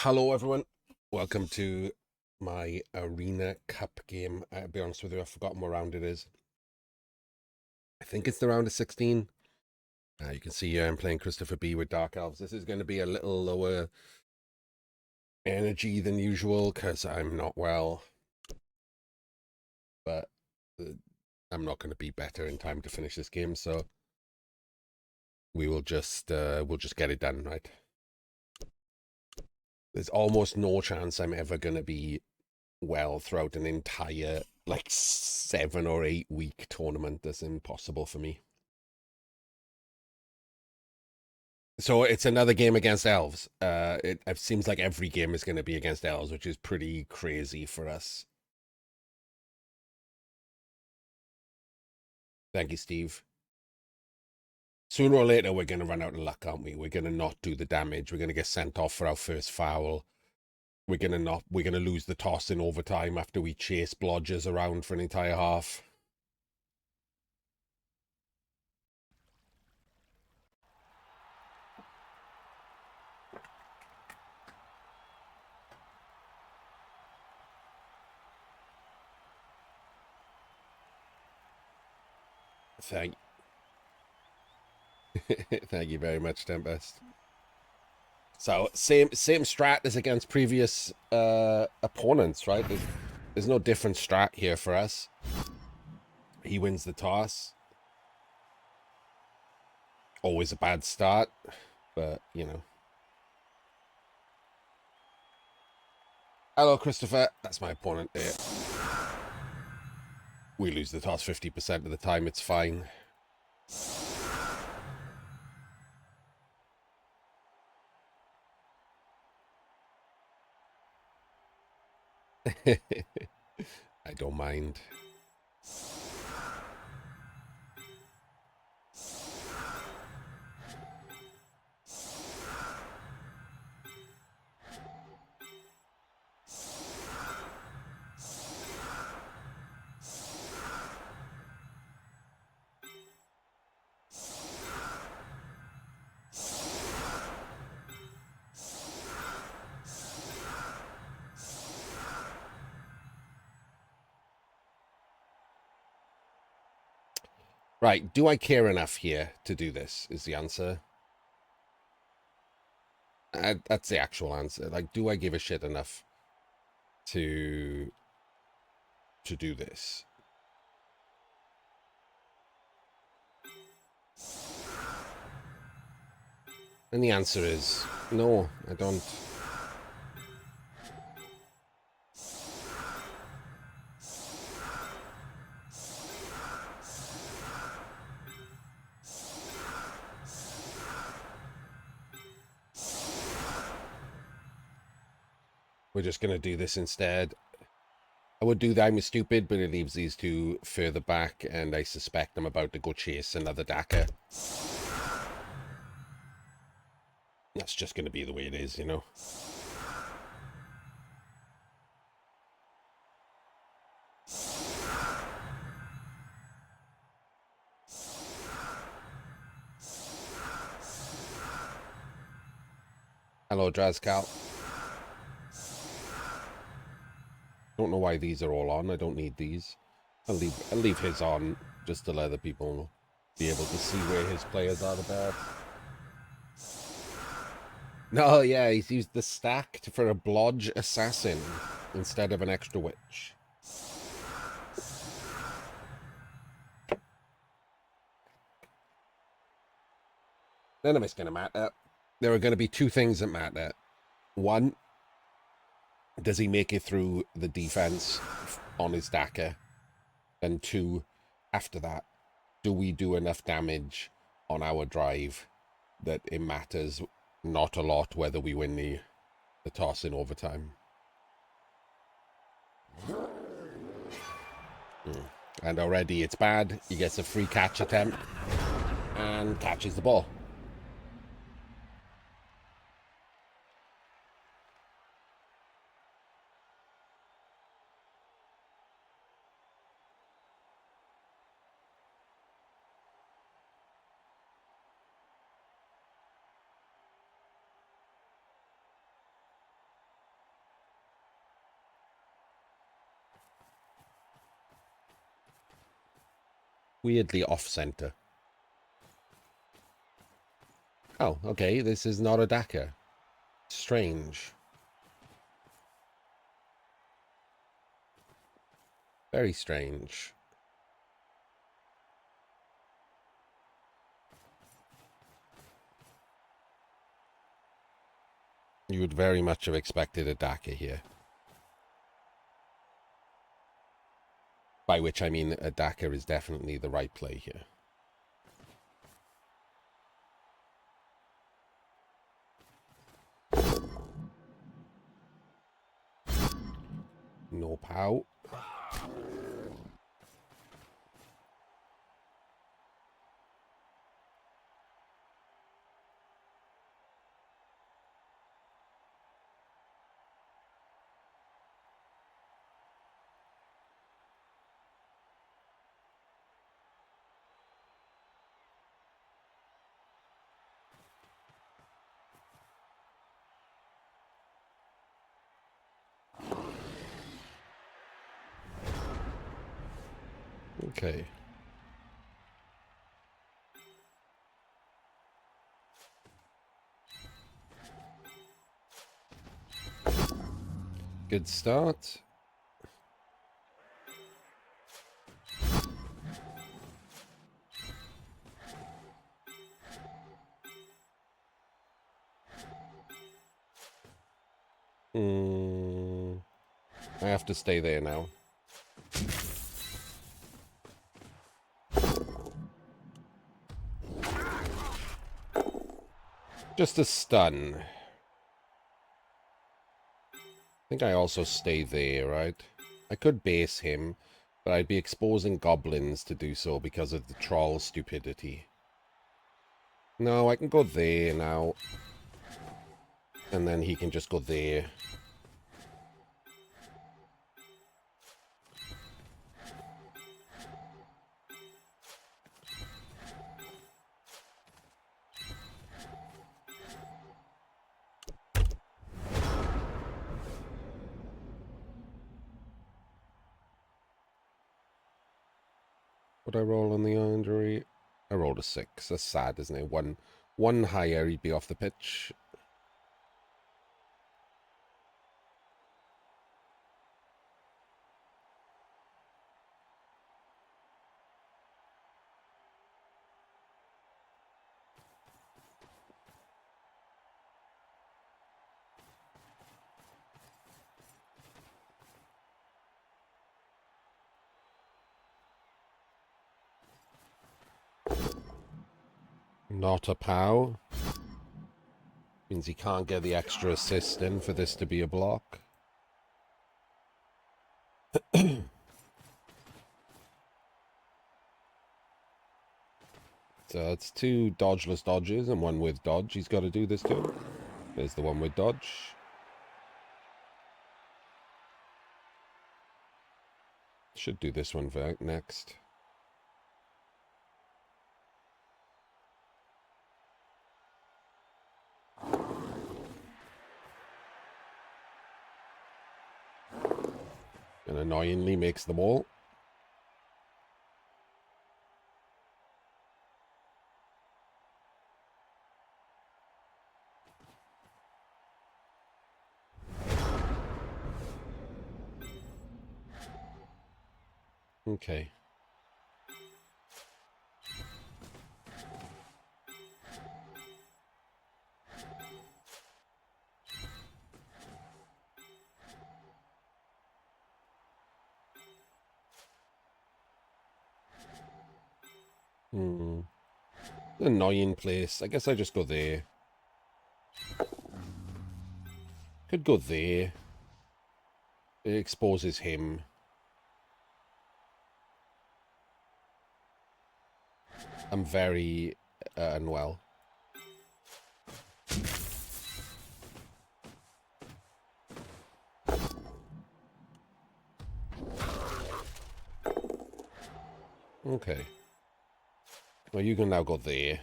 Hello, everyone. Welcome to my Arena Cup game. I'll be honest with you, I've forgotten what round it is. I think it's the round of 16. You can see I'm playing Christopher B with Dark Elves. This is going to be a little lower energy than usual because I'm not well, but I'm not going to be better in time to finish this game, so we'll just get it done, right? There's almost no chance I'm ever going to be well throughout an entire like 7 or 8 week tournament. That's impossible for me. So it's another game against elves. It seems like every game is going to be against elves, which is pretty crazy for us. Thank you, Steve. Sooner or later, we're going to run out of luck, aren't we? We're going to not do the damage. We're going to get sent off for our first foul. We're going to not. We're going to lose the toss in overtime after we chase blodgers around for an entire half. Thank, thank you very much, Tempest. So same strat as against previous opponents, right? There's no different strat here for us. He wins the toss. Always a bad start, but you know. Hello, Christopher. That's my opponent there. We lose the toss 50% of the time. It's fine. I don't mind. Right, do I care enough here to do this, is the answer. That's the actual answer. Like, do I give a shit enough to do this? And the answer is no, I don't. We're just going to do this instead. I would do that. I'm stupid, but it leaves these two further back, and I suspect I'm about to go chase another Daka. That's just going to be the way it is, you know. Hello, Drazcal. Don't know why these are all on. I don't need these. I'll leave his on just to let other people be able to see where his players are the best. No, yeah, he's used the stack for a blodge assassin instead of an extra witch. None of it's going to matter. There are going to be two things that matter. One, does he make it through the defense on his Daka? And two, after that, do we do enough damage on our drive that it matters not a lot whether we win the toss in overtime? And already it's bad. He gets a free catch attempt and catches the ball. Weirdly off-center. Oh, okay, this is not a Dakar. Strange. Very strange. You would very much have expected a Dakar here. By which I mean a Dakar is definitely the right play here. No pow. Okay. Good start. I have to stay there now. Just a stun. I think I also stay there, right? I could base him, but I'd be exposing goblins to do so because of the troll stupidity. No, I can go there now. And then he can just go there. Would I roll on the injury? I rolled a 6. That's sad, isn't it? One higher, he'd be off the pitch. Not a POW. Means he can't get the extra assist in for this to be a block. So it's 2 dodgeless dodges and 1 with dodge. He's got to do this too. There's the one with dodge. Should do this one next. And annoyingly makes the wall. Okay. Annoying place. I guess I just go there. Could go there. It exposes him. I'm very unwell. Okay. Well, you can now go there.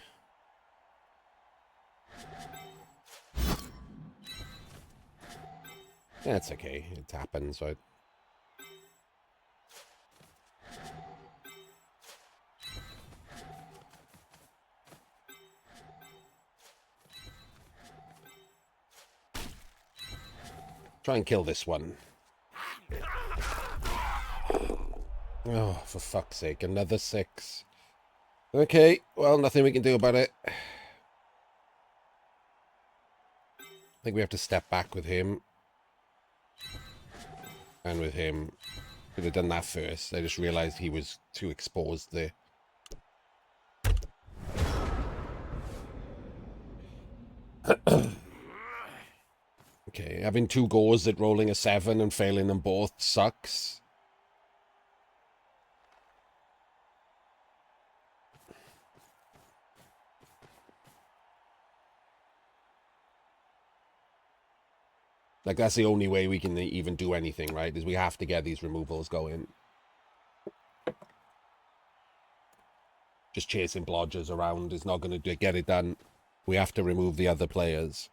That's okay. It happens, right? Try and kill this one. Oh, for fuck's sake, another 6. Okay, well, nothing we can do about it. I think we have to step back with him. And with him. Could have done that first. I just realized he was too exposed there. Okay, having 2 goes at rolling a 7 and failing them both sucks. Like, that's the only way we can even do anything, right? Is we have to get these removals going. Just chasing blodgers around is not going to get it done. We have to remove the other players.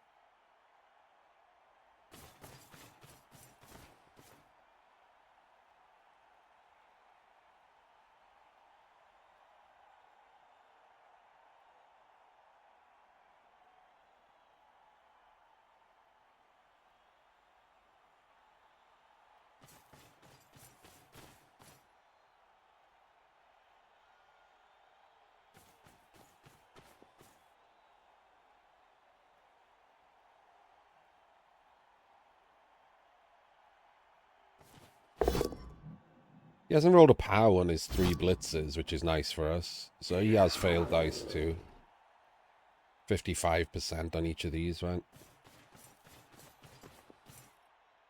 He hasn't rolled a power on his 3 blitzes, which is nice for us. So he has failed dice too. 55% on each of these, right?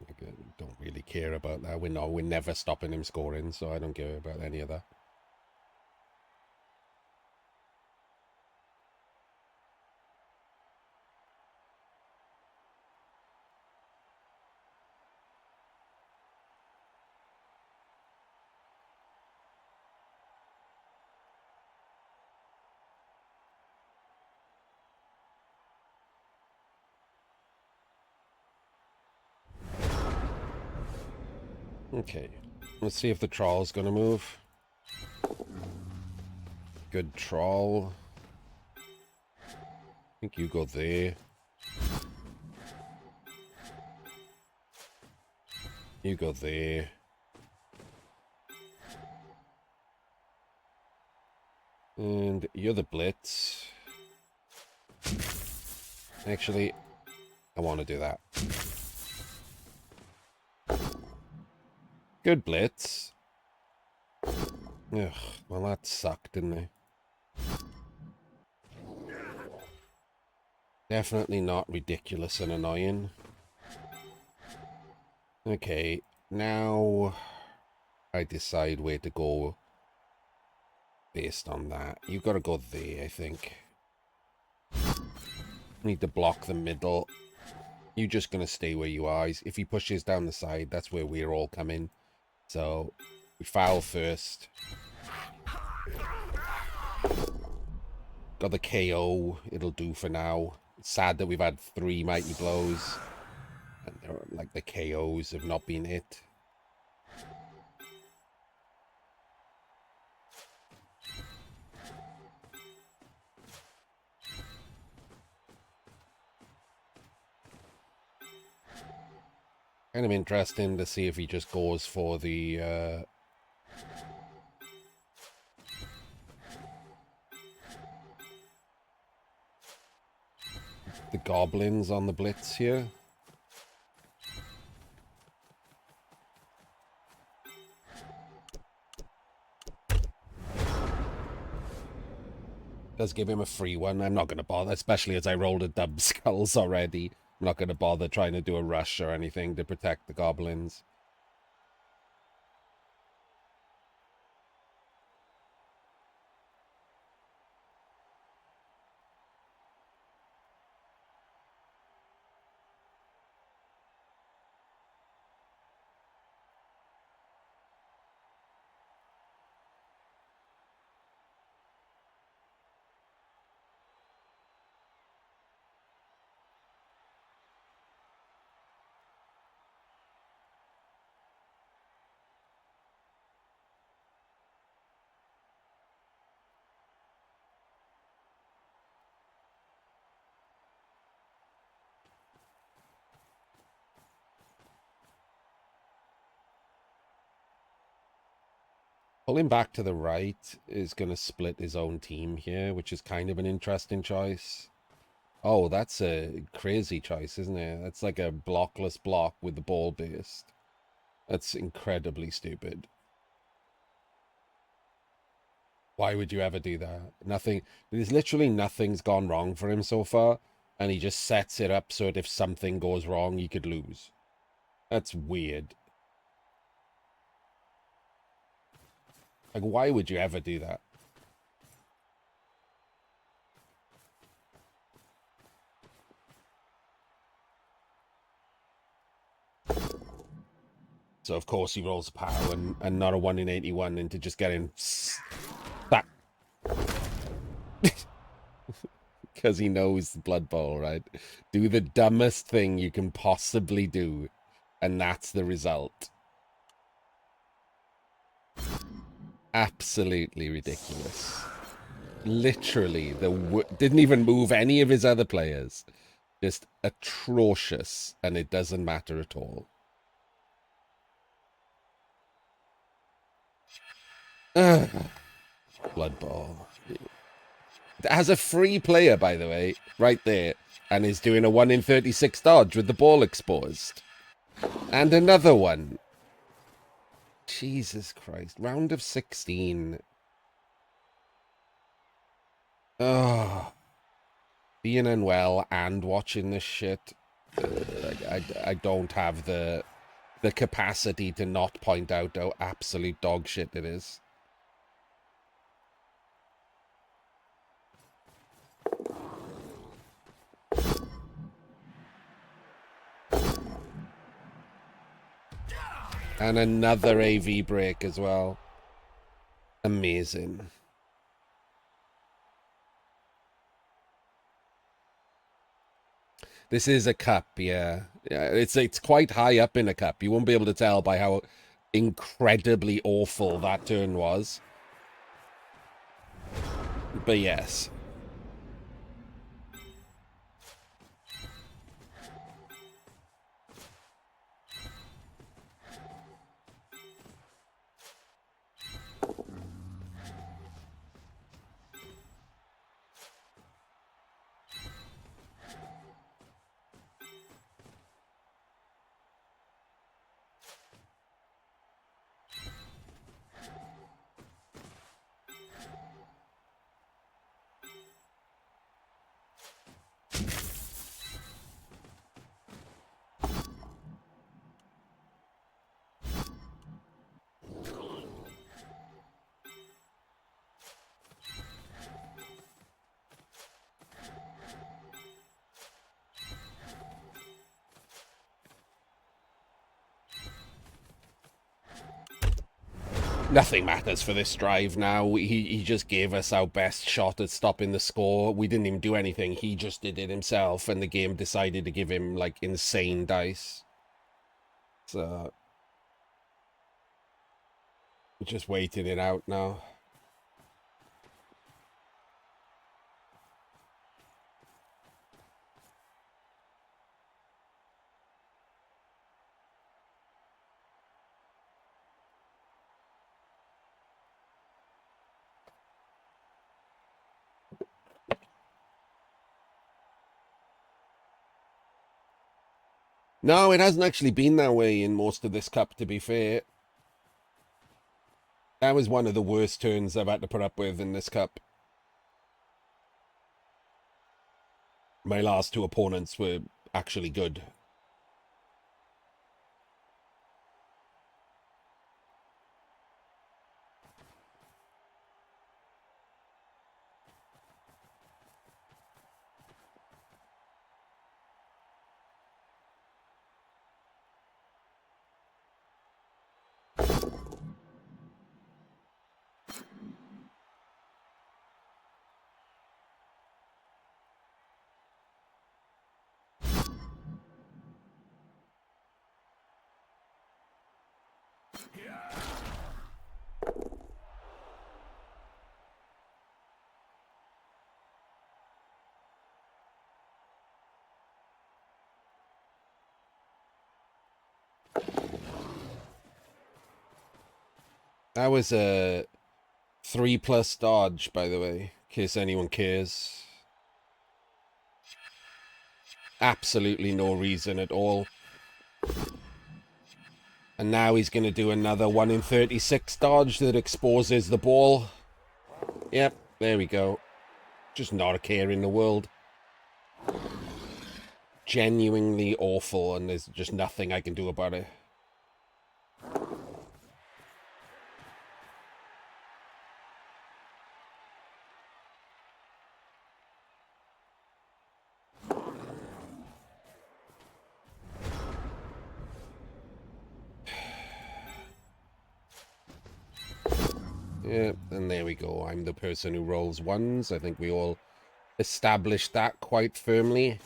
I don't really care about that. We're never stopping him scoring, so I don't care about any of that. Okay, let's see if the troll's gonna move. Good troll. I think you go there. You go there. And you're the blitz. Actually, I want to do that. Good blitz. Ugh, well that sucked, didn't it? Definitely not ridiculous and annoying. Okay, now I decide where to go based on that. You gotta go there, I think. Need to block the middle. You're just gonna stay where you are. If he pushes down the side, that's where we're all coming. So, we foul first. Got the KO. It'll do for now. It's sad that we've had 3 mighty blows. And they're, like, the KOs have not been hit. Kind of interesting to see if he just goes for the goblins on the blitz here. Does give him a free one. I'm not going to bother, especially as I rolled a dub skulls already. I'm not going to bother trying to do a rush or anything to protect the goblins. Pulling back to the right is going to split his own team here, which is kind of an interesting choice. Oh, that's a crazy choice, isn't it? That's like a blockless block with the ball burst. That's incredibly stupid. Why would you ever do that? Nothing. There's literally nothing's gone wrong for him so far, and he just sets it up so that if something goes wrong, he could lose. That's weird. Like, why would you ever do that? So, of course, he rolls a power and not a 1 in 81 into just getting back. Because he knows the Blood Bowl, right? Do the dumbest thing you can possibly do, and that's the result. Absolutely ridiculous. Literally, didn't even move any of his other players. Just atrocious, and it doesn't matter at all. Ugh. Blood Bowl. It has a free player, by the way, right there, and is doing a 1 in 36 dodge with the ball exposed. And another one. Jesus Christ. Round of 16. Oh. Being unwell and watching this shit. I don't have the capacity to not point out how absolute dog shit it is. And another AV break as well. Amazing. This is a cup, yeah. Yeah, it's quite high up in a cup. You won't be able to tell by how incredibly awful that turn was. But yes. Nothing matters for this drive now. He just gave us our best shot at stopping the score. We didn't even do anything. He just did it himself, and the game decided to give him, like, insane dice. So, we're just waiting it out now. No, it hasn't actually been that way in most of this cup, to be fair. That was one of the worst turns I've had to put up with in this cup. My last two opponents were actually good. That was a 3+ dodge, by the way, in case anyone cares. Absolutely no reason at all. And now he's going to do another 1 in 36 dodge that exposes the ball. Yep, there we go. Just not a care in the world. Genuinely awful, and there's just nothing I can do about it. Yeah, and there we go. I'm the person who rolls ones. I think we all established that quite firmly.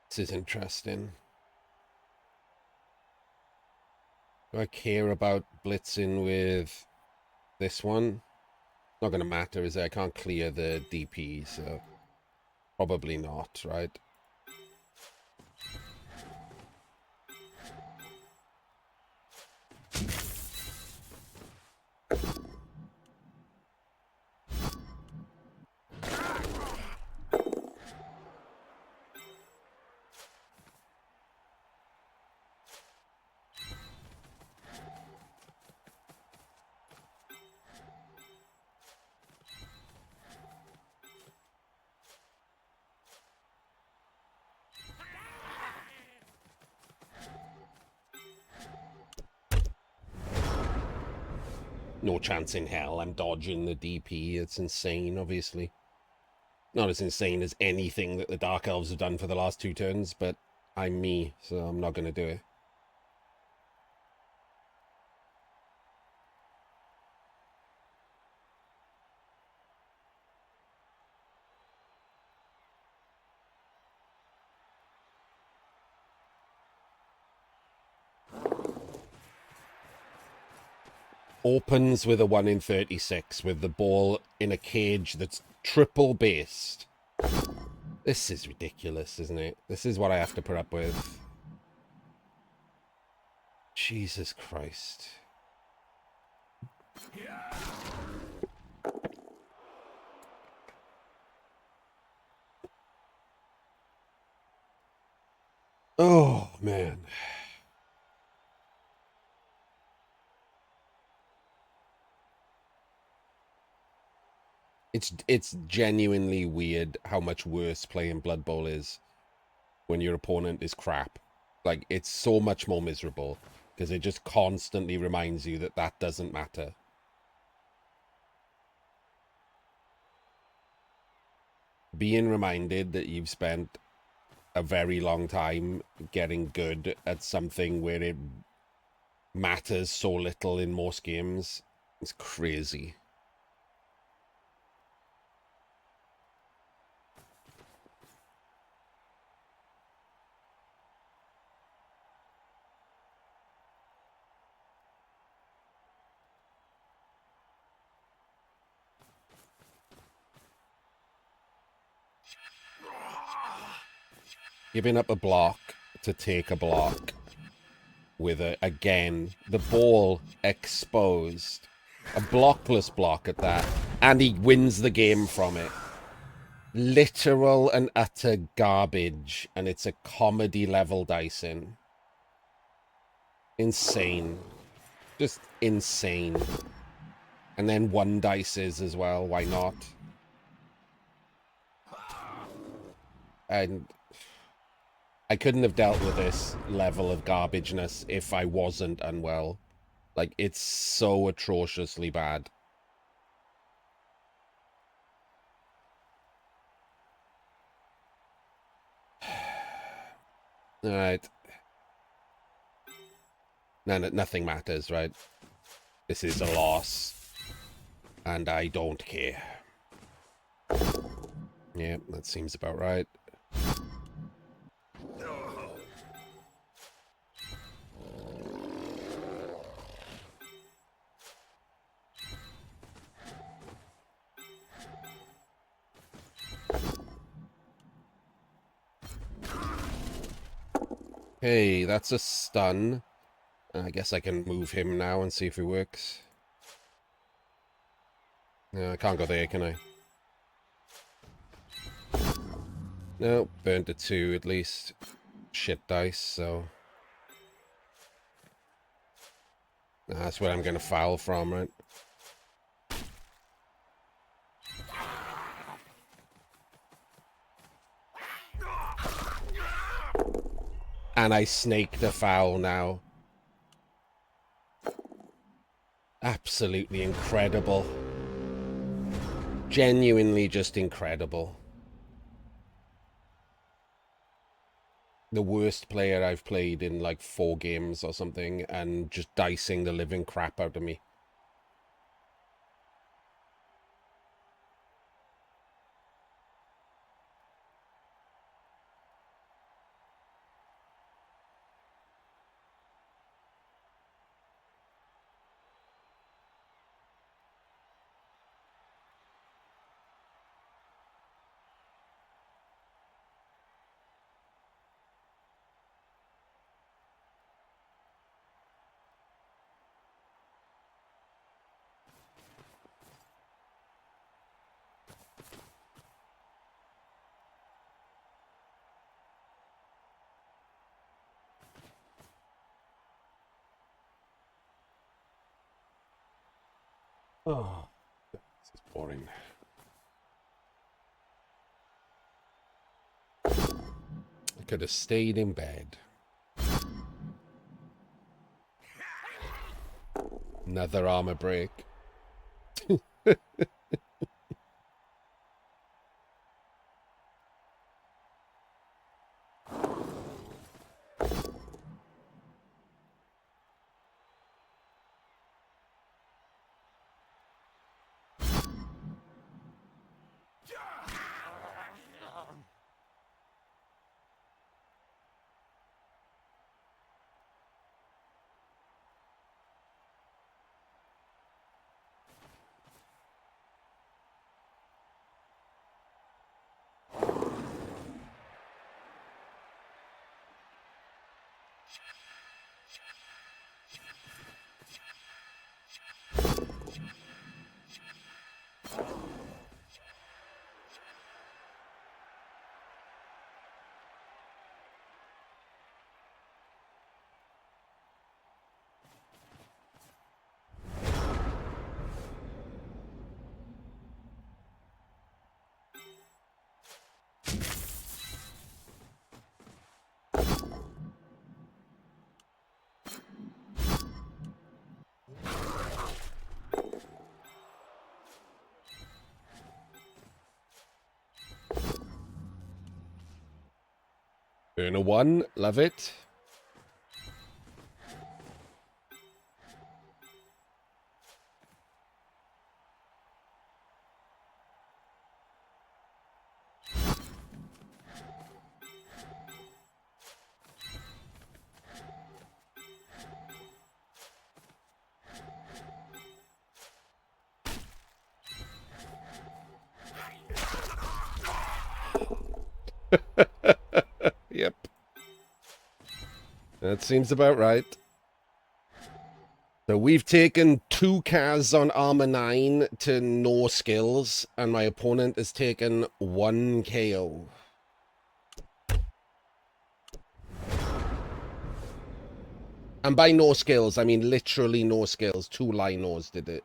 This is interesting. Do I care about blitzing with this one? Not going to matter, is it? I can't clear the DP, so probably not, right? No chance in hell I'm dodging the DP. It's insane, obviously. Not as insane as anything that the Dark Elves have done for the last 2 turns, but I'm me, so I'm not going to do it. Opens with a 1 in 36 with the ball in a cage that's triple based. This is ridiculous, isn't it? This is what I have to put up with. Jesus Christ. Oh, man. It's genuinely weird how much worse playing Blood Bowl is when your opponent is crap. Like, it's so much more miserable because it just constantly reminds you that that doesn't matter. Being reminded that you've spent a very long time getting good at something where it matters so little in most games is crazy. Giving up a block to take a block with again, the ball exposed. A blockless block at that. And he wins the game from it. Literal and utter garbage. And it's a comedy level dicing. Insane. Just insane. And then 1 dices as well. Why not? And I couldn't have dealt with this level of garbageness if I wasn't unwell. Like, it's so atrociously bad. Alright. Nothing matters, right? This is a loss. And I don't care. Yeah, that seems about right. Hey, that's a stun. I guess I can move him now and see if it works. No, I can't go there, can I? No, burned to 2 at least. Shit dice, so... That's where I'm going to foul from, right? And I snaked a foul now. Absolutely incredible. Genuinely just incredible. The worst player I've played in like 4 games or something, and just dicing the living crap out of me. Oh, this is boring. I could have stayed in bed. Another armor break. Burner 1, love it. Yep. That seems about right. So we've taken 2 Kaz on armor 9 to no skills, and my opponent has taken 1 KO. And by no skills, I mean literally no skills. 2 Linos did it.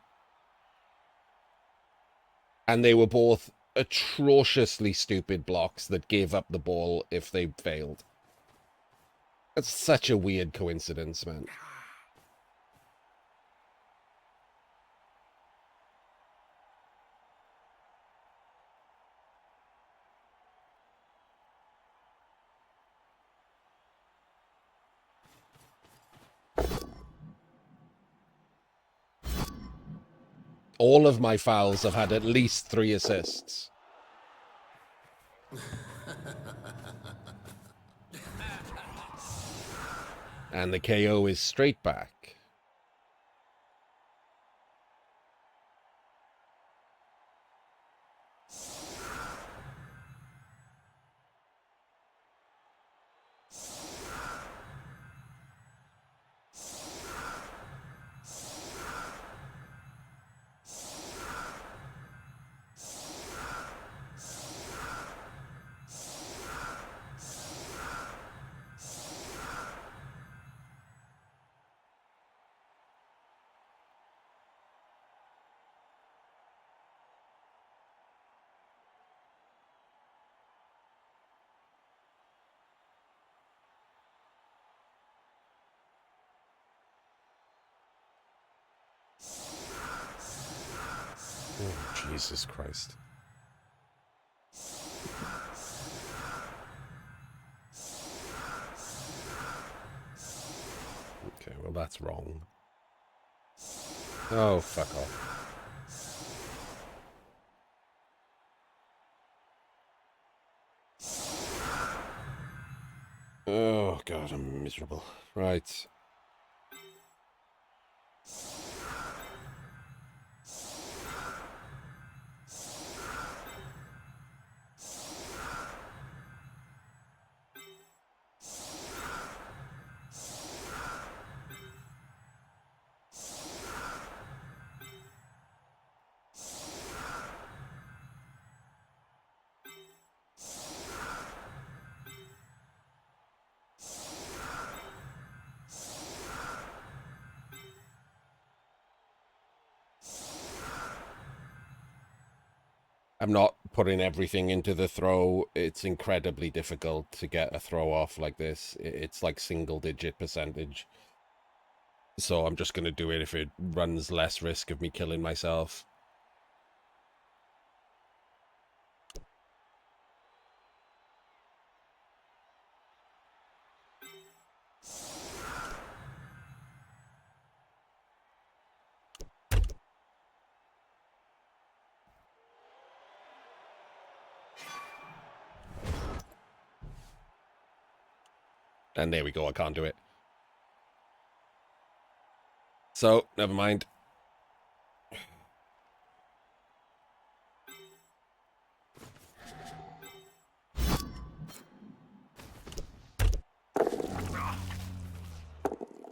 And they were both atrociously stupid blocks that gave up the ball if they failed. That's such a weird coincidence, man. All of my fouls have had at least 3 assists. And the KO is straight back. Oh, Jesus Christ. Okay, well, that's wrong. Oh, fuck off. Oh, God, I'm miserable. Right. I'm not putting everything into the throw. It's incredibly difficult to get a throw off like this. It's like single-digit percentage. So I'm just going to do it if it runs less risk of me killing myself. And there we go, I can't do it. So, never mind.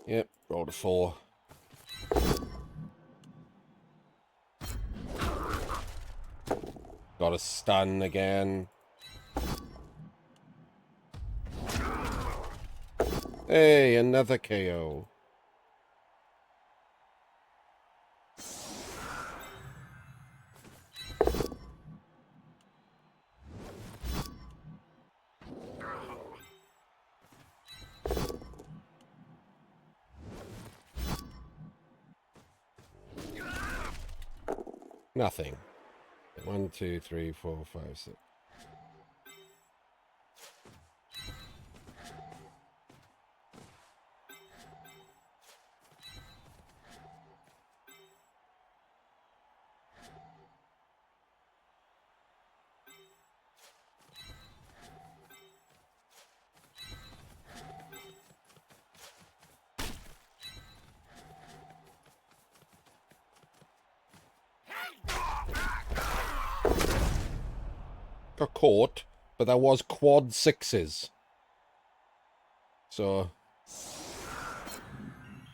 Yep, rolled a 4. Got a stun again. Hey, another KO. Nothing. 1, 2, 3, 4, 5, 6. Got caught, but that was quad 6s. So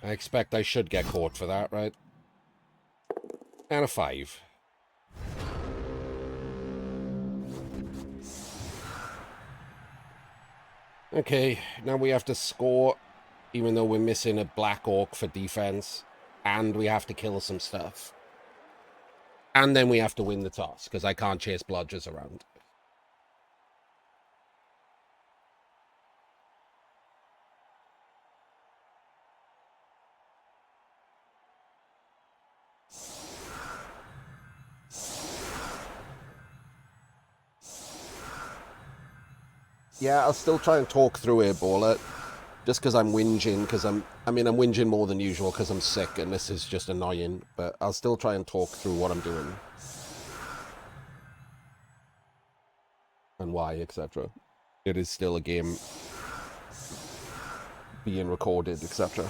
I expect I should get caught for that, right? And a 5. Okay, now we have to score, even though we're missing a Black Orc for defense, and we have to kill some stuff. And then we have to win the toss, because I can't chase blodgers around. Yeah, I'll still try and talk through Airballer, just because I'm whinging, because I'm whinging more than usual because I'm sick, and this is just annoying, but I'll still try and talk through what I'm doing. And why, etc. It is still a game being recorded, etc.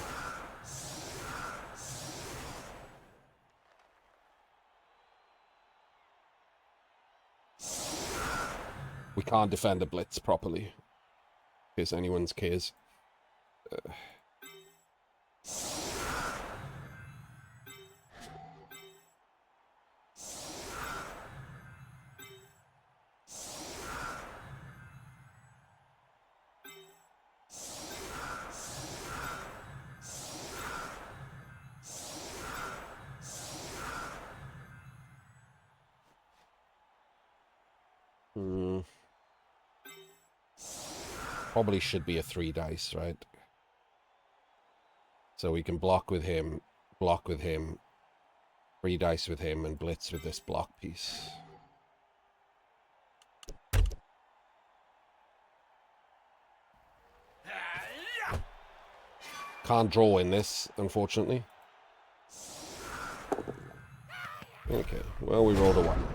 We can't defend a blitz properly, in case anyone's cares. Probably should be a 3 dice, right? So we can block with him, Free dice with him and blitz with this block piece. Can't draw in this, unfortunately. Okay, well, we rolled a 1.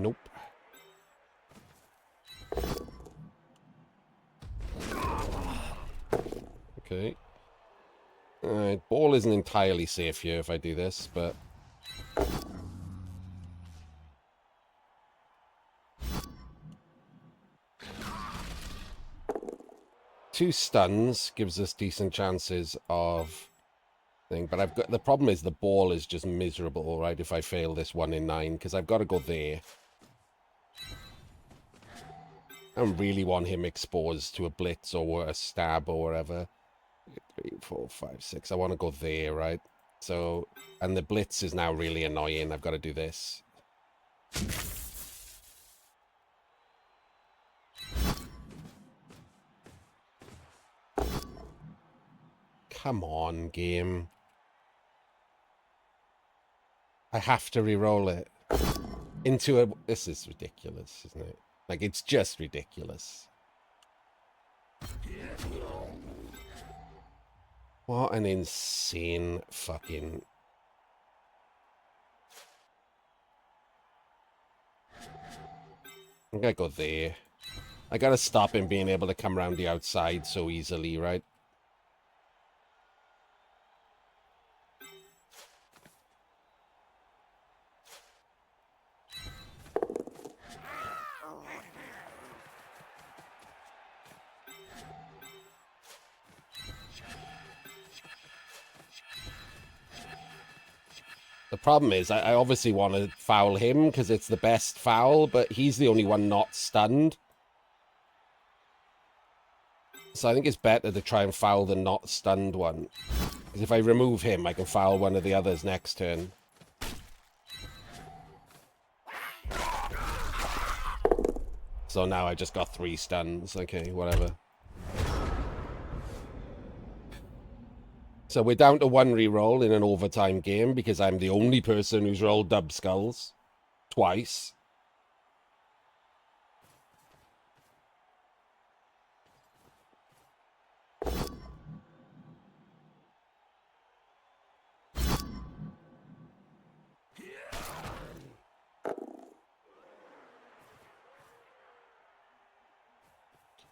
Nope. Okay. Alright, ball isn't entirely safe here if I do this, but... Two stuns gives us decent chances of... But I've got... The problem is the ball is just miserable, right, if I fail this 1 in 9, because I've got to go there. I don't really want him exposed to a blitz or a stab or whatever. 3, 4, 5, 6. I want to go there, right? So, and the blitz is now really annoying. I've got to do this. Come on, game. I have to re-roll it. Into a... This is ridiculous, isn't it? Like, it's just ridiculous. What an insane fucking... I gotta go there. I gotta stop him being able to come around the outside so easily, right? The problem is, I obviously want to foul him because it's the best foul, but he's the only one not stunned. So I think it's better to try and foul the not stunned one. Because if I remove him, I can foul one of the others next turn. So now I just got 3 stuns. Okay, whatever. So we're down to 1 reroll in an overtime game because I'm the only person who's rolled dub skulls twice.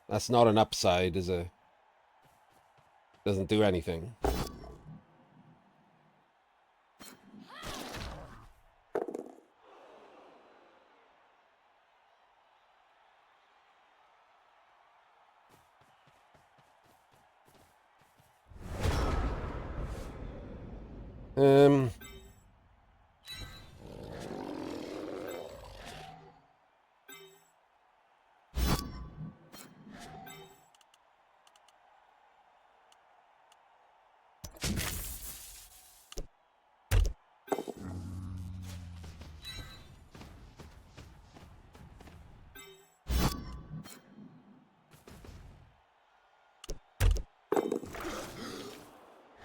That's not an upside, is it? Doesn't do anything.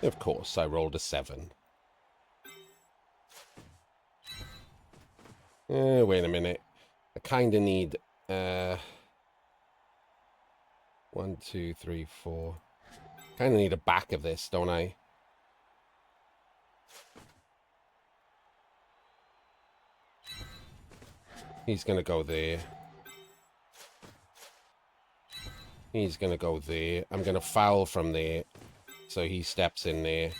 Of course, I rolled a 7. Wait a minute. I kind of need... 1, 2, 3, 4. Kind of need a back of this, don't I? He's going to go there. He's going to go there. I'm going to foul from there. So he steps in there.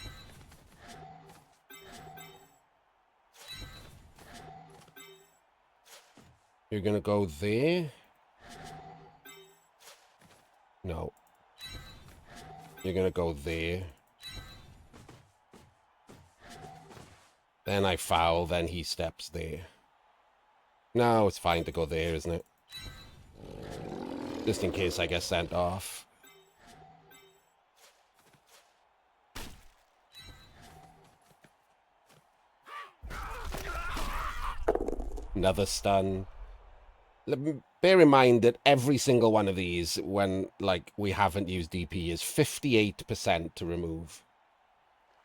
You're going to go there? No. You're going to go there. Then I foul, then he steps there. No, it's fine to go there, isn't it? Just in case I get sent off. Another stun. Bear in mind that every single one of these, when like we haven't used DP, is 58% to remove.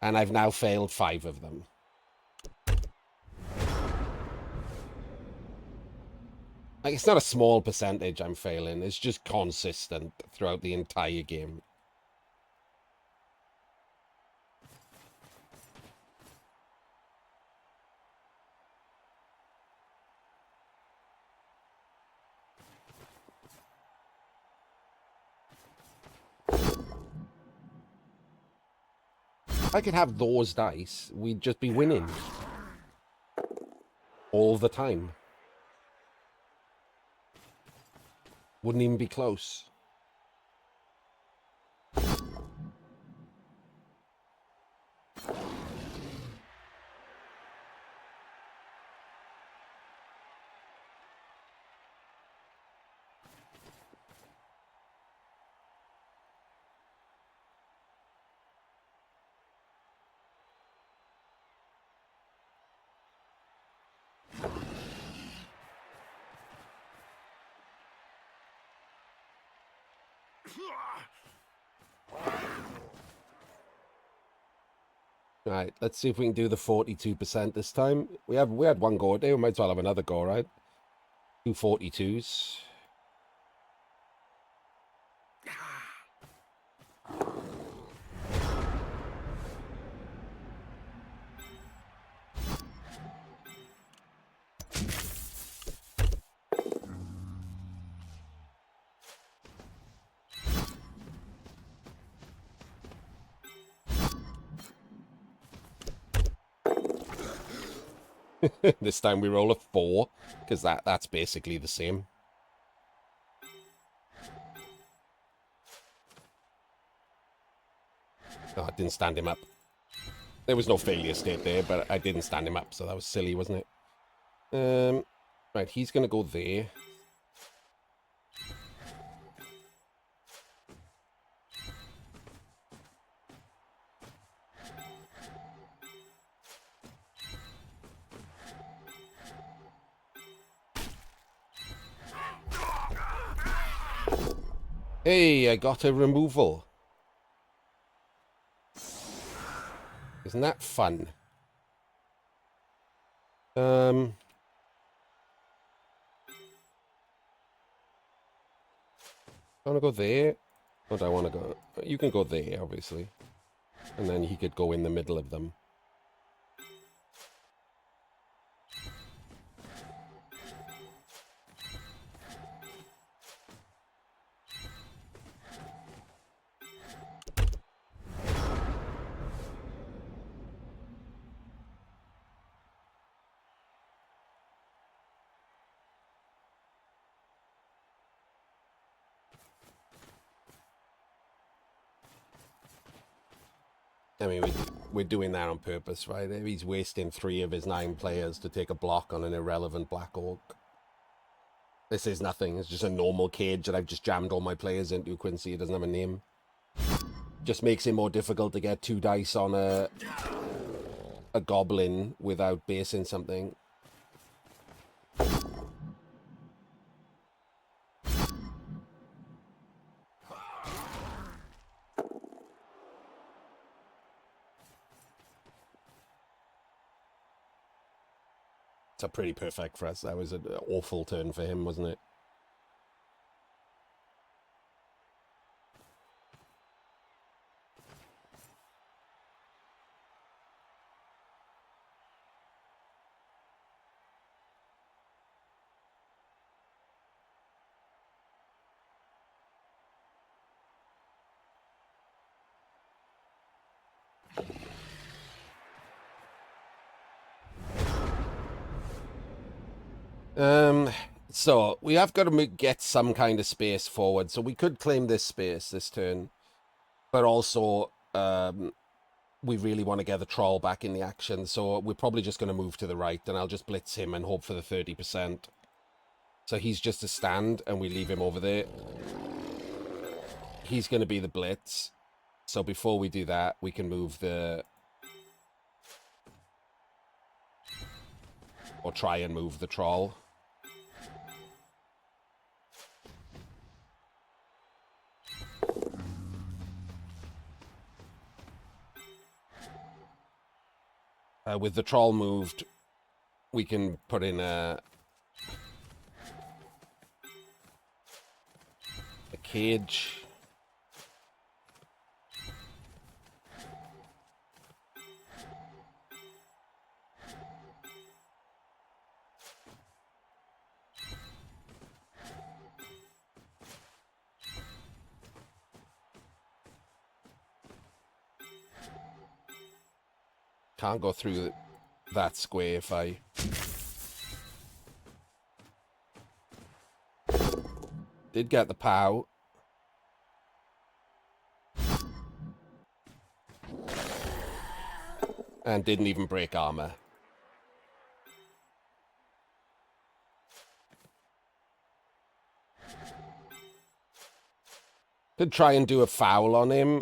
And I've now failed 5 of them. Like, it's not a small percentage I'm failing. It's just consistent throughout the entire game. If I could have those dice, we'd just be winning. All the time. Wouldn't even be close. Right, let's see if we can do the 42% this time. We had one go a day. We might as well have another go, right? 2 42s. This time we roll a 4, because that's basically the same. Oh, I didn't stand him up. There was no failure state there, but I didn't stand him up, so that was silly, wasn't it? Right, he's going to go there. Hey, I got a removal. Isn't that fun? I want to go there. Or do I want to go? You can go there, obviously. And then he could go in the middle of them. I mean, we're doing that on purpose, right? He's wasting 3 of his 9 players to take a block on an irrelevant Black Orc. This is nothing. It's just a normal cage that I've just jammed all my players into. Quincy, it doesn't have a name. Just makes it more difficult to get 2 dice on a goblin without basing something. It's a pretty perfect for us. That was an awful turn for him, wasn't it? So we have got to get some kind of space forward. So we could claim this space this turn, but also we really want to get the troll back in the action. So we're probably just going to move to the right, and I'll just blitz him and hope for the 30%. So he's just a stand, and we leave him over there. He's going to be the blitz. So before we do that, we can move the... or try and move the troll. With the troll moved, we can put in a cage. Can't go through that square if I... Did get the POW. And didn't even break armor. Could try and do a foul on him.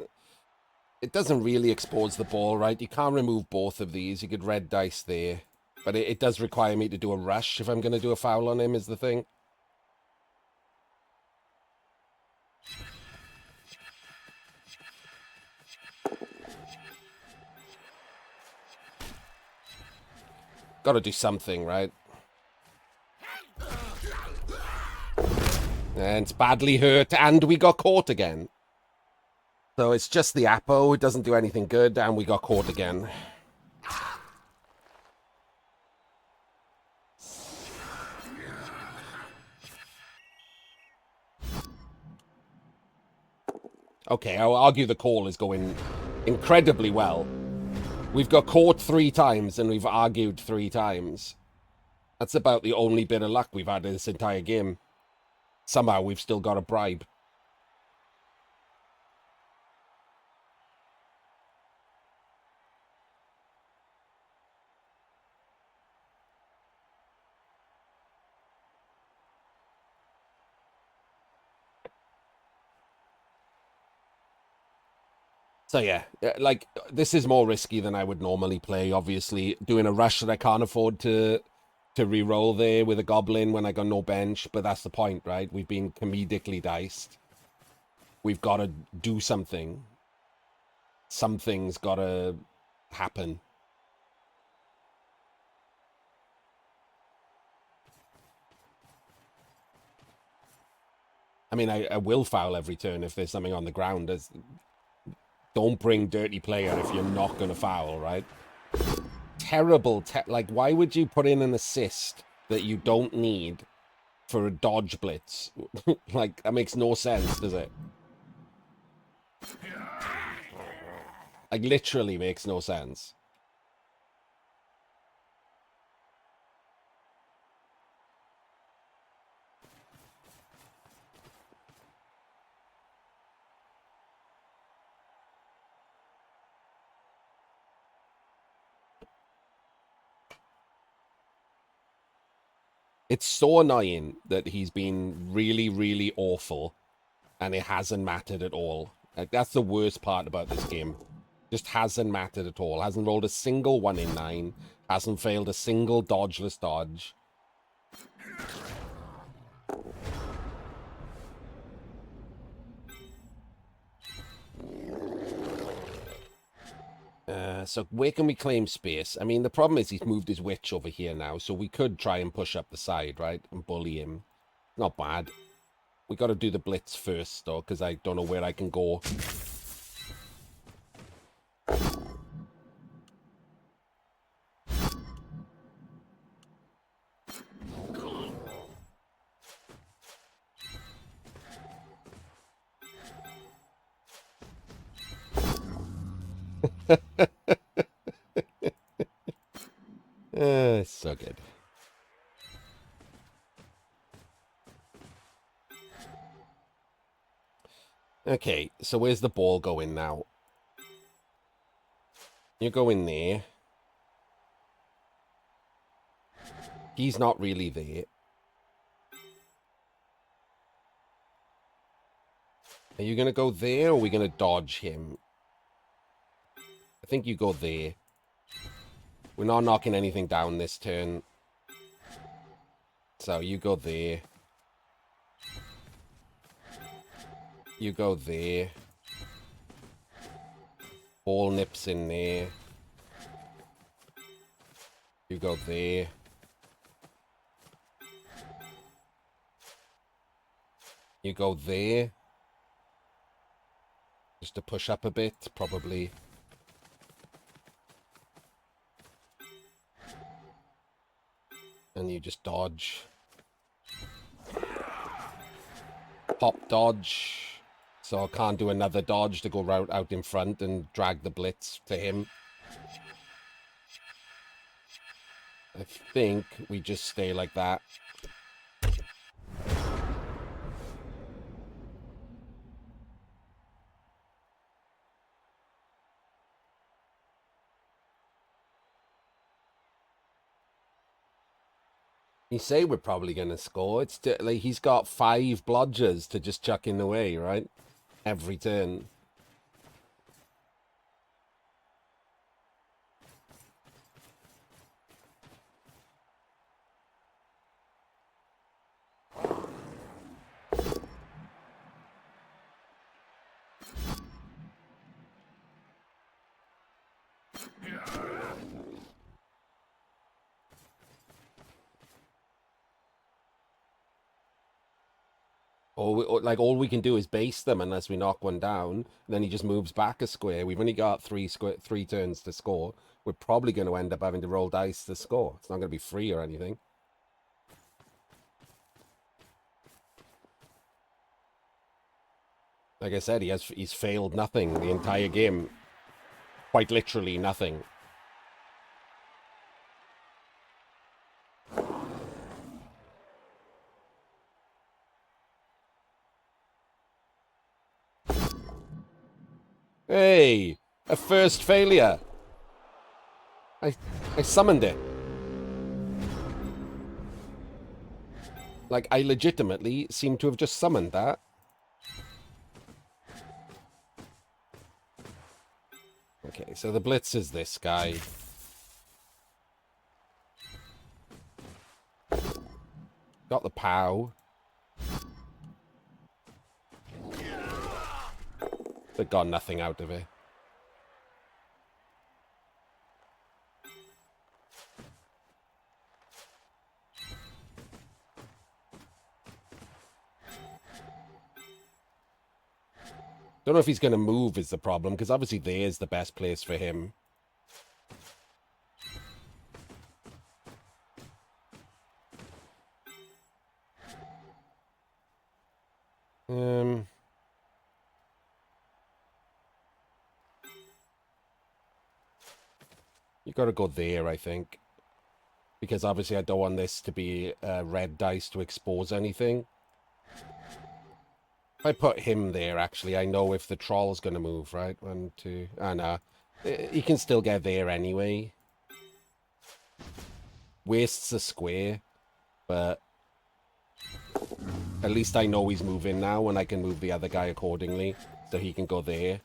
It doesn't really expose the ball, right? You can't remove both of these. You could red dice there. But it does require me to do a rush if I'm going to do a foul on him, is the thing. Got to do something, right? And it's badly hurt, and we got caught again. So it's just the Apo. It doesn't do anything good, and we got caught again. Okay, I'll argue the call is going incredibly well. We've got caught 3 times, and we've argued 3 times. That's about the only bit of luck we've had in this entire game. Somehow we've still got a bribe. So yeah, like, this is more risky than I would normally play, obviously. Doing a rush that I can't afford to re-roll there with a goblin when I got no bench, but that's the point, right? We've been comedically diced. We've got to do something. Something's got to happen. I mean, I will foul every turn if there's something on the ground. Don't bring dirty player if you're not going to foul, right? Terrible. Like, why would you put in an assist that you don't need for a dodge blitz? Like, that makes no sense, does it? Like, literally makes no sense. It's so annoying that he's been really, really awful, and it hasn't mattered at all. Like, that's the worst part about this game. Just hasn't mattered at all. Hasn't rolled a single 1 in 9. Hasn't failed a single dodgeless dodge. So where can we claim space? I mean, the problem is he's moved his witch over here now, so we could try and push up the side, right? And bully him. Not bad. We got to do the blitz first, though, because I don't know where I can go. It's so good. Okay, so where's the ball going now? You go in there. He's not really there. Are you going to go there, or are we going to dodge him? I think you go there. We're not knocking anything down this turn. So you go there. You go there. Ball nips in there. You go there. You go there. Just to push up a bit, probably. And you just dodge. Pop dodge. So I can't do another dodge to go right out in front and drag the blitz to him. I think we just stay like that. You say we're probably going to score. It's like he's got 5 blodgers to just chuck in the way, right? Every turn. All we can do is base them unless we knock one down. And then he just moves back a square. We've only got 3 turns to score. We're probably going to end up having to roll dice to score. It's not going to be free or anything. Like I said, he's failed nothing the entire game. Quite literally nothing. Hey, a first failure. I summoned it. Like, I legitimately seem to have just summoned that. Okay, so the blitz is this guy. Got the POW. But got nothing out of it. Don't know if he's going to move is the problem, because obviously there's the best place for him. You got to go there, I think. Because obviously I don't want this to be red dice to expose anything. If I put him there, actually, I know if the troll's going to move, right? 1, 2... Ah, no. He can still get there anyway. Wastes a square. But at least I know he's moving now, and I can move the other guy accordingly. So he can go there.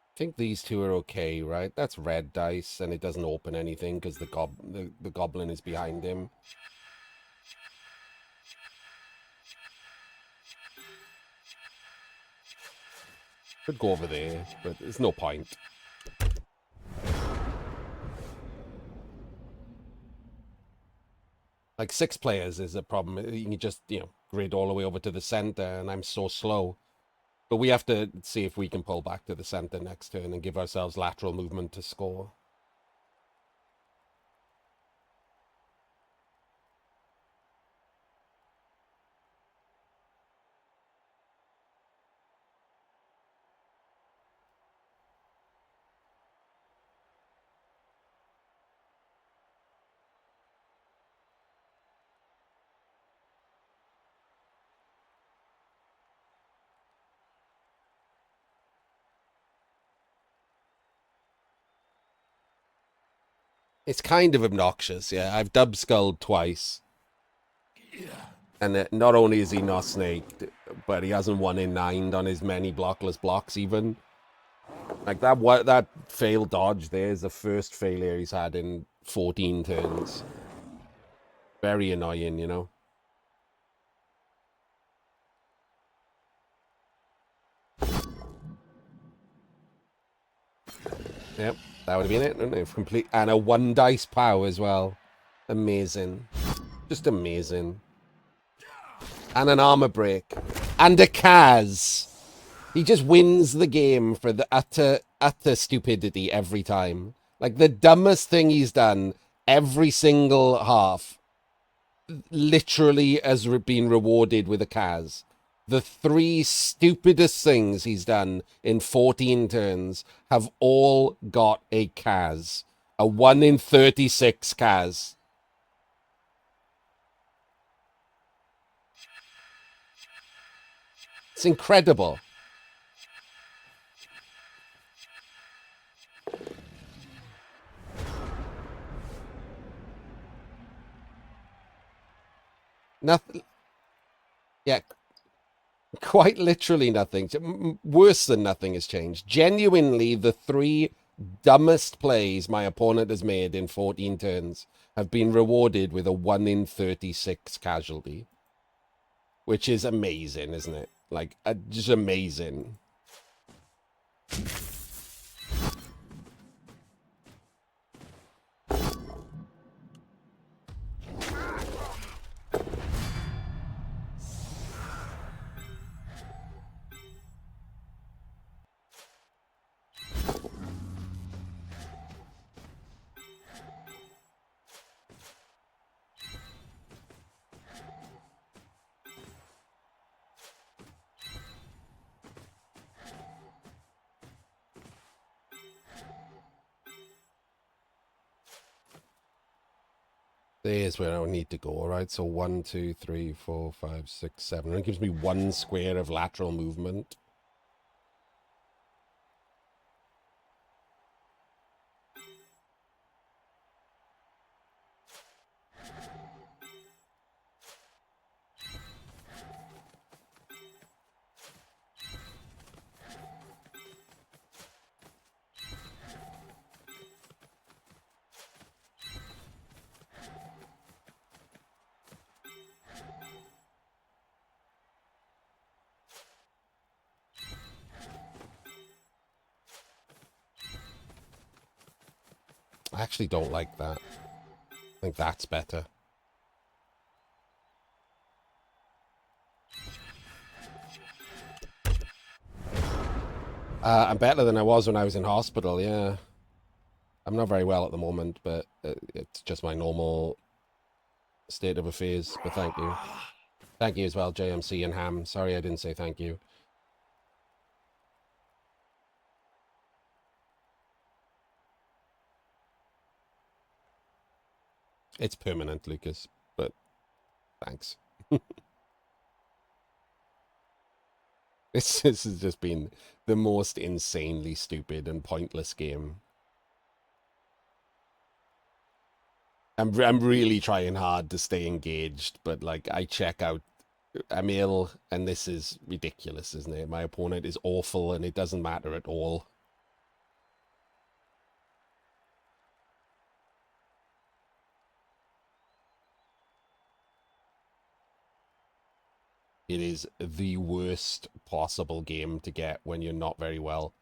I think these two are okay, right? That's red dice, and it doesn't open anything because the goblin is behind him. Could go over there, but there's no point. Like 6 players is a problem. You can just, grid all the way over to the center, and I'm so slow. But we have to see if we can pull back to the center next turn and give ourselves lateral movement to score. It's kind of obnoxious, yeah. I've dub skulled twice. And not only is he not snaked, but he hasn't won in 9 on his many blockless blocks even. Like that failed dodge there is the first failure he's had in 14 turns. Very annoying, you know. Yep, that would have been it, wouldn't it? Complete, and a 1 dice pow as well. Amazing. Just amazing. And an armor break. And a Kaz. He just wins the game for the utter stupidity every time. Like, the dumbest thing he's done every single half literally has been rewarded with a Kaz. The 3 stupidest things he's done in 14 turns have all got a Kaz. A 1 in 36 Kaz. It's incredible. Nothing. Yeah, quite literally nothing. Worse than nothing has changed. Genuinely, the 3 dumbest plays my opponent has made in 14 turns have been rewarded with a 1 in 36 casualty. Which is amazing, isn't it? Like, just amazing. There's where I need to go, all right? So 1, 2, 3, 4, 5, 6, 7. And it gives me 1 square of lateral movement. I actually don't like that. I think that's better. I'm better than I was when I was in hospital, yeah. I'm not very well at the moment, but it's just my normal state of affairs. But thank you. Thank you as well, JMC and Ham. Sorry I didn't say thank you. It's permanent, Lucas, but thanks. This has just been the most insanely stupid and pointless game. I'm really trying hard to stay engaged, but like I check out, I'm ill, and this is ridiculous, isn't it? My opponent is awful, and it doesn't matter at all. It is the worst possible game to get when you're not very well.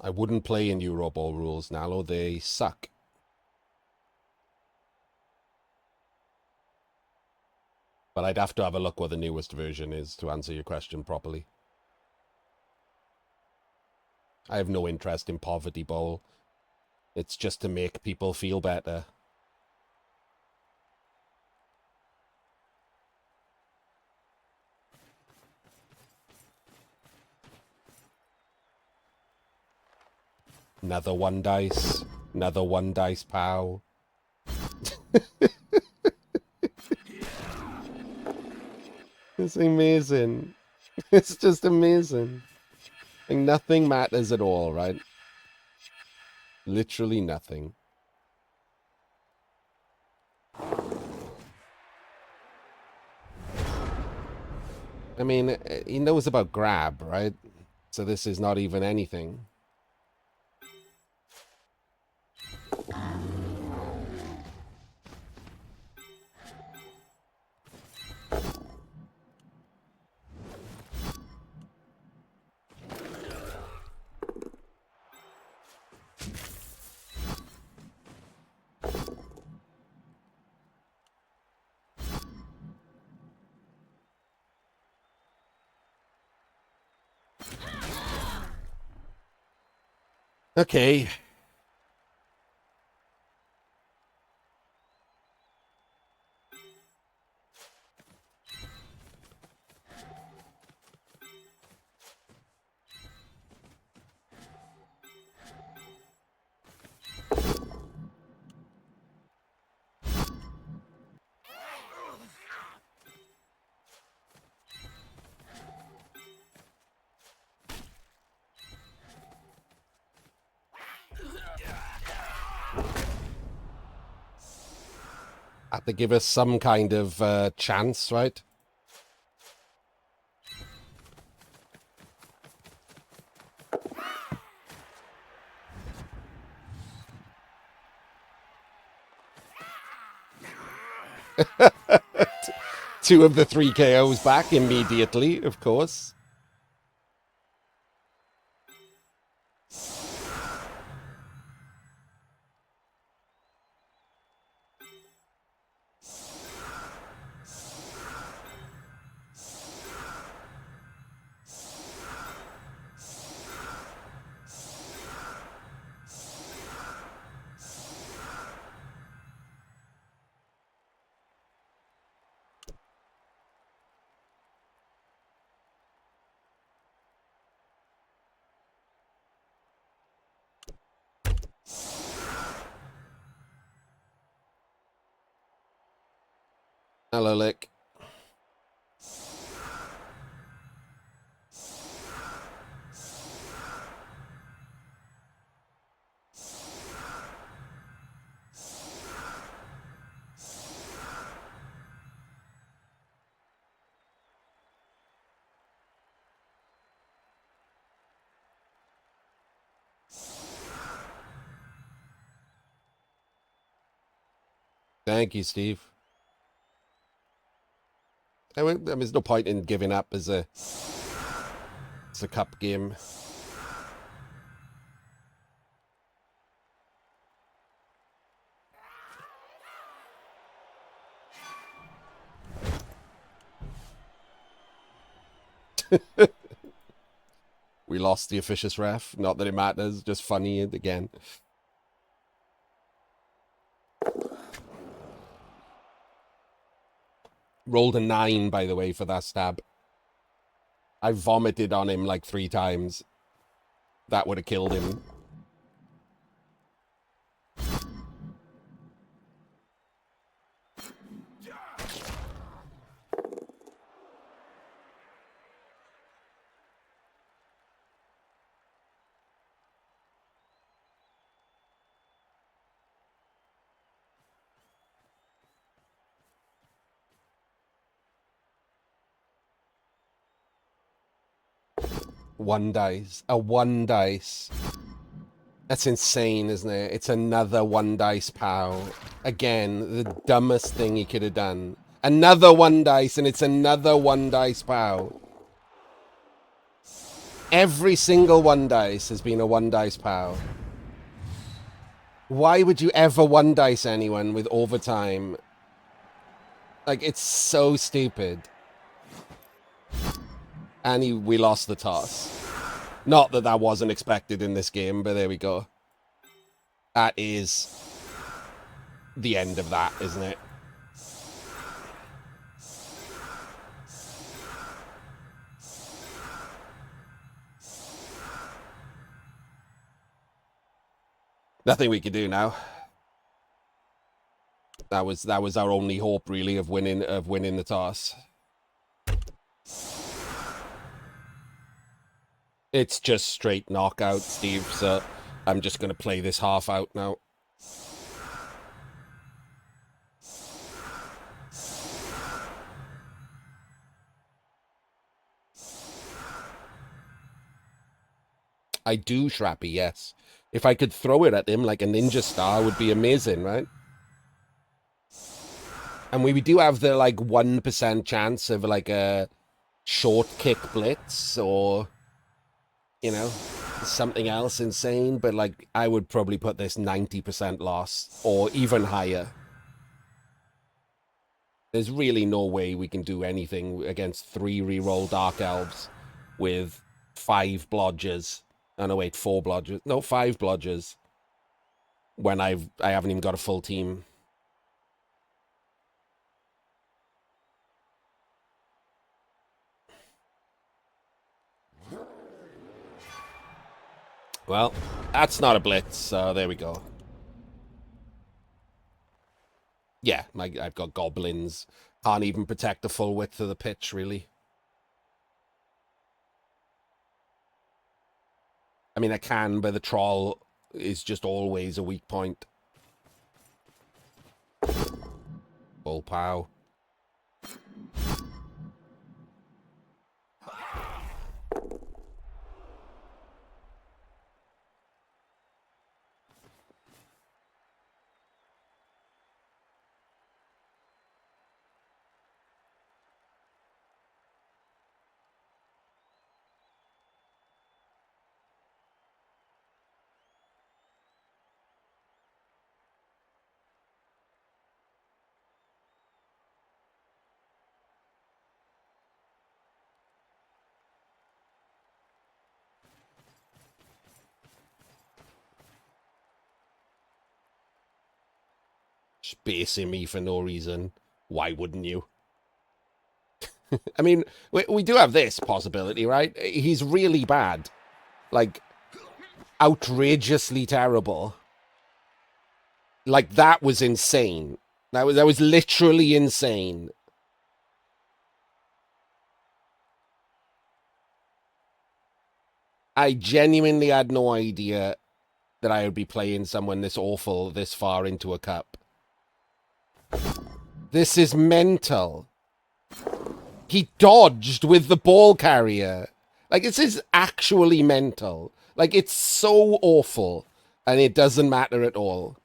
I wouldn't play in Euroball rules, Nalo. They suck. But I'd have to have a look what the newest version is to answer your question properly. I have no interest in Poverty Bowl. It's just to make people feel better. Another 1 dice. Another 1 dice pow. It's amazing. It's just amazing. And nothing matters at all, right? Literally nothing. I mean, he knows about grab, right? So this is not even anything. Okay. Have to give us some kind of chance, right? Two of the 3 KOs back immediately, of course. Hello, Lick. Thank you, Steve. There's no point in giving up as a cup game. We lost the officious ref. Not that it matters, just funny again. Rolled a 9, by the way, for that stab. I vomited on him like 3 times. That would have killed him. One dice. A 1 dice. That's insane, isn't it? It's another 1 dice pow. Again, the dumbest thing he could have done. Another 1 dice, and it's another 1 dice pow. Every single 1 dice has been a 1 dice pow. Why would you ever 1 dice anyone with overtime? Like, it's so stupid. And we lost the toss. Not that that wasn't expected in this game, but there we go. That is the end of that, isn't it? Nothing we could do now. That was our only hope, really, of winning the toss. It's just straight knockout, Steve, so I'm just going to play this half out now. I do, Shrappy, yes. If I could throw it at him like a ninja star, would be amazing, right? And we do have the, like, 1% chance of, like, a short kick blitz or, you know, something else insane. But, like, I would probably put this 90% loss or even higher. There's really no way we can do anything against 3 reroll Dark Elves with 5 blodgers. Oh, no, wait, 4 blodgers. No, 5 blodgers. When I haven't even got a full team. Well, that's not a blitz, so there we go. Yeah, I've got goblins. Can't even protect the full width of the pitch, really. I mean, I can, but the troll is just always a weak point. Full pow. Spacing me for no reason. Why wouldn't you? I mean, we do have this possibility, right? He's really bad. Like, outrageously terrible. Like, that was insane. That was literally insane. I genuinely had no idea that I would be playing someone this awful this far into a cup. This is mental. He dodged with the ball carrier. Like, this is actually mental. Like, it's so awful, and it doesn't matter at all.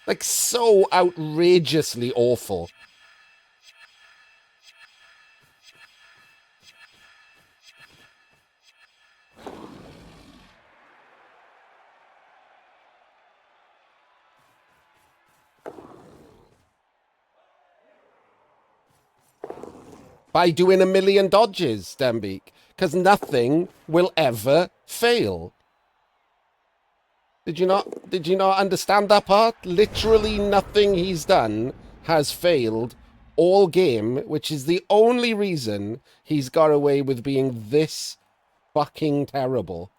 Like, so outrageously awful. By doing a million dodges, Dembeek. Because nothing will ever fail. Did you not understand that part? Literally nothing he's done has failed all game, which is the only reason he's got away with being this fucking terrible.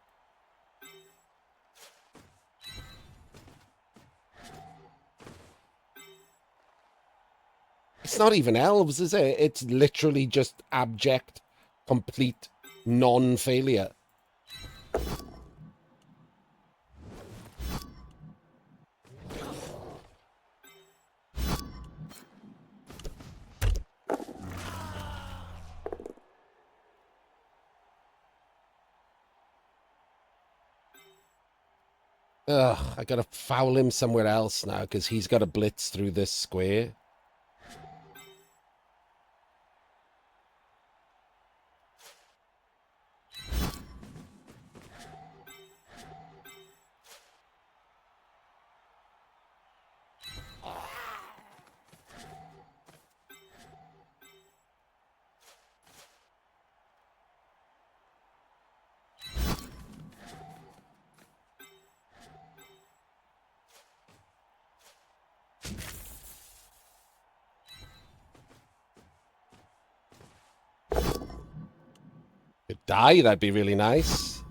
It's not even elves, is it? It's literally just abject, complete non-failure. Ugh, I gotta foul him somewhere else now because he's got to blitz through this square. Could die, that'd be really nice.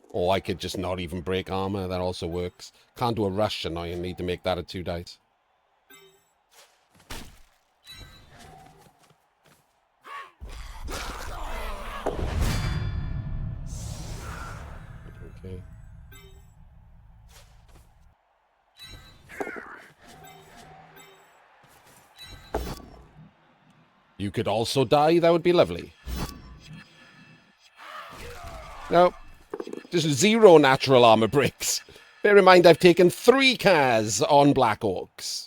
Or I could just not even break armor, that also works. Can't do a rush annoyingly to make that a 2 dice. You could also die. That would be lovely. No. Just 0 natural armor breaks. Bear in mind, I've taken 3 cars on Black Orcs.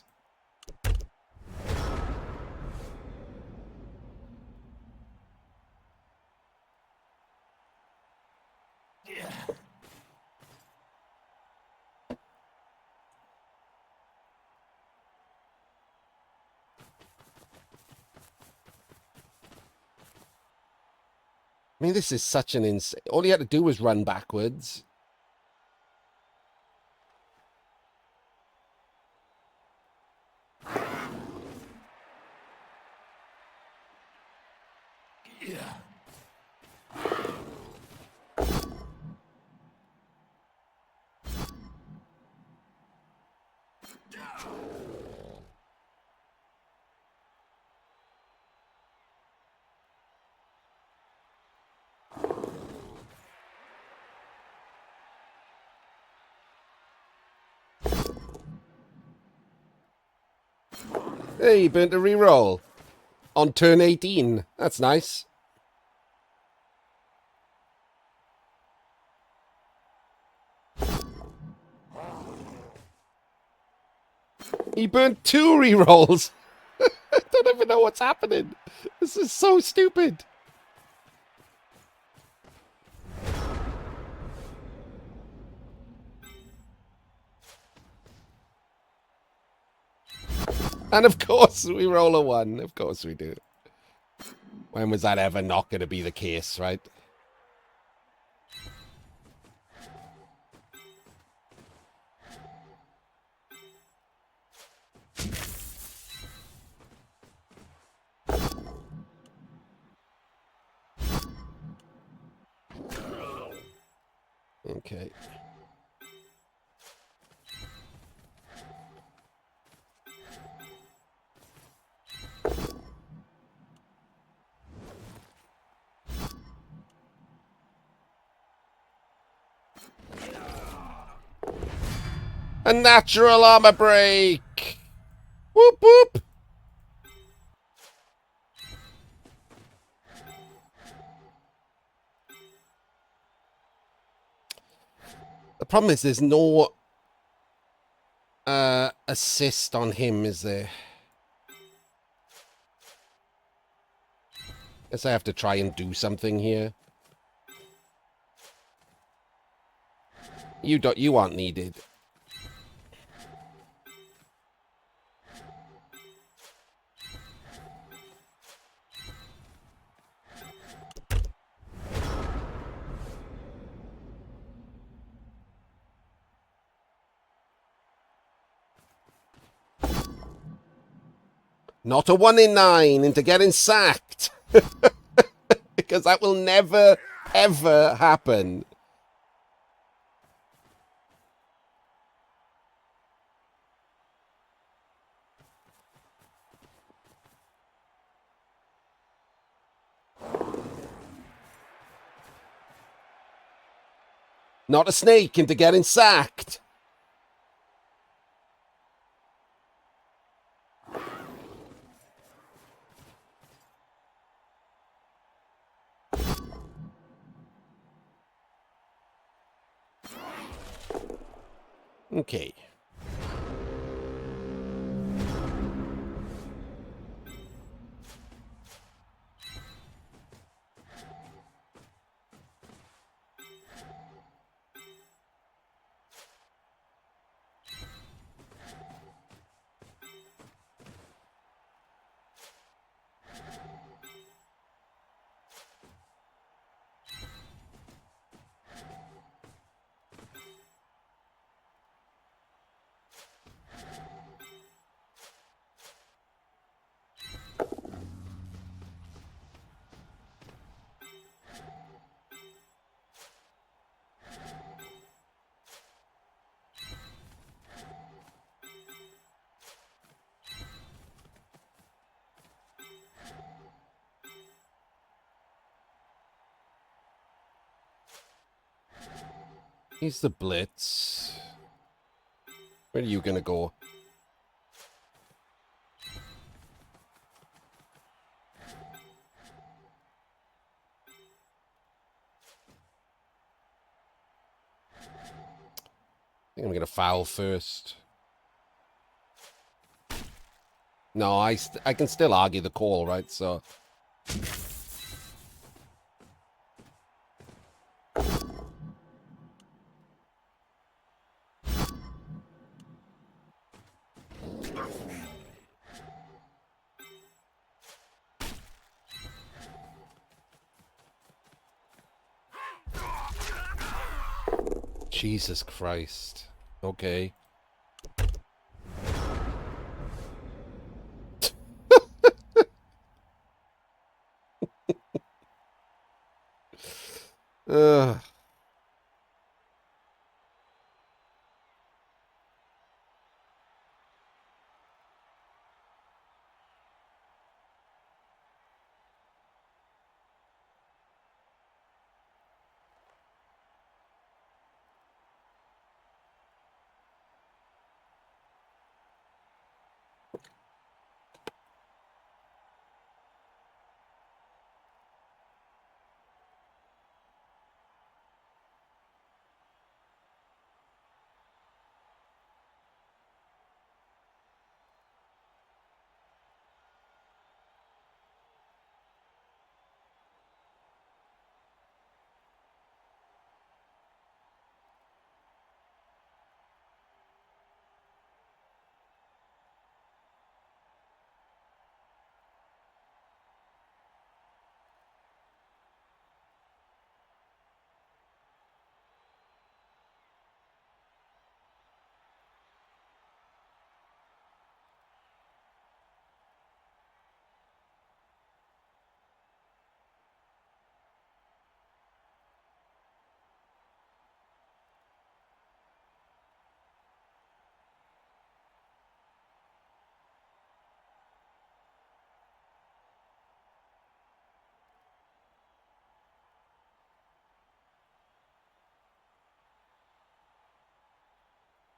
I mean, this is such an insane... All he had to do was run backwards. Hey, he burnt a reroll on turn 18. That's nice. He burnt 2 rerolls. I don't even know what's happening. This is so stupid. And of course we roll a 1. Of course we do. When was that ever not going to be the case, right? Okay. A natural armor break! Whoop whoop! The problem is there's no assist on him, is there? Guess I have to try and do something here. You aren't needed. Not a 1 in 9 into getting sacked. Because that will never, ever happen. Not a snake into getting sacked. Okay. He's the blitz. Where are you gonna go? think I'm going to foul first. No, I can still argue the call, right? So... Jesus Christ. Okay. Ugh.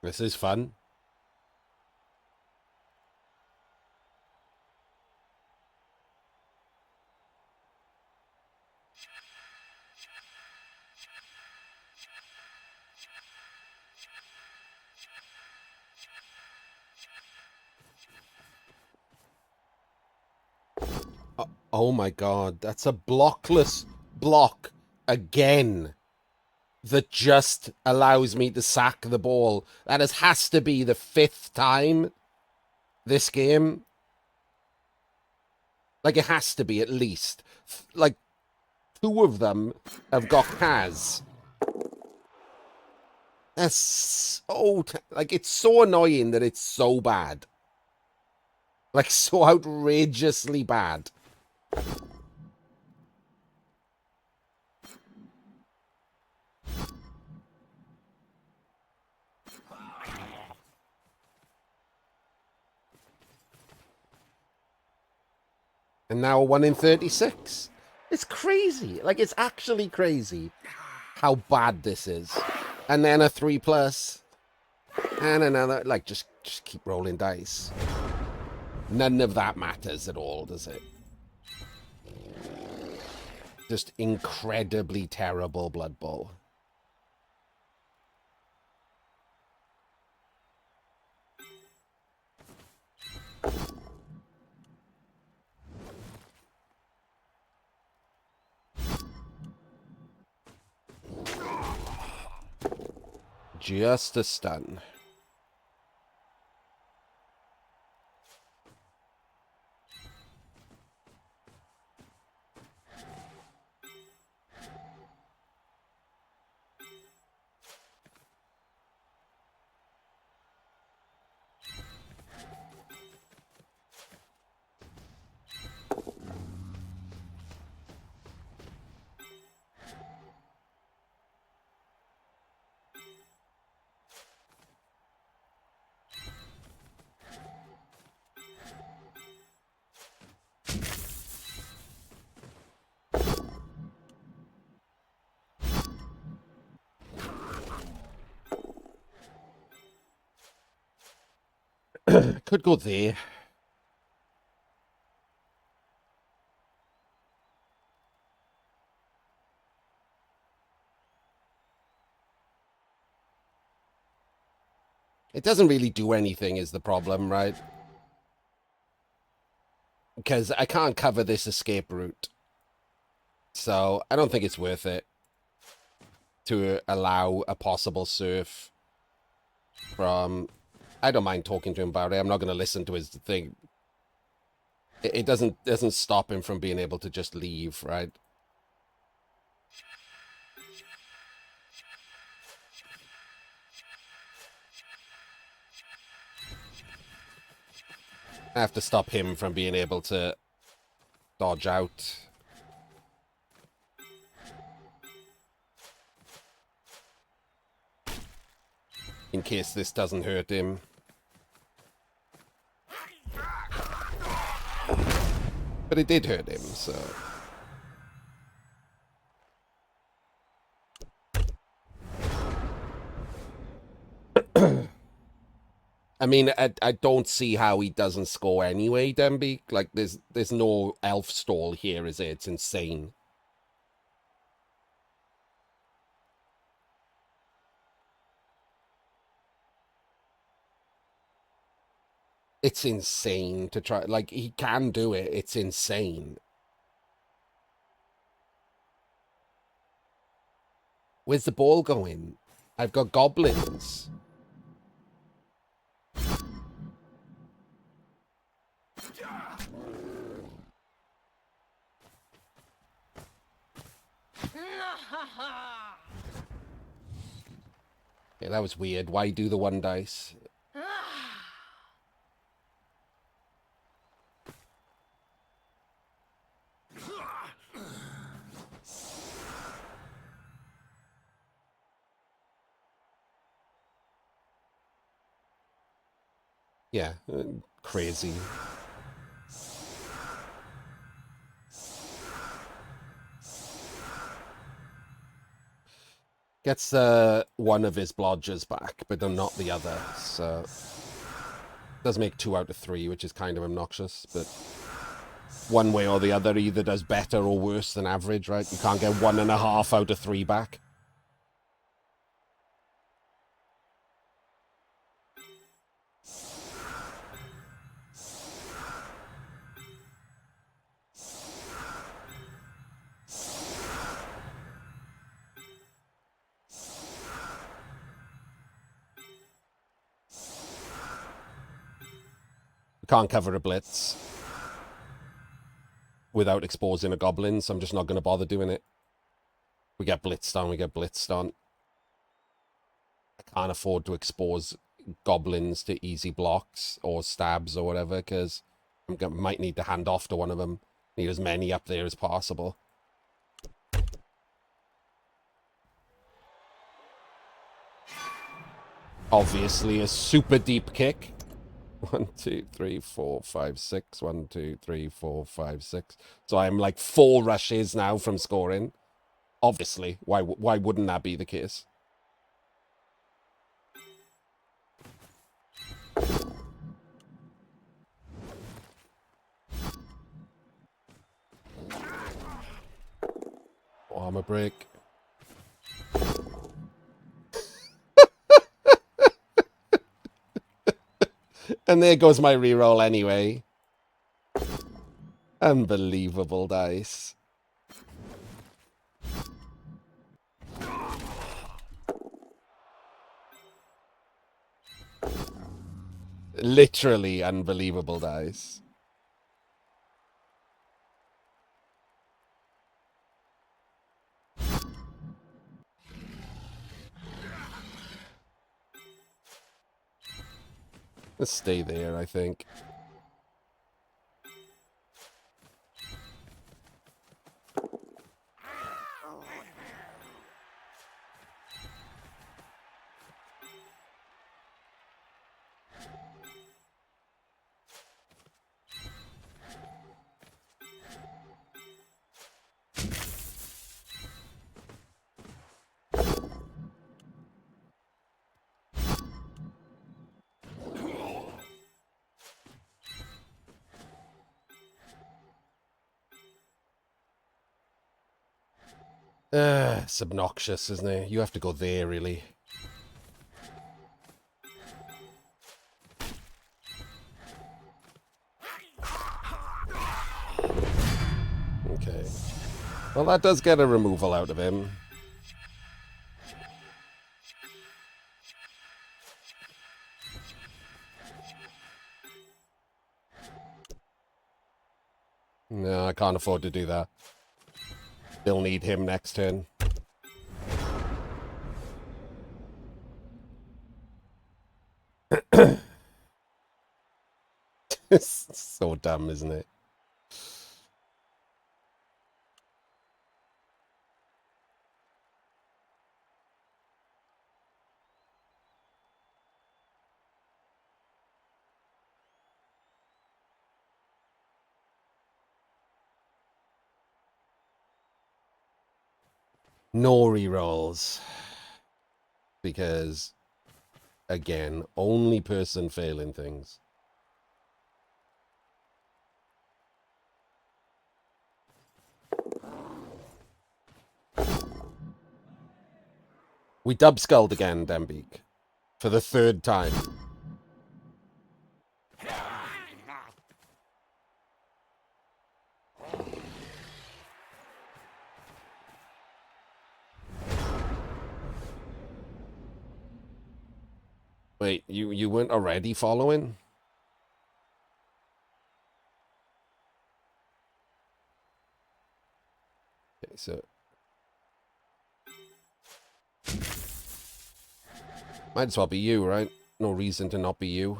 This is fun. Oh my God, that's a blockless block again that just allows me to sack the ball. That has to be the 5th time this game. Like, it has to be at least. Like, 2 of them have got Kaz. That's so... like, it's so annoying that it's so bad. Like, so outrageously bad. And now a 1 in 36. It's crazy. Like, it's actually crazy how bad this is. And then a 3+. And another. Like, just keep rolling dice. None of that matters at all, does it? Just incredibly terrible Blood Bowl. Just a stun. Could go there. It doesn't really do anything is the problem, right? Because I can't cover this escape route. So I don't think it's worth it to allow a possible surf from... I don't mind talking to him about it. I'm not going to listen to his thing. It doesn't stop him from being able to just leave, right? I have to stop him from being able to dodge out. In case this doesn't hurt him. But it did hurt him, so... I mean, I don't see how he doesn't score anyway, Demby. Like, there's no elf stall here, is it? It's insane. It's insane to try. Like, he can do it. It's insane. Where's the ball going? I've got goblins. Yeah, that was weird. Why do the one dice? Yeah, crazy. Gets one of his blodgers back, but not the other. So does make 2 out of 3, which is kind of obnoxious. But one way or the other, either does better or worse than average, right? You can't get 1.5 out of 3 back. Can't cover a blitz without exposing a goblin, so I'm just not going to bother doing it. We get blitzed on, we get blitzed on. I can't afford to expose goblins to easy blocks or stabs or whatever, because I might need to hand off to one of them. Need as many up there as possible. Obviously, a super deep kick. 1, 2, 3, 4, 5, 6. 1, 2, 3, 4, 5, 6. So I'm like 4 rushes now from scoring. Obviously, why wouldn't that be the case? Armor break. And there goes my reroll anyway. Unbelievable dice. Literally unbelievable dice. Let's stay there, I think. It's obnoxious, isn't it? You have to go there, really. Okay. Well, that does get a removal out of him. No, I can't afford to do that. They'll need him next turn. It's so dumb, isn't it? No rerolls. Because, again, only person failing things. We dub-skulled again, Dembeek. For the third time. Wait, you weren't already following? Okay, so... Might as well be you, right? No reason to not be you.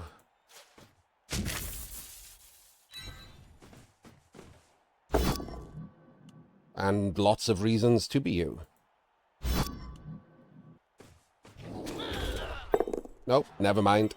And lots of reasons to be you. Nope, never mind.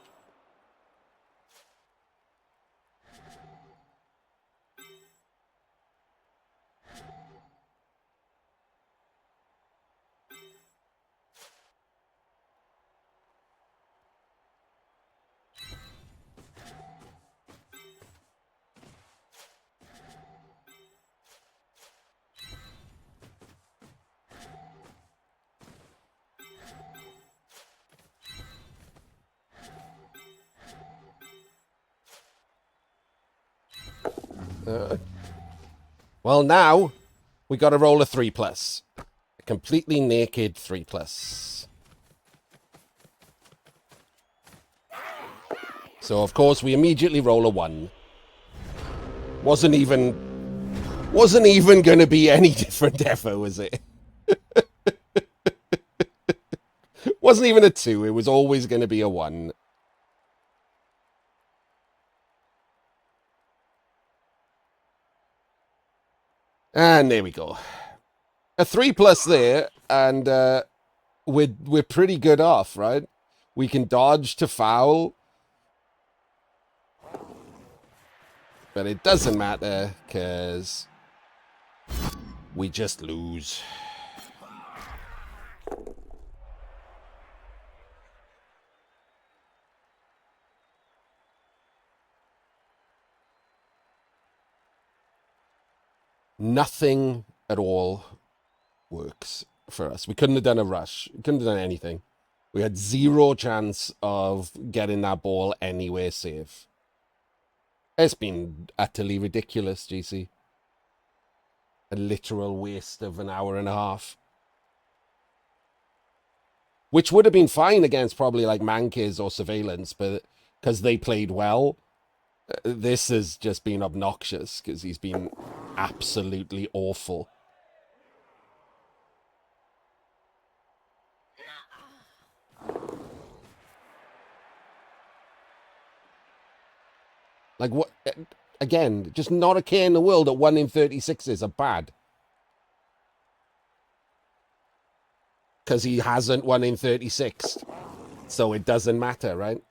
Well, now we got to roll a 3+. A completely naked 3+. So, of course, we immediately roll a 1. Wasn't even going to be any different ever, was it? Wasn't even a 2. It was always going to be a 1. And there we go. A 3+ there, and we're pretty good off, right? We can dodge to foul. But it doesn't matter, because we just lose. Nothing at all works for us. We couldn't have done a rush. We couldn't have done anything. We had 0 chance of getting that ball anywhere safe. It's been utterly ridiculous, GC. A literal waste of an hour and a half. Which would have been fine against probably like Mankiz or Surveillance, but because they played well, this has just been obnoxious because he's been absolutely awful. Like, what? Again, just not a care in the world that 1 in 36s are bad. Because he hasn't 1 in 36. So it doesn't matter, right?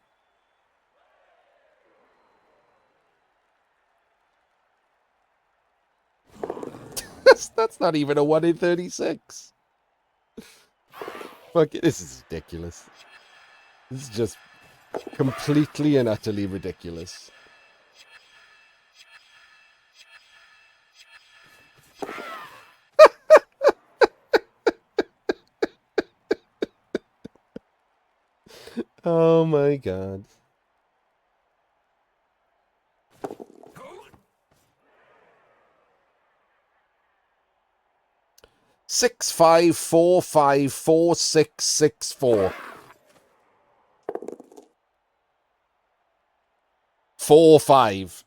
That's not even a 1 in 36. Fuck it, this is ridiculous. This is just completely and utterly ridiculous. Oh my god. 6, 5, 4, 5, 4, 6, 6, 4. 4, 5.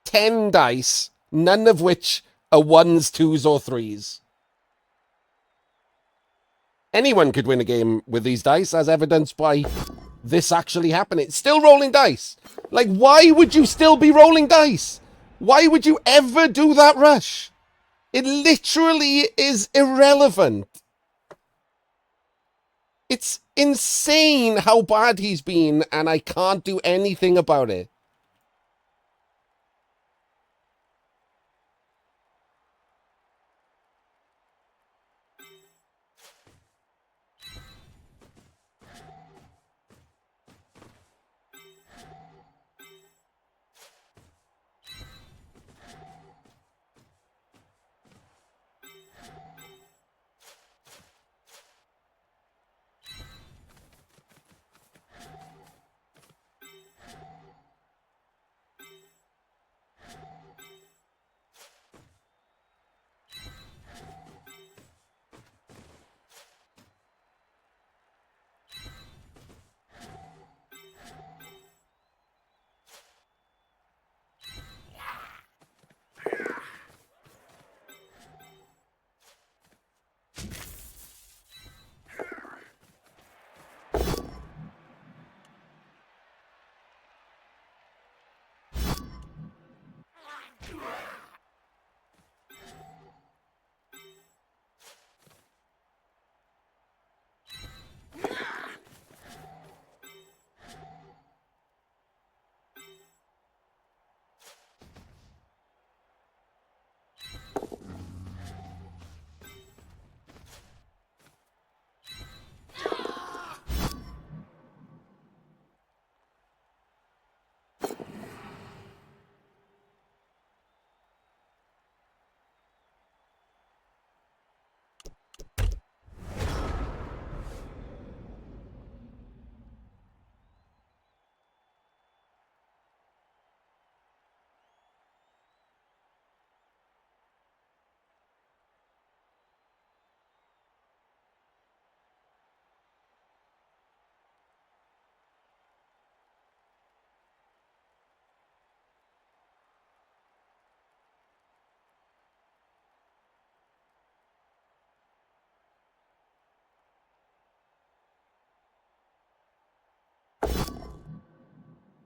10 dice, none of which are 1s, 2s, or 3s. Anyone could win a game with these dice, as evidenced by this actually happening. It's still rolling dice. Like, why would you still be rolling dice? Why would you ever do that rush? It literally is irrelevant. It's insane how bad he's been, and I can't do anything about it.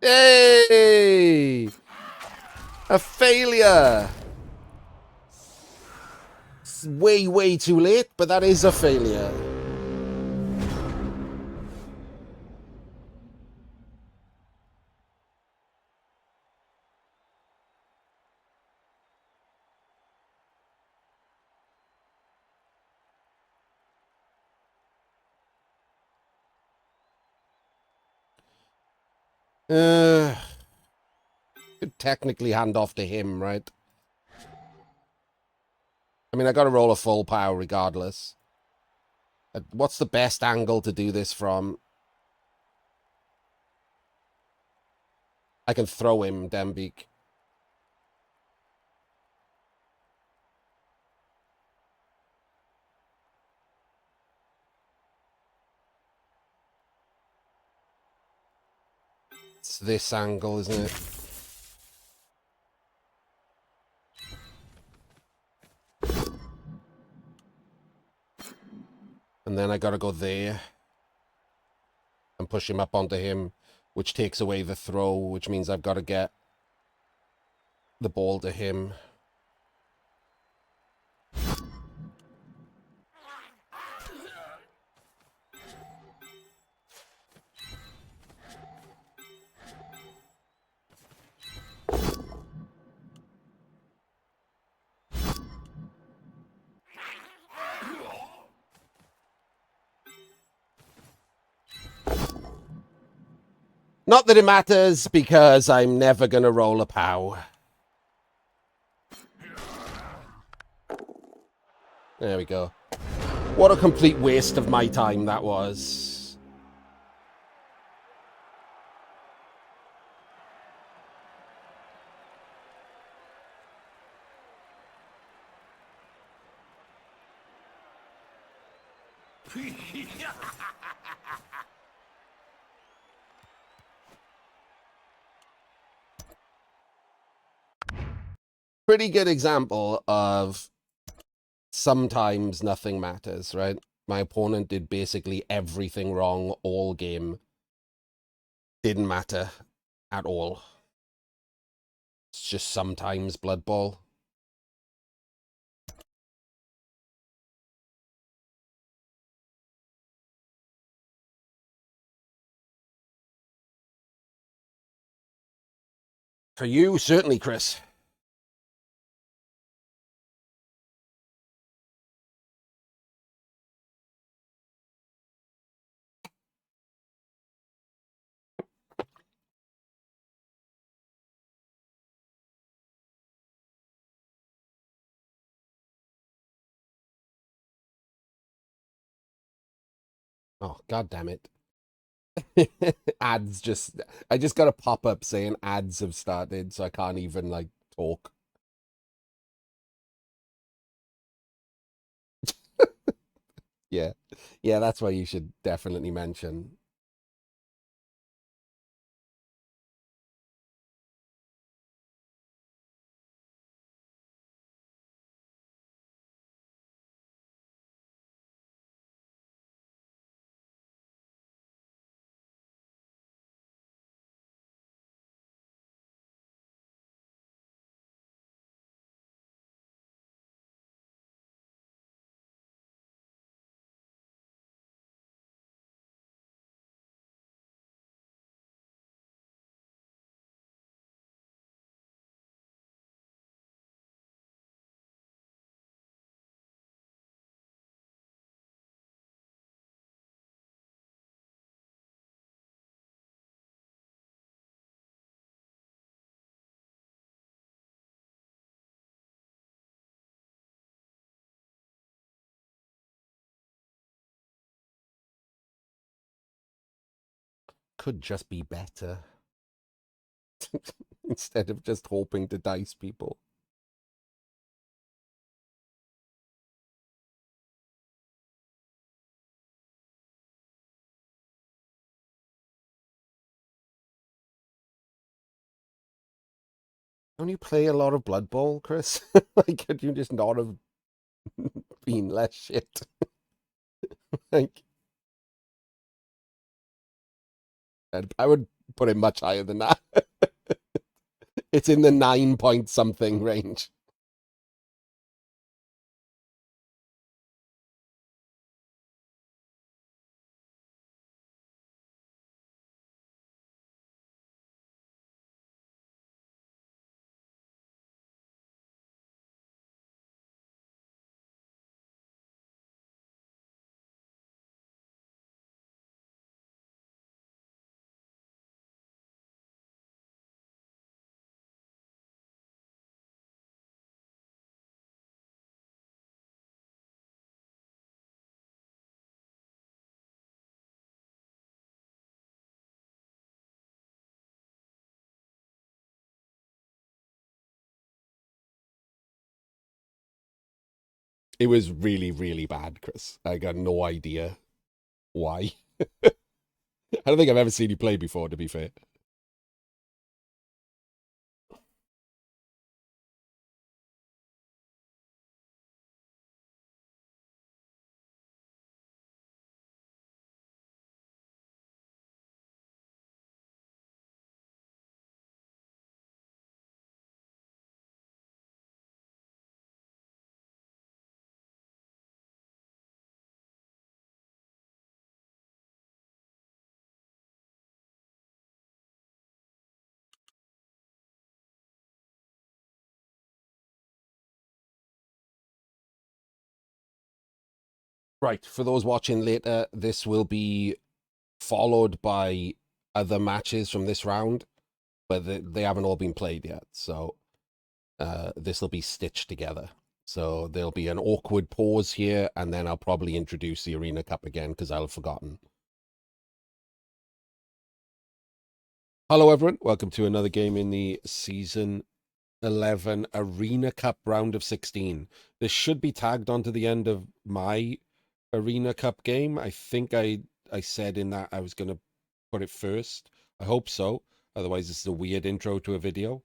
Hey! A failure! It's way, way too late, but that is a failure. Could technically hand off to him, right? I mean, I gotta roll a full power regardless. What's the best angle to do this from? I can throw him, Dembeek. It's this angle, isn't it? And then I gotta go there and push him up onto him, which takes away the throw, which means I've got to get the ball to him. Not that it matters, because I'm never going to roll a POW. There we go. What a complete waste of my time that was. Pretty good example of sometimes nothing matters, right? My opponent did basically everything wrong all game. Didn't matter at all. It's just sometimes Blood Bowl. For you, certainly, Chris. Oh, god damn it. Ads just I just got a pop-up saying ads have started, so I can't even like talk. Yeah. Yeah, that's what you should definitely mention. Could just be better. Instead of just hoping to dice people. Don't you play a lot of Blood Bowl, Chris? Like, could you just not have been less shit? Like, I would put it much higher than that. It's in the 9 point something range. It was really, really bad, Chris. I got no idea why. I don't think I've ever seen you play before, to be fair. Right, for those watching later, this will be followed by other matches from this round, but they haven't all been played yet. So this will be stitched together. So there'll be an awkward pause here, and then I'll probably introduce the Arena Cup again because I'll have forgotten. Hello, everyone. Welcome to another game in the Season 11 Arena Cup round of 16. This should be tagged onto the end of my Arena Cup game. I think I said in that I was going to put it first. I hope so. Otherwise, this is a weird intro to a video.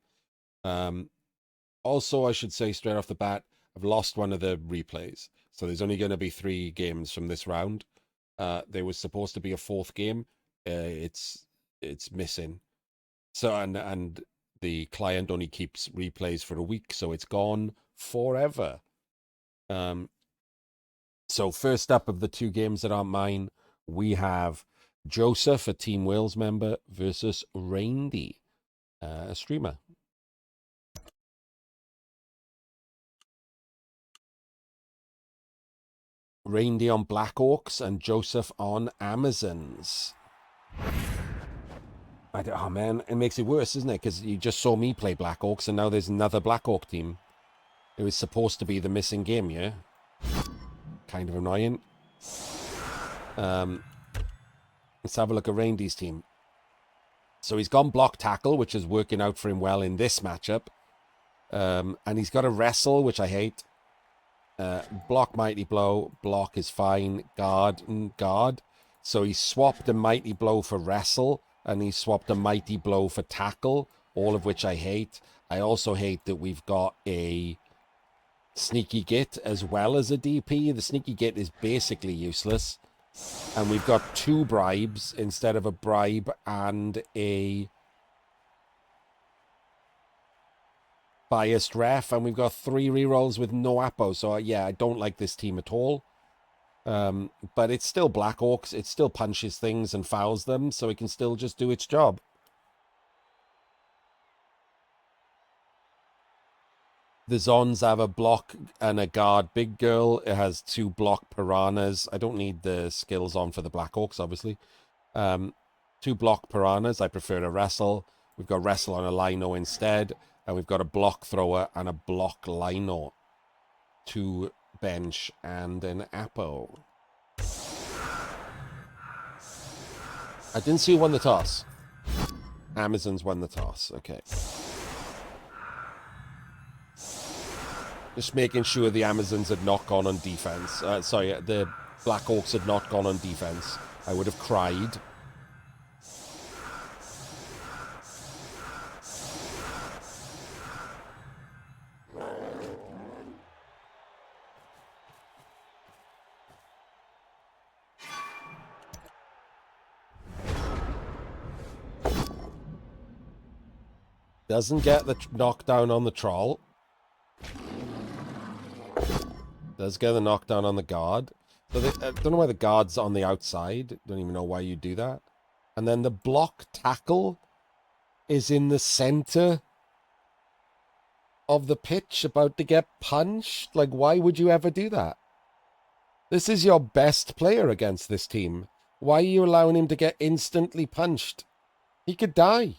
Also, I should say straight off the bat, I've lost one of the replays. So there's only going to be 3 games from this round. There was supposed to be a 4th game. It's missing. So and the client only keeps replays for a week, so it's gone forever. So first up of the 2 games that aren't mine, we have Joseph, a Team Wales member, versus Randy, a streamer. Randy on Black Orcs and Joseph on Amazons. Oh man, it makes it worse, isn't it? Because you just saw me play Black Orcs, and now there's another Black Orc team. It was supposed to be the missing game, yeah? Kind of annoying. Let's have a look at Randy's team. So he's gone block tackle, which is working out for him well in this matchup. And he's got a wrestle, which I hate. Block mighty blow. Block is fine. Guard and guard. So he swapped a mighty blow for wrestle, and he swapped a mighty blow for tackle, all of which I hate. I also hate that we've got a sneaky git as well as a DP. The sneaky git is basically useless. And we've got 2 bribes instead of a bribe and a biased ref. And we've got 3 rerolls with no Apo. So, yeah, I don't like this team at all. But it's still Black Orcs. It still punches things and fouls them. So it can still just do its job. The Zons have a block and a guard big girl. It has 2 block piranhas. I don't need the skills on for the Black Orcs, obviously. 2 block piranhas. I prefer to wrestle. We've got wrestle on a lino instead. And we've got a block thrower and a block lino. 2 bench and an Apo. I didn't see who won the toss. Amazons won the toss. Okay. Just making sure the Amazons had not gone on defense. Sorry, the Black Orcs had not gone on defense. I would have cried. Doesn't get the knockdown on the troll. Does get the knockdown on the guard. So I don't know why the guard's on the outside. Don't even know why you do that. And then the block tackle is in the center of the pitch, about to get punched. Like, why would you ever do that? This is your best player against this team. Why are you allowing him to get instantly punched? He could die.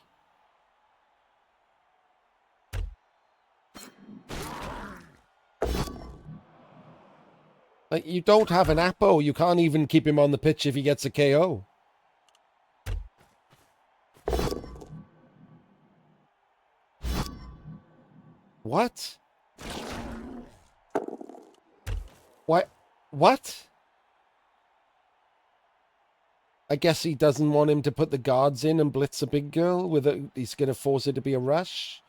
Like, you don't have an Apo. You can't even keep him on the pitch if he gets a KO. What? What? What? I guess he doesn't want him to put the guards in and blitz a big girl with a... He's going to force it to be a rush.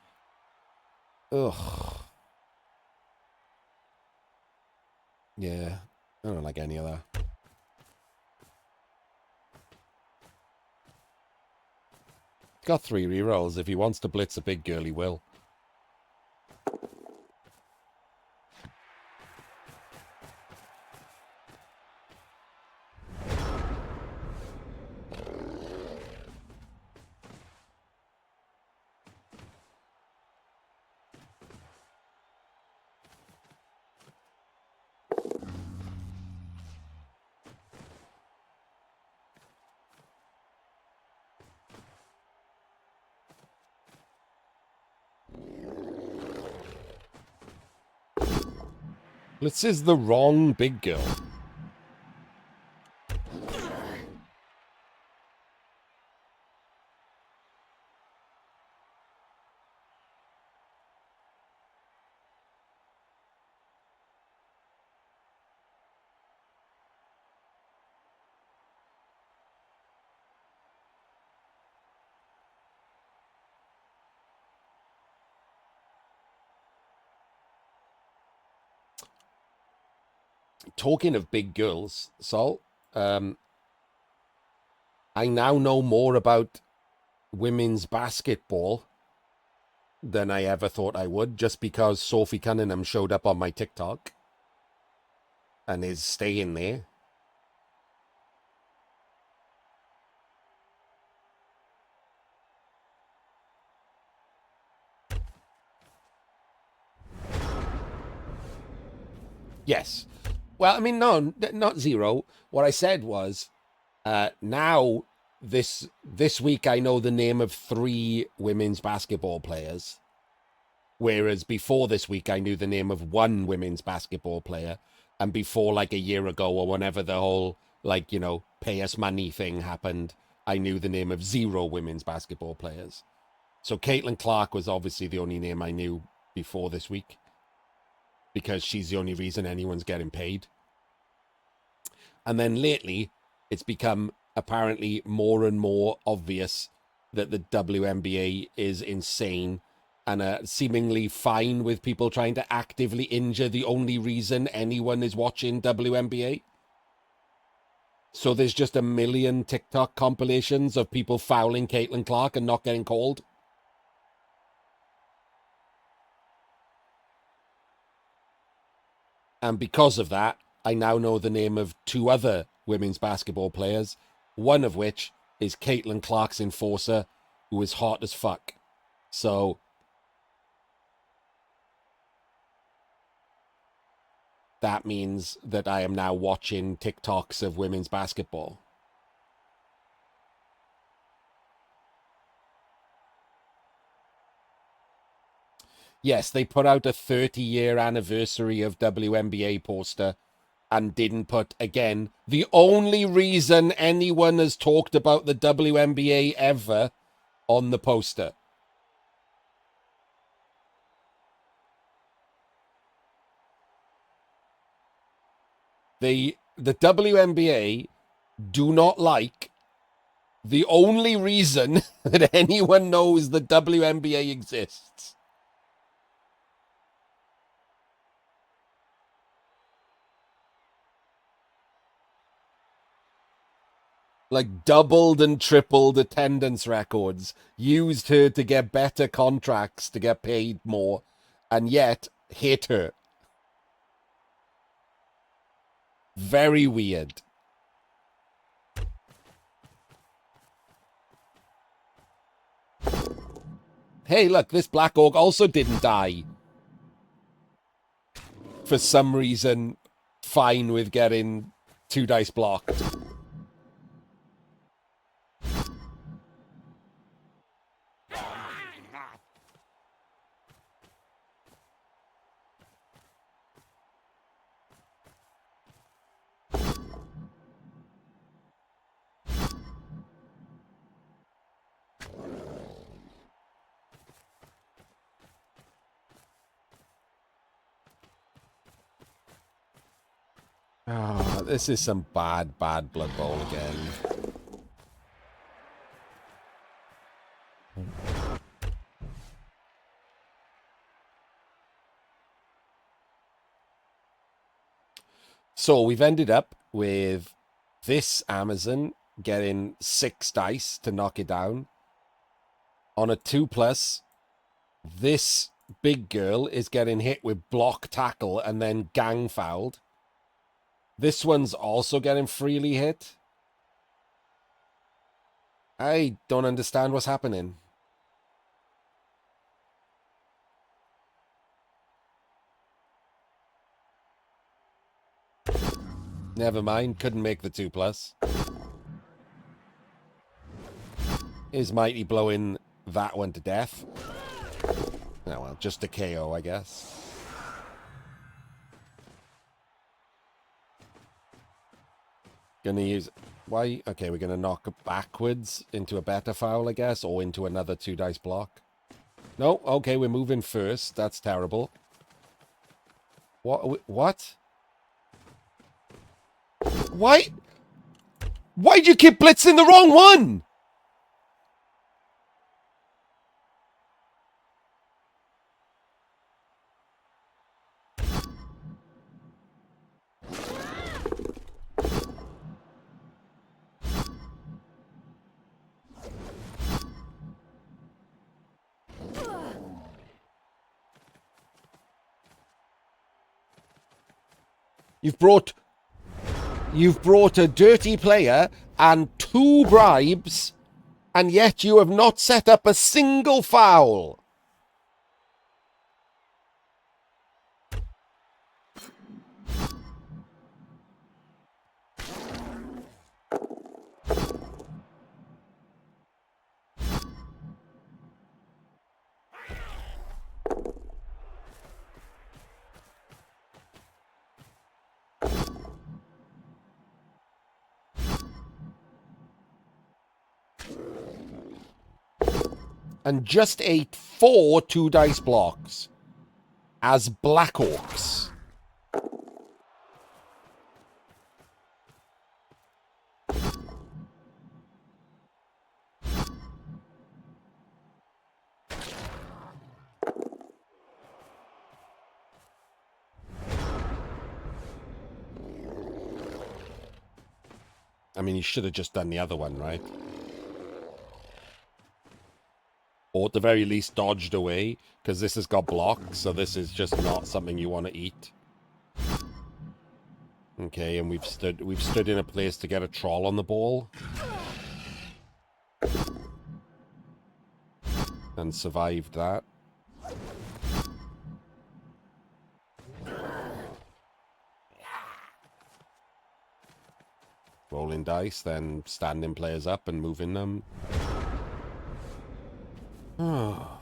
Ugh. Yeah. I don't like any of that. Got 3 rerolls. If he wants to blitz a big girl, he will. Blitz is the wrong big girl. Talking of big girls, Sol, I now know more about women's basketball than I ever thought I would, just because Sophie Cunningham showed up on my TikTok and is staying there. Yes. Well, I mean, no, not zero. What I said was, now this week I know the name of 3 women's basketball players, whereas before this week I knew the name of 1 women's basketball player, and before like a year ago or whenever the whole like pay us money thing happened, I knew the name of 0 women's basketball players. So Caitlin Clark was obviously the only name I knew before this week, because she's the only reason anyone's getting paid. And then lately, it's become apparently more and more obvious that the WNBA is insane and seemingly fine with people trying to actively injure the only reason anyone is watching WNBA. So there's just a million TikTok compilations of people fouling Caitlin Clark and not getting called. And because of that, I now know the name of 2 other women's basketball players, one of which is Caitlin Clark's enforcer, who is hot as fuck. So that means that I am now watching TikToks of women's basketball. Yes, they put out a 30-year anniversary of WNBA poster and didn't put, again, the only reason anyone has talked about the WNBA ever on the poster. The WNBA do not like the only reason that anyone knows the WNBA exists. Like doubled and tripled attendance records, used her to get better contracts, to get paid more, and yet hate her. Very weird. Hey, look, this Black Orc also didn't die. For some reason, fine with getting 2 dice blocked. Oh, this is some bad Blood Bowl again. So we've ended up with this Amazon getting 6 dice to knock it down. On a 2+, this big girl is getting hit with block tackle and then gang fouled. This one's also getting freely hit. I don't understand what's happening. Never mind, couldn't make the 2+. Is Mighty blowing that one to death? Oh well, just a KO, I guess. Gonna use... Why? Okay, we're gonna knock backwards into a better foul, I guess, or into another 2 dice block. No, okay, we're moving first. That's terrible. What? Why? Why'd you keep blitzing the wrong one? You've brought a dirty player and 2 bribes, and yet you have not set up a single foul. And just ate 4 2-dice blocks as Blackhawks. I mean, he should have just done the other one, right? Or at the very least dodged away, because this has got blocks, so this is just not something you want to eat. Okay, and we've stood in a place to get a troll on the ball. And survived that. Rolling dice, then standing players up and moving them. Oh.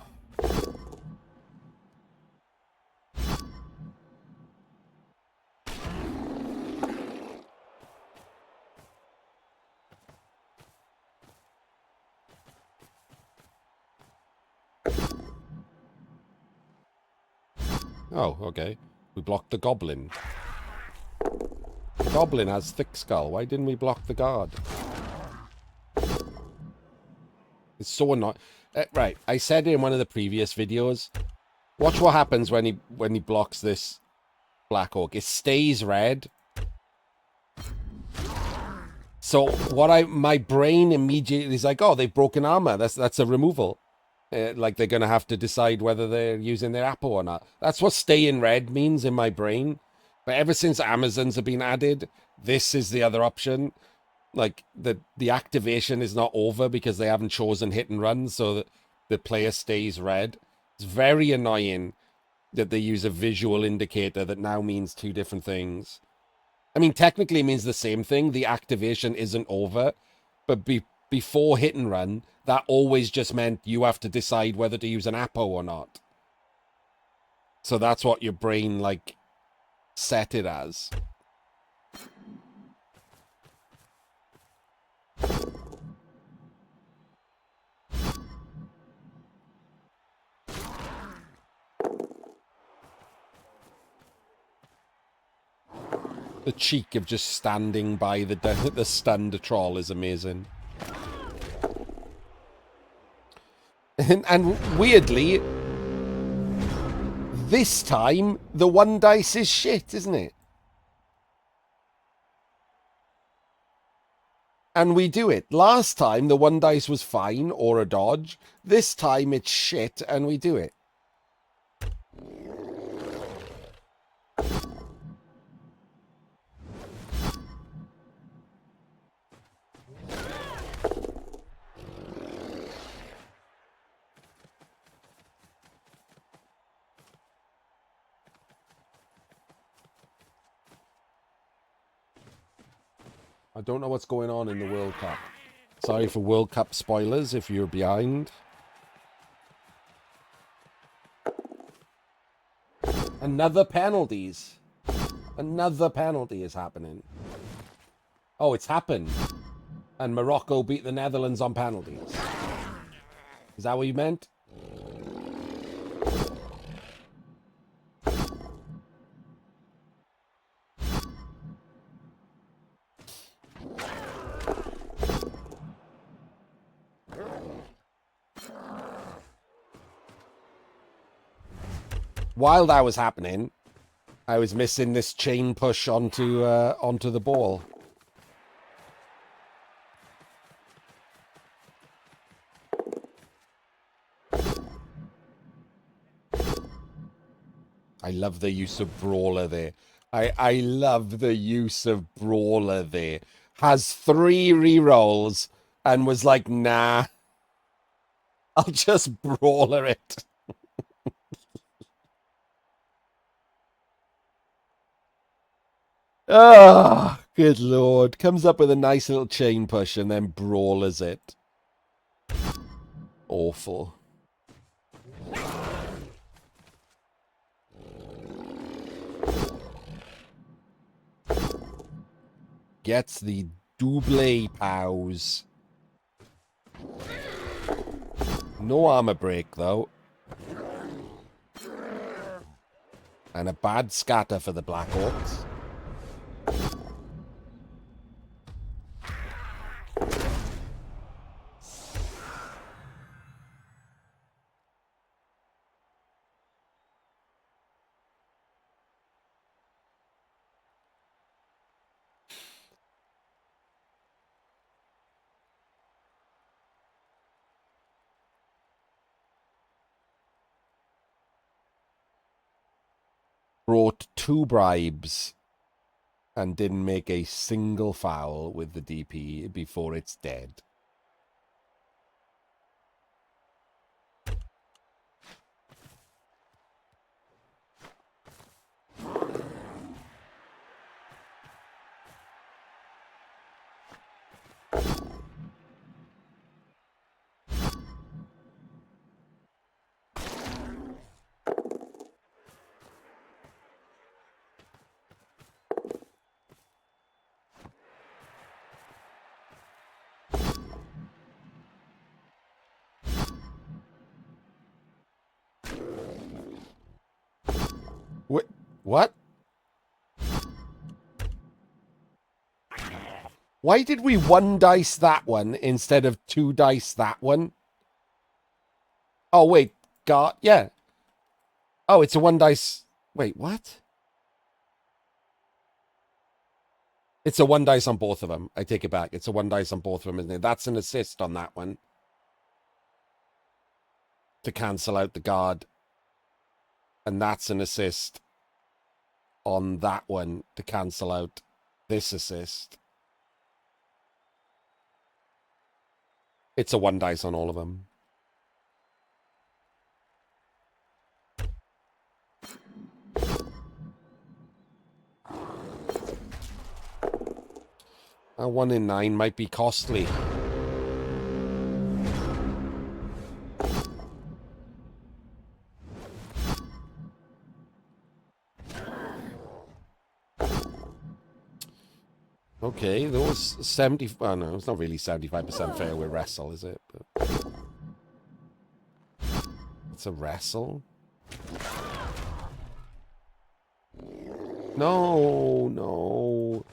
Oh, okay. We blocked the goblin. The goblin has thick skull. Why didn't we block the guard? It's so annoying. Right, I said in one of the previous videos, watch what happens when he blocks this Black Orc. It stays red. So my brain immediately is like, oh, they've broken armor. That's a removal. Like they're gonna have to decide whether they're using their apple or not. That's what stay in red means in my brain. But ever since Amazons have been added, this is the other option. Like the activation is not over because they haven't chosen hit and run, so that the player stays red. It's very annoying that they use a visual indicator that now means 2 different things. I mean, technically it means the same thing. The activation isn't over, but before hit and run, that always just meant you have to decide whether to use an Apo or not. So that's what your brain, like, set it as. The cheek of just standing by the stunned troll is amazing. And weirdly, this time, the 1 dice is shit, isn't it? And we do it. Last time, the 1 dice was fine, or a dodge. This time, it's shit, and we do it. I don't know what's going on in the World Cup. Sorry for World Cup spoilers if you're behind. Another penalties. Another penalty is happening. Oh, it's happened. And Morocco beat the Netherlands on penalties. Is that what you meant? While that was happening, I was missing this chain push onto the ball. I love the use of brawler there. I love the use of Brawler there. Has 3 rerolls and was like, nah, I'll just Brawler it. Oh, good lord. Comes up with a nice little chain push and then Brawlers it. Awful. Gets the double pows. No armor break, though. And a bad scatter for the Black Orcs. Brought 2 bribes and didn't make a single foul with the DP before it's dead. What? Why did we 1 dice that one instead of 2 dice that one? Oh, wait. God, yeah. Oh, it's a 1 dice. Wait, what? It's a 1 dice on both of them. I take it back. It's a 1 dice on both of them, isn't it? That's an assist on that one. To cancel out the guard. And that's an assist on that one to cancel out this assist. It's a 1 dice on all of them. A 1 in 9 might be costly. Okay, those 70... Oh, no, it's not really 75% fair with wrestle, is it? But it's a wrestle. No, no.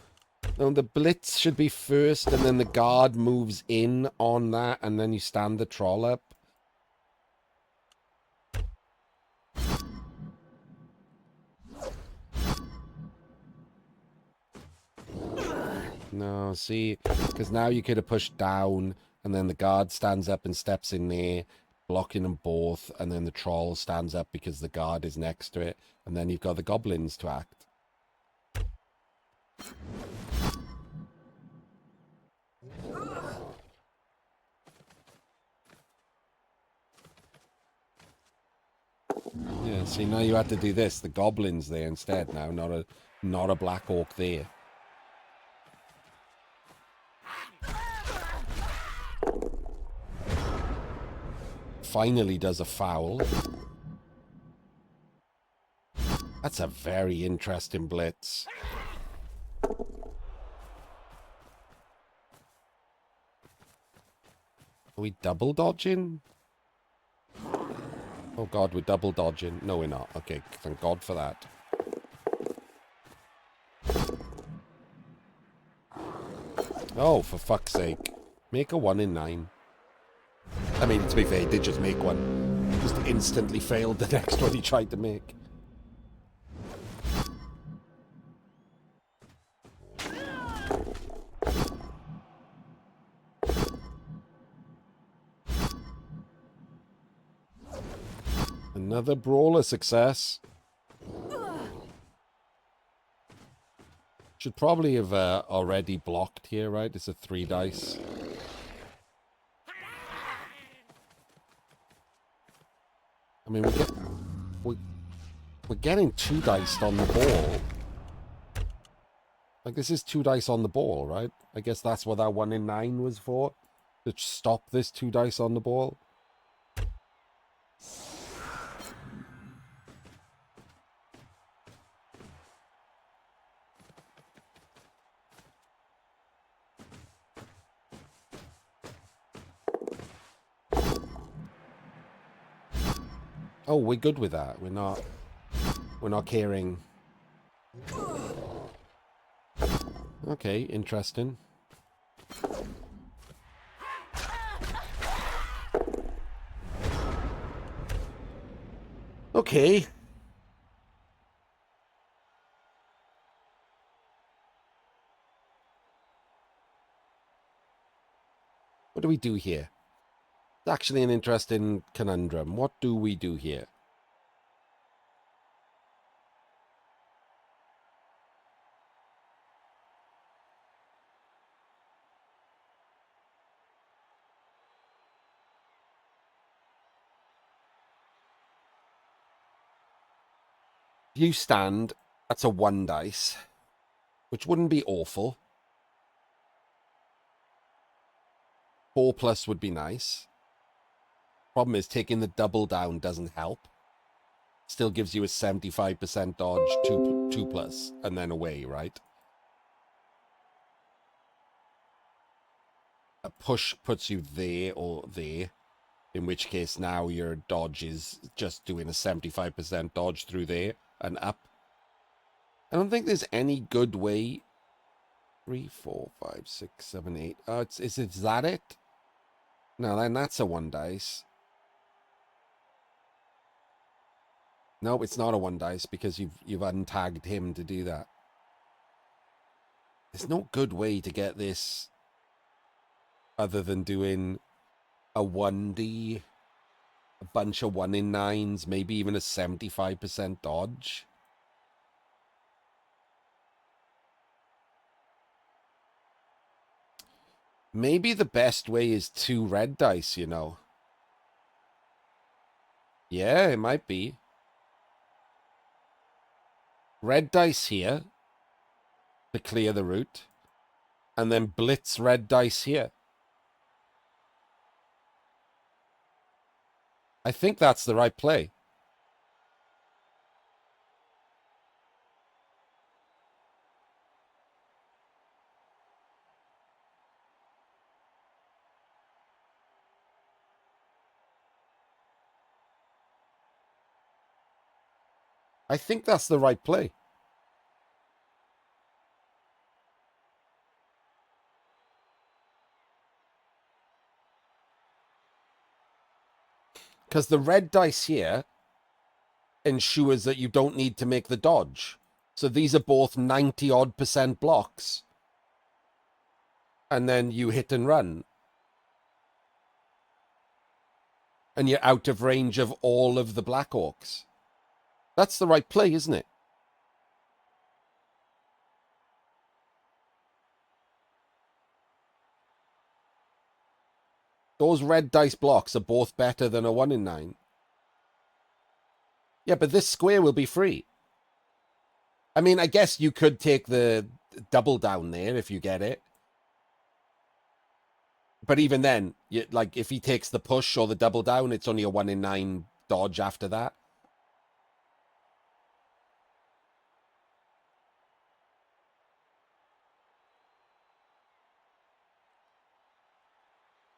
No, the blitz should be first, and then the guard moves in on that, and then you stand the troll up. No, see, because now you could have pushed down, and then the guard stands up and steps in there, blocking them both, and then the troll stands up because the guard is next to it, and then you've got the goblins to act. Yeah, see, now you have to do this. The goblins there instead now, not a black orc there. Finally does a foul. That's a very interesting blitz. Are we double dodging? Oh god, we're double dodging. No, we're not. Okay, thank god for that. Oh, for fuck's sake. Make a 1 in 9. I mean, to be fair, he did just make one. Just instantly failed the next one he tried to make. Another brawler success. Should probably have already blocked here, right? It's a 3 dice. I mean, we're getting 2 dice on the ball. Like, this is 2 dice on the ball, right? I guess that's what that 1 in 9 was for. To stop this 2 dice on the ball. Oh, we're good with that. We're not caring. Okay, interesting. Okay. What do we do here? It's actually an interesting conundrum. What do we do here? If you stand, that's a 1 dice, which wouldn't be awful. 4 plus would be nice. Problem is, taking the double down doesn't help. Still gives you a 75% dodge, 2 plus, and then away, right? A push puts you there or there, in which case now your dodge is just doing a 75% dodge through there and up. I don't think there's any good way. 3, 4, 5, 6, 7, 8. Oh, is that it? No, then that's a 1 dice. No, it's not a 1 dice because you've untagged him to do that. There's no good way to get this other than doing a 1D, a bunch of 1 in 9s, maybe even a 75% dodge. Maybe the best way is 2 red dice, you know. Yeah, it might be. Red dice here to clear the route, and then blitz red dice here. I think that's the right play. I think that's the right play. Because the red dice here ensures that you don't need to make the dodge. So these are both 90-odd% blocks. And then you hit and run. And you're out of range of all of the Black Orcs. That's the right play, isn't it? Those red dice blocks are both better than a 1 in 9. Yeah, but this square will be free. I mean, I guess you could take the double down there if you get it. But even then, like, if he takes the push or the double down, it's only a 1 in 9 dodge after that.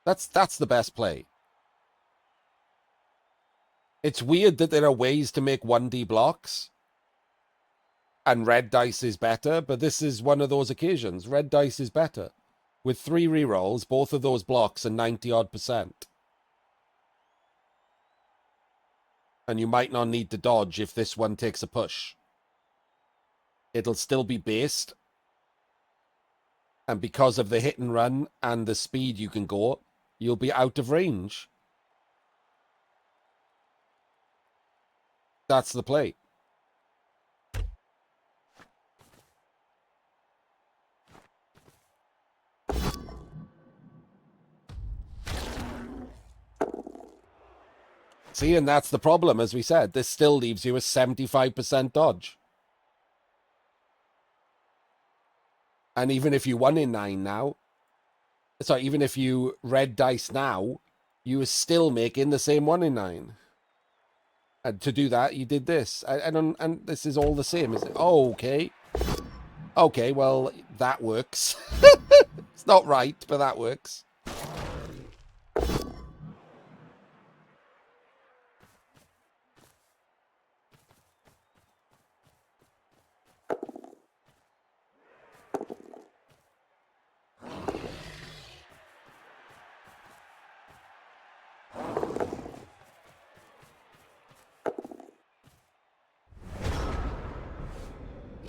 That's the best play. It's weird that there are ways to make 1D blocks and red dice is better, but this is one of those occasions. Red dice is better. With 3 rerolls, both of those blocks are 90-odd%. And you might not need to dodge if this one takes a push. It'll still be based. And because of the hit and run and the speed you can go, you'll be out of range. That's the play. See, and that's the problem, as we said. This still leaves you a 75% dodge. And even if you won in 9 now, sorry, even if you red dice now, you are still making the same 1 in 9. And to do that, you did this. And this is all the same, is it? Oh, okay. Okay, well, that works. It's not right, but that works.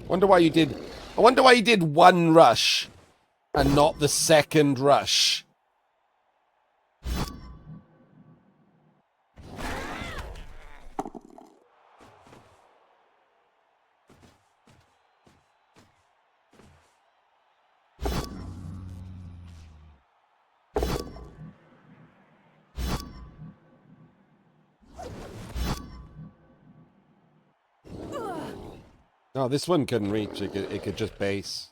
Wonder why you did... I wonder why you did 1 rush and not the second rush. No, this one couldn't reach. It could just base.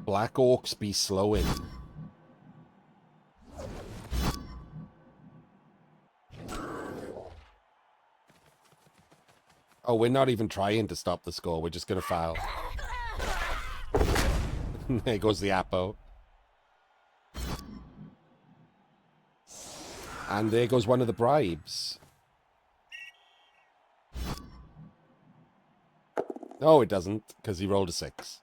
Black Orcs be slowing. Oh, we're not even trying to stop the score. We're just going to foul. There goes the Apo. And there goes one of the bribes. No, it doesn't, because he rolled a 6.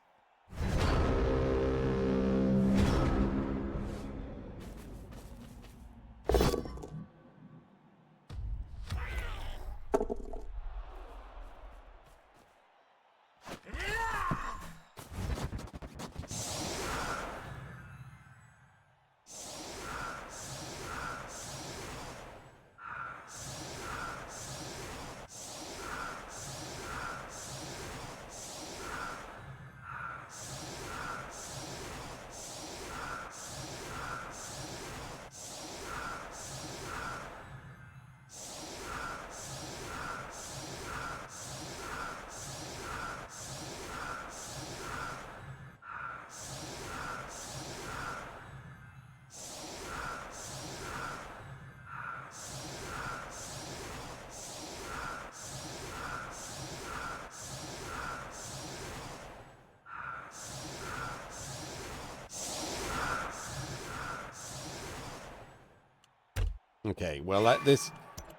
Okay, well, at this,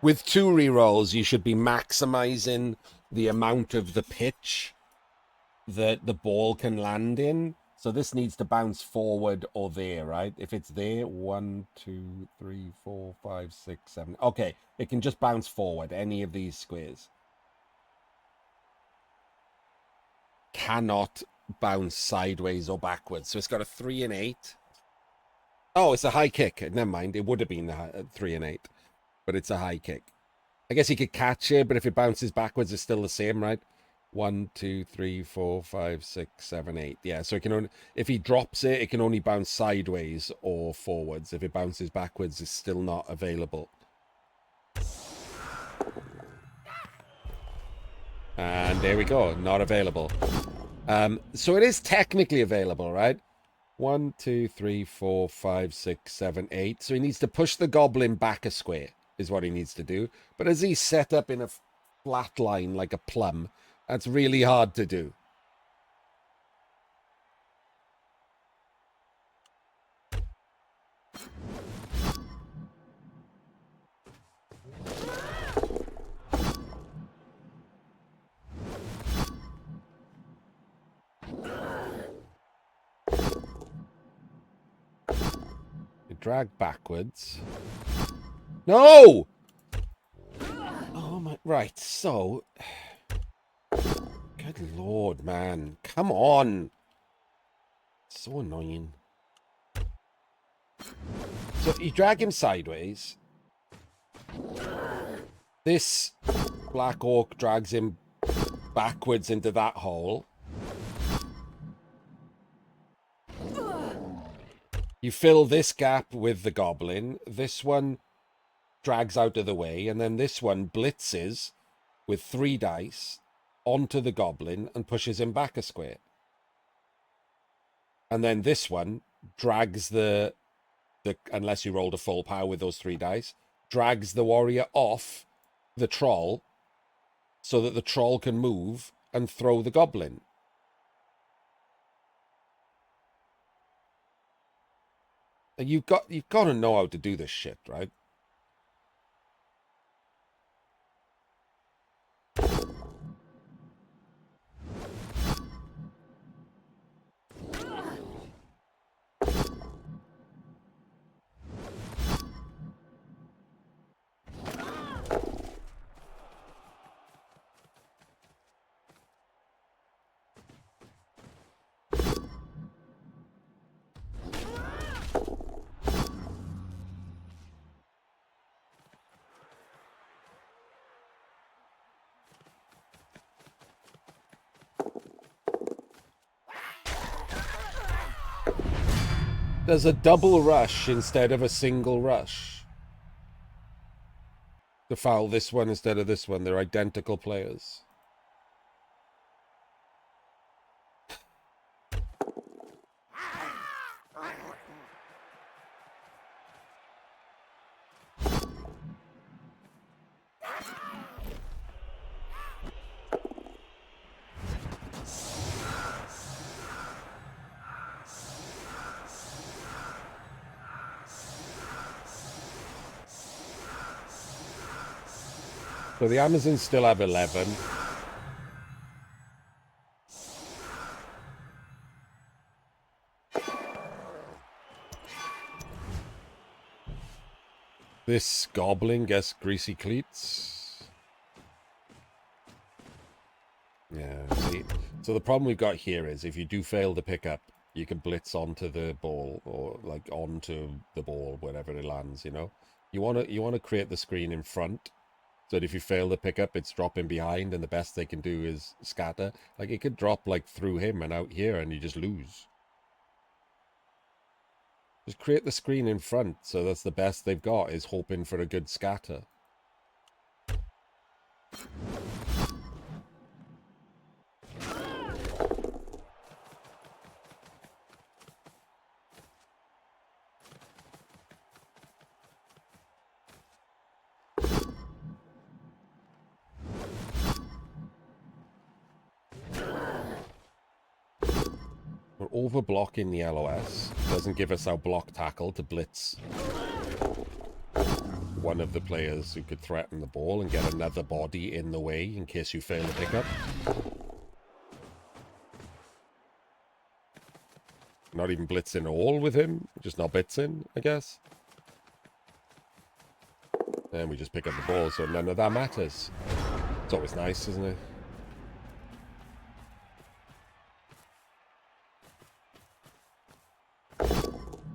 with 2 rerolls, you should be maximizing the amount of the pitch that the ball can land in. So this needs to bounce forward or there, right? If it's there, 1, 2, 3, 4, 5, 6, 7. Okay, it can just bounce forward, any of these squares. Cannot bounce sideways or backwards. So it's got a 3 and 8. Oh, it's a high kick. Never mind. It would have been a 3 and 8, but it's a high kick. I guess he could catch it, but if it bounces backwards, it's still the same, right? 1, 2, 3, 4, 5, 6, 7, 8. Yeah, so it can only, if he drops it, it can only bounce sideways or forwards. If it bounces backwards, it's still not available. And there we go. Not available. So it is technically available, right? 1, 2, 3, 4, 5, 6, 7, 8. So he needs to push the goblin back a square, is what he needs to do. But as he's set up in a flat line like a plum, that's really hard to do. You drag backwards. No! Oh my, right, so... Good lord, man. Come on. So annoying. So you drag him sideways. This Black Orc drags him backwards into that hole. You fill this gap with the goblin. This one drags out of the way, and then this one blitzes with 3 dice onto the goblin and pushes him back a square. And then this one drags the unless you rolled a full power with those 3 dice, drags the warrior off the troll so that the troll can move and throw the goblin. You've got to know how to do this shit, right? There's a double rush instead of a single rush. To foul this one instead of this one. They're identical players. So the Amazons still have 11. This goblin gets greasy cleats. Yeah, see. So the problem we've got here is if you do fail to pick up, you can blitz onto the ball or like onto the ball wherever it lands, you know? You wanna create the screen in front. So that if you fail to pick up, it's dropping behind, and the best they can do is scatter. Like, it could drop, like, through him and out here, and you just lose. Just create the screen in front, so that's the best they've got, is hoping for a good scatter. We're overblocking the LOS. Doesn't give us our block tackle to blitz one of the players who could threaten the ball and get another body in the way in case you fail to pick up. Not even blitzing all with him, just not blitzing, I guess. And we just pick up the ball, so none of that matters. It's always nice, isn't it?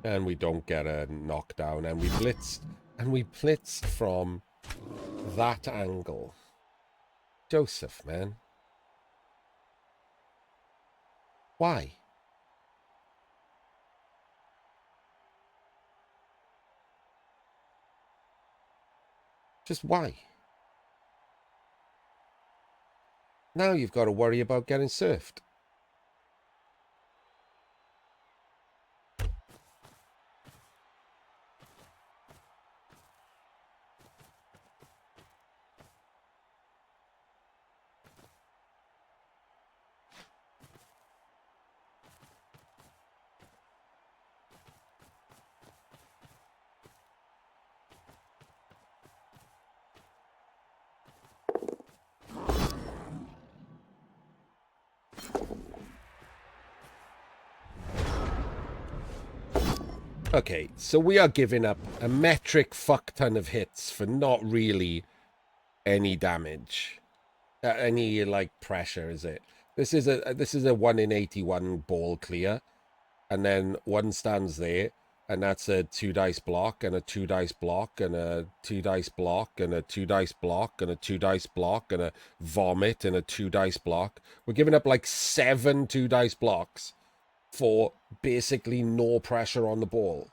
And we don't get a knockdown, and we blitzed from that angle. Joseph, man. Why? Just why? Now you've got to worry about getting surfed. Okay, so we are giving up a metric fuck ton of hits for not really any damage. Any, like, pressure, is it? This is a 1 in 81 ball clear. And then one stands there, and that's a 2 dice block, and a 2 dice block, and a 2 dice block, and a 2 dice block, and a 2 dice block, and a vomit, and a 2 dice block. We're giving up like 7 2 dice blocks for basically no pressure on the ball.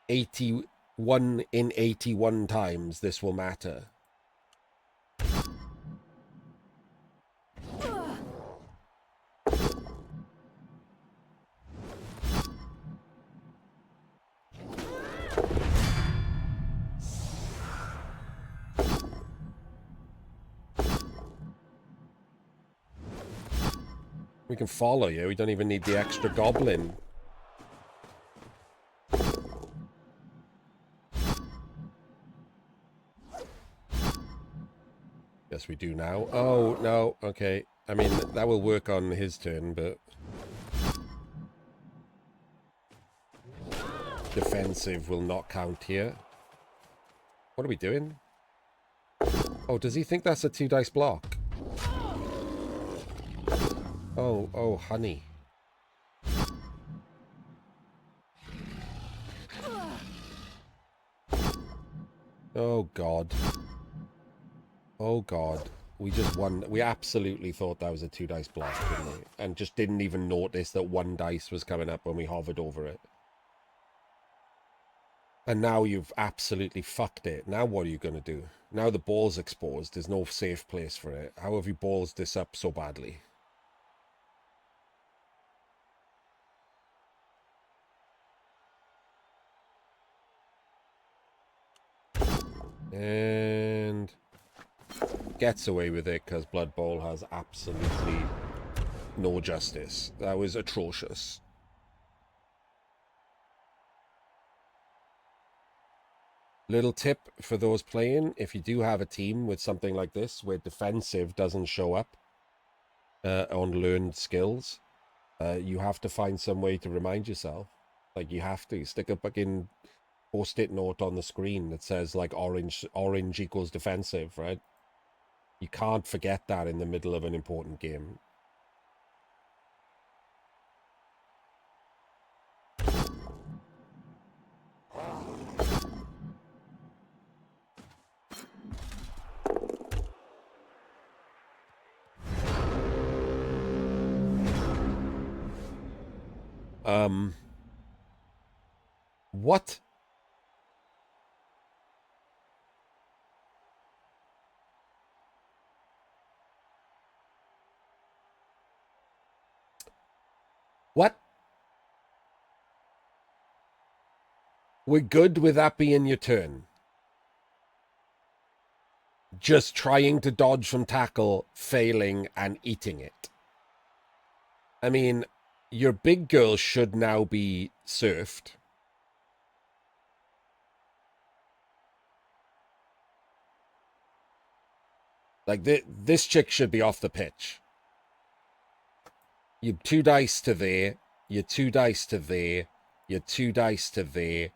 80 1 in 81 times this will matter. We can follow you. We don't even need the extra goblin. Yes, we do now. Oh, no. Okay. I mean, that will work on his turn, but... defensive will not count here. What are we doing? Oh, does he think that's a 2-dice block? Oh, honey. Oh, God. Oh, God. We just won. We absolutely thought that was a 2-dice block, didn't we? And just didn't even notice that 1 dice was coming up when we hovered over it. And now you've absolutely fucked it. Now what are you going to do? Now the ball's exposed. There's no safe place for it. How have you ballsed this up so badly? And gets away with it because Blood Bowl has absolutely no justice. That was atrocious. Little tip for those playing: if you do have a team with something like this where defensive doesn't show up on learned skills, you have to find some way to remind yourself. Like, you have to stick a fucking post-it note on the screen that says, like, orange equals defensive, right? You can't forget that in the middle of an important game. What? What? We're good with that being your turn. Just trying to dodge from tackle, failing, and eating it. I mean, your big girl should now be surfed. Like, this chick should be off the pitch. You 2 dice to there, you 2 dice to there, you 2 dice to there, you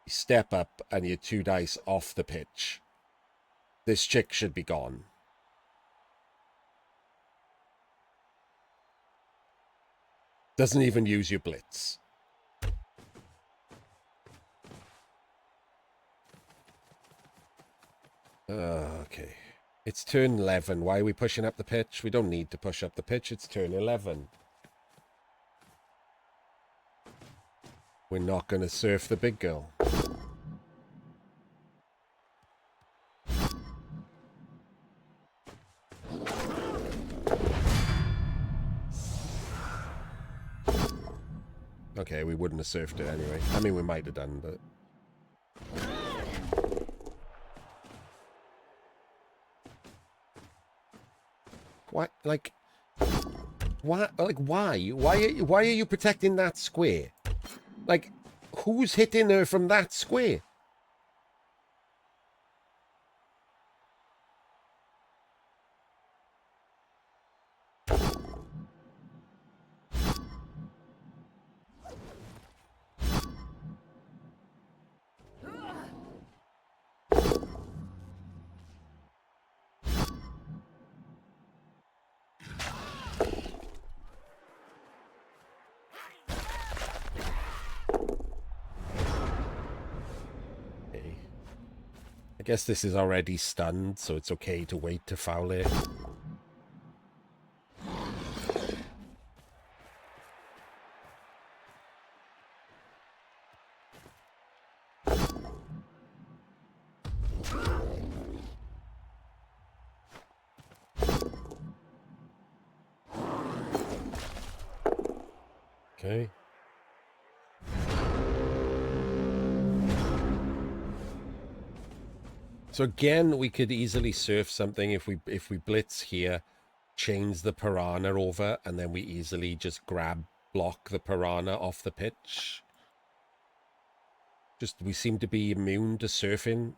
step up, and you 2 dice off the pitch. This chick should be gone. Doesn't even use your blitz. Okay. It's turn 11. Why are we pushing up the pitch? We don't need to push up the pitch. It's turn 11. We're not going to surf the big girl. Okay, we wouldn't have surfed it anyway. I mean, we might have done, but... What? Like... What? Like, why? Why are you protecting that square? Like, who's hitting her from that square? I guess this is already stunned, so it's okay to wait to foul it. Okay. So again, we could easily surf something if we blitz here, change the piranha over, and then we easily just block the piranha off the pitch. Just we seem to be immune to surfing.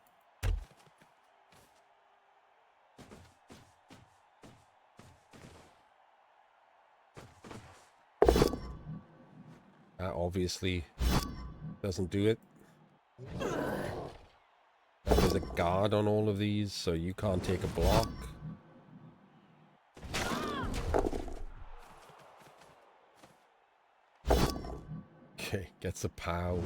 That obviously doesn't do it. There's a guard on all of these, so you can't take a block. Okay, gets a POW.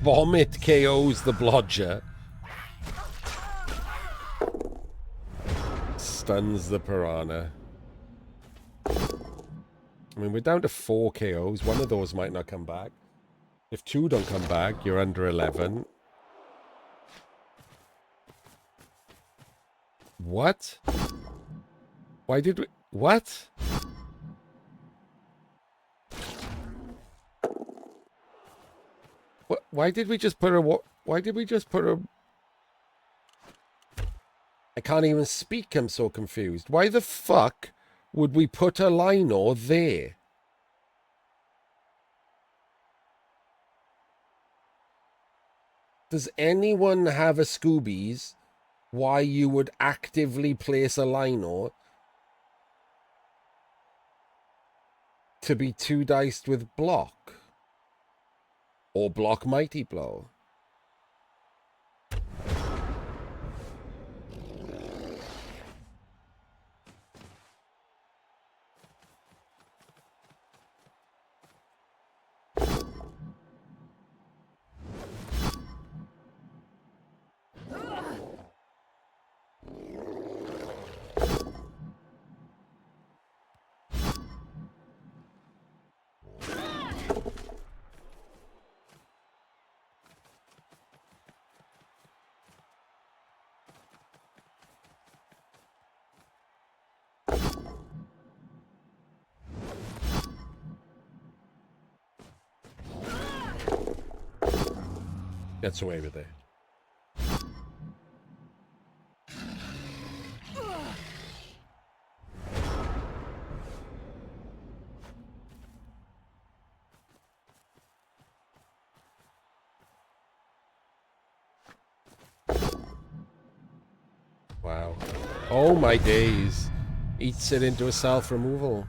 Vomit KOs the blodger. Stuns the piranha. I mean, we're down to 4 KOs. One of those might not come back. If 2 don't come back, you're under 11. What? Why did we... What? What? Why did we just put a... Why did we just put a... I can't even speak, I'm so confused. Why the fuck would we put a Lino there? Does anyone have a Scoobies why you would actively place a Lino to be 2-diced with block? Or block Mighty Blow? Gets away with it. Wow. Oh my days. Eats it into a self-removal.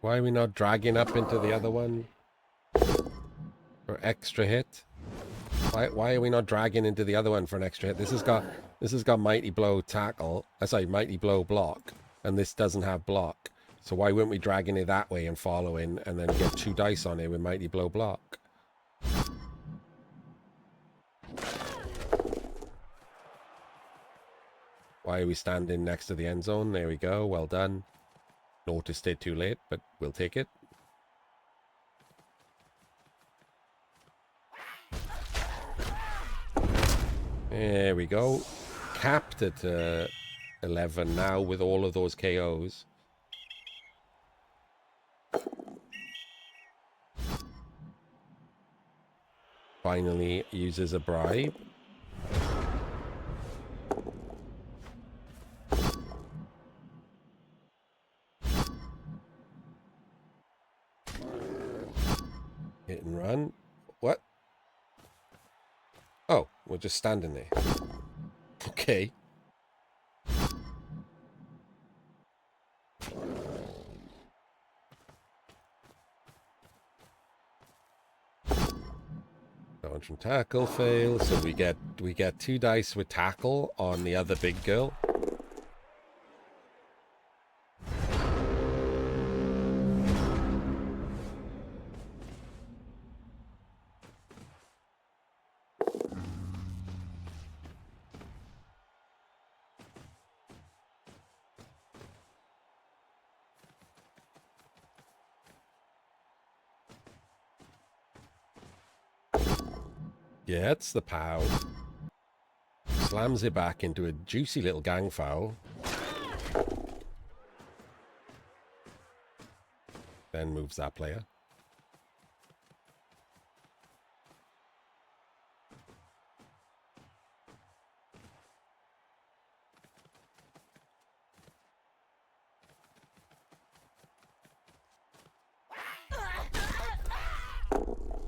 Why are we not dragging up into the other one? For extra hit? Why are we not dragging into the other one for an extra hit? This has got Mighty Blow tackle. Sorry, Mighty Blow block. And this doesn't have block. So why weren't we dragging it that way and following and then get 2 dice on it with Mighty Blow block? Why are we standing next to the end zone? There we go. Well done. Noticed it too late, but we'll take it. There we go. Capped at 11 now with all of those KOs. Finally uses a bribe. Hit and run. What? Oh, we're just standing there. Okay. Dodge and tackle fail, so we get 2 dice with tackle on the other big girl. Gets the pow. Slams it back into a juicy little gang foul. Then moves that player.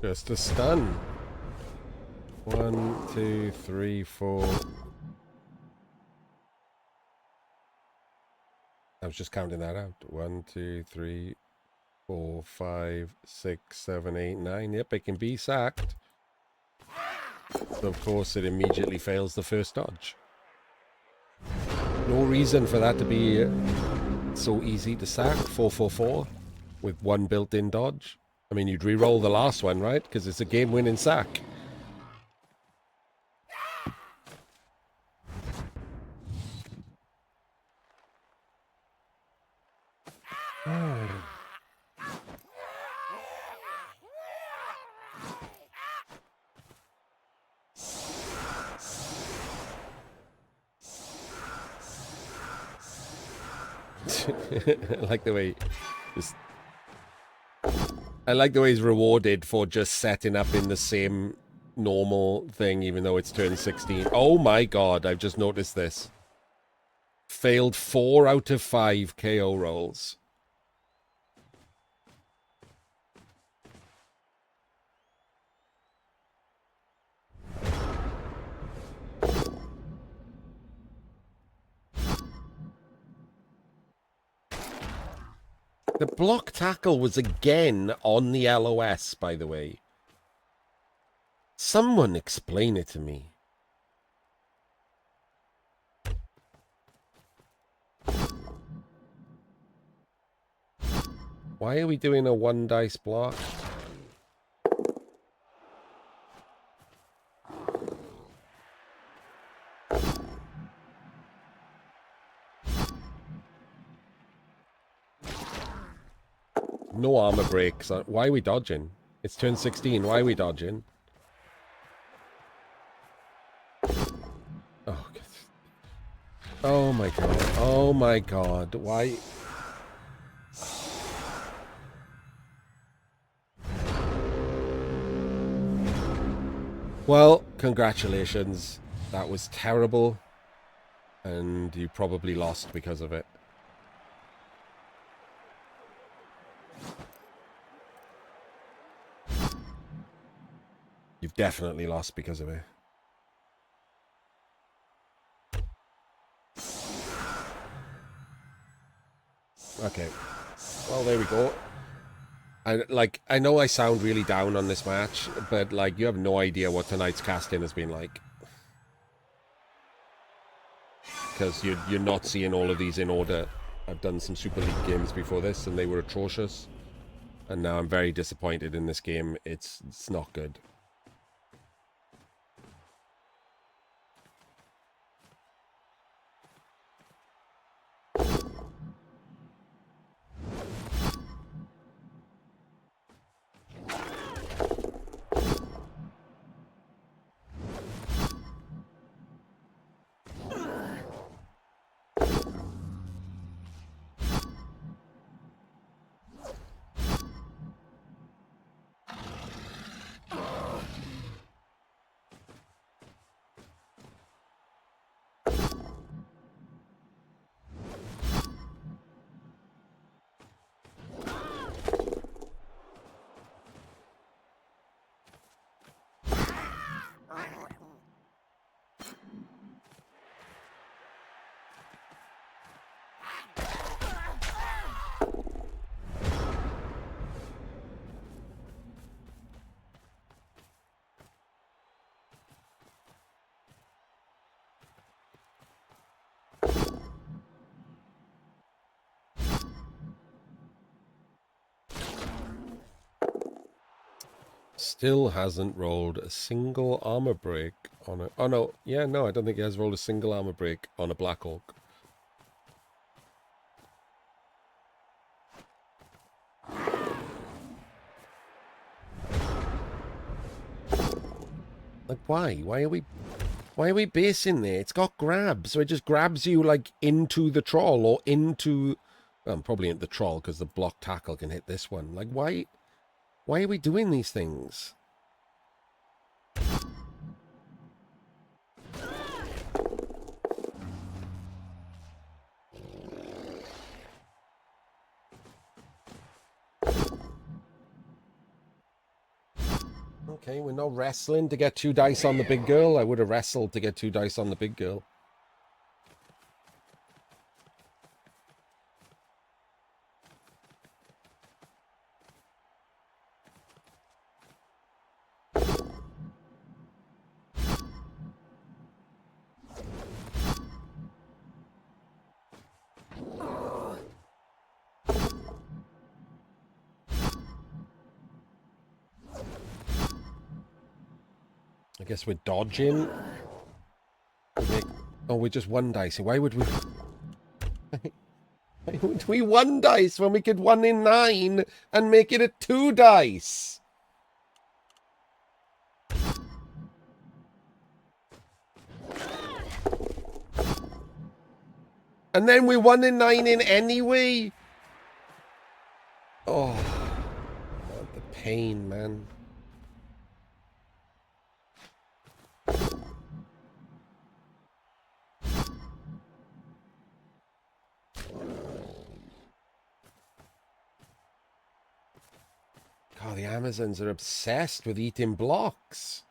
Just a stun. 1, 2, 3, 4. I was just counting that out. 1, 2, 3, 4, 5, 6, 7, 8, 9. Yep, it can be sacked. So of course, it immediately fails the first dodge. No reason for that to be so easy to sack. 4, 4, 4 with one built-in dodge. I mean, you'd re-roll the last one, right? Because it's a game-winning sack. I like the way I like the way he's rewarded for just setting up in the same normal thing, even though it's turn 16. Oh my god, I've just noticed this. Failed 4 out of 5 KO rolls. The block tackle was again on the LOS, by the way. Someone explain it to me. Why are we doing a 1 dice block? No armor breaks. Why are we dodging? It's turn 16. Why are we dodging? Oh, God. Oh my god. Oh my god. Why? Well, congratulations. That was terrible. And you probably lost because of it. You've definitely lost because of it. Okay. Well, there we go. I know I sound really down on this match, but like you have no idea what tonight's casting has been like. Because you're not seeing all of these in order. I've done some Super League games before this and they were atrocious. And now I'm very disappointed in this game. It's not good. Still hasn't rolled a single armor break on a... Oh, no. Yeah, no, I don't think he has rolled a single armor break on a Black Hawk. Like, why? Why are we basing there? It's got grab, so it just grabs you, like, into the troll or into... Well, probably into the troll, because the block tackle can hit this one. Like, why are we doing these things? Okay, we're not wrestling to get 2 dice on the big girl. I would have wrestled to get 2 dice on the big girl. I guess we're dodging. Oh, we're just 1 dice. Why would we... Why would we 1 dice when we could 1 in 9 and make it a 2 dice? And then we 1 in 9 in anyway? Oh, God, the pain, man. God, the Amazons are obsessed with eating blocks.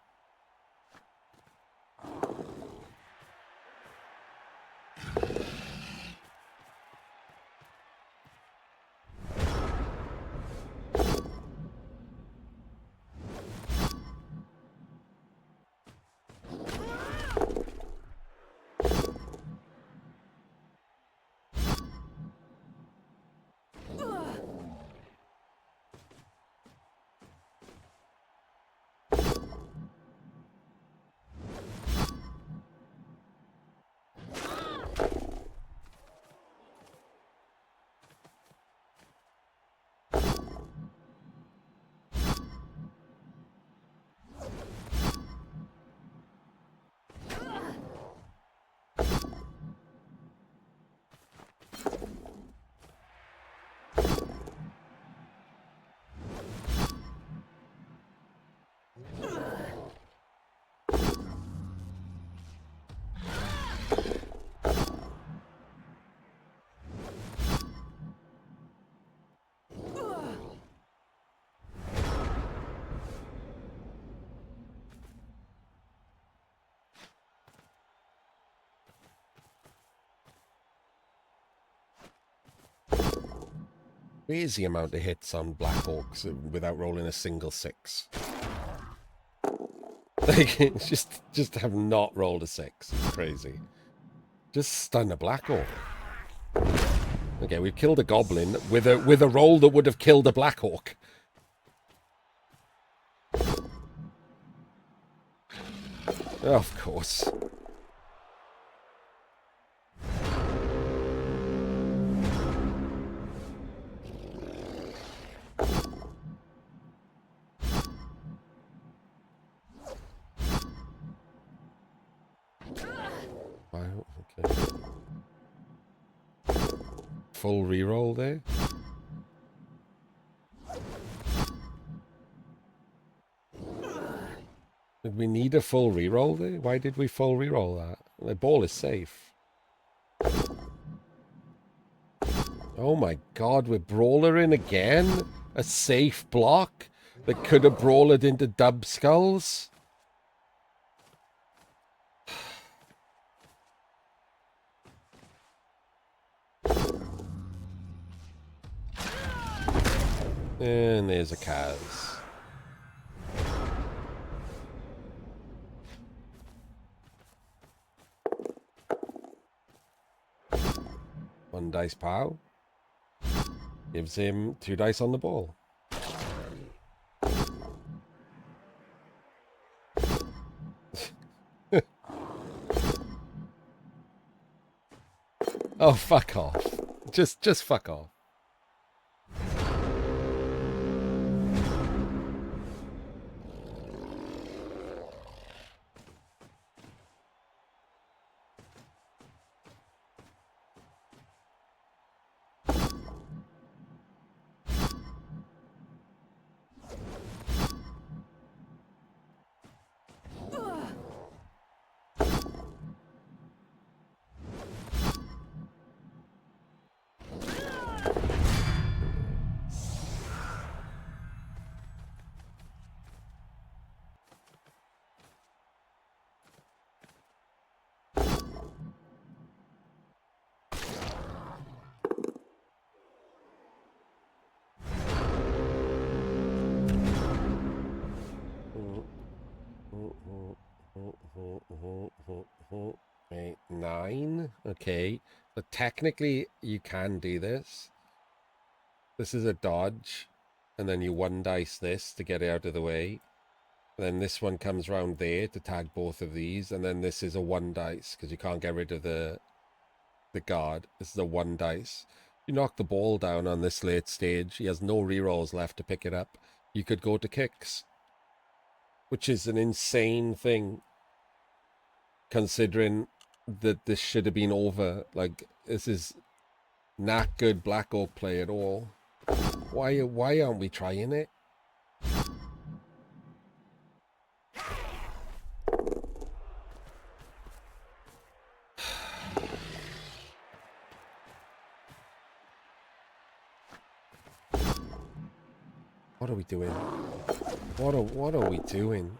Crazy amount of hits on Black Orcs without rolling a single 6. Like, just have not rolled a 6. It's crazy. Just stun a Black Orc. Okay, we've killed a Goblin with a roll that would have killed a Black Orc. Of course. Wow, okay. Full reroll there. Did we need a full reroll there? Why did we full reroll that? The ball is safe. Oh my God, we're brawlering again? A safe block that could have brawled into dub skulls? And there's a Kaz. One dice pow. Gives him 2 dice on the ball. Oh, fuck off. Just fuck off. fine. Okay. But technically, you can do this. This is a dodge. And then you one dice this to get it out of the way. And then this one comes round there to tag both of these. And then this is a one dice because you can't get rid of the guard. This is a one dice. You knock the ball down on this late stage. He has no rerolls left to pick it up. You could go to kicks, which is an insane thing considering that this should have been over. Like, this is not good Black Oak play at all. Why aren't we trying it? What are we doing? What are we doing?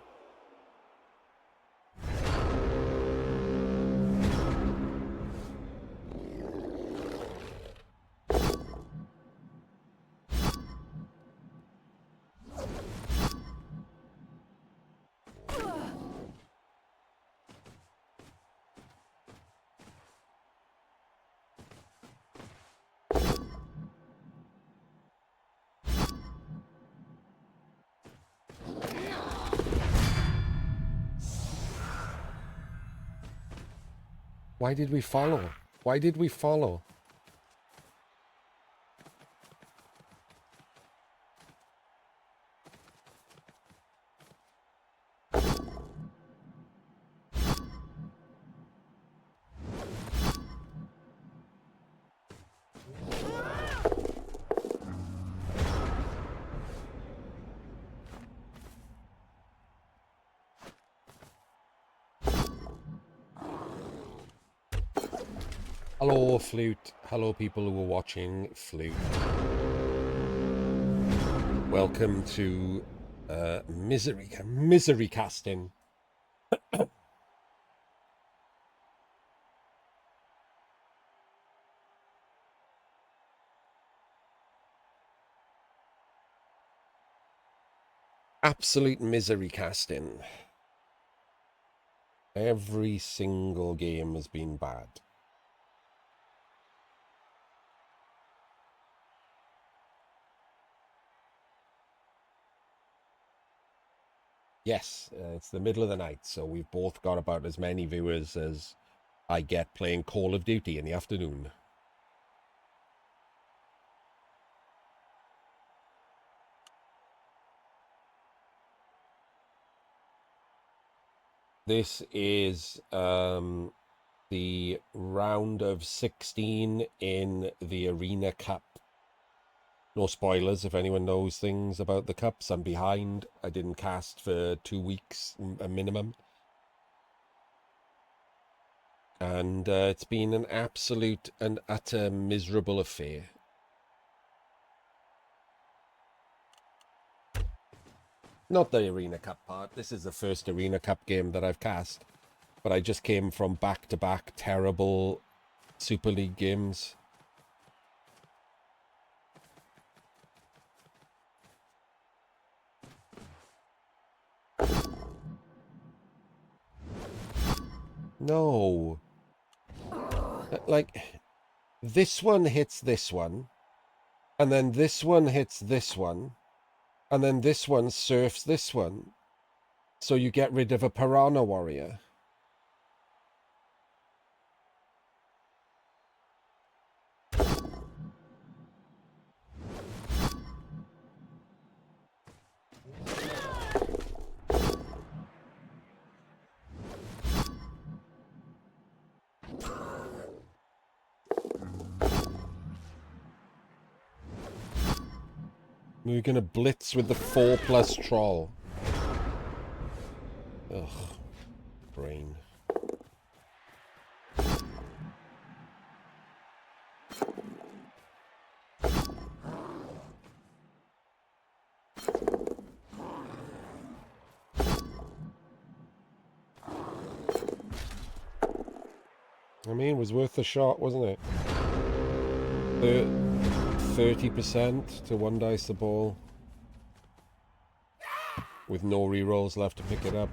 Why did we follow? Why did we follow? Hello, Flute. Hello, people who are watching Flute. Welcome to misery casting. Absolute misery casting. Every single game has been bad. Yes, it's the middle of the night, so we've both got about as many viewers as I get playing Call of Duty in the afternoon. This is the round of 16 in the Arena Cup. No spoilers if anyone knows things about the Cups. I'm behind. I didn't cast for 2 weeks, a minimum. And it's been an absolute and utter miserable affair. Not the Arena Cup part. This is the first Arena Cup game that I've cast. But I just came from back-to-back terrible Super League games. No. Like, this one hits this one. And then this one hits this one. And then this one surfs this one. So you get rid of a Piranha Warrior. We're gonna blitz with the 4+ troll. Ugh. Brain. I mean, it was worth the shot, wasn't it? 30% to one dice the ball. With no rerolls left to pick it up.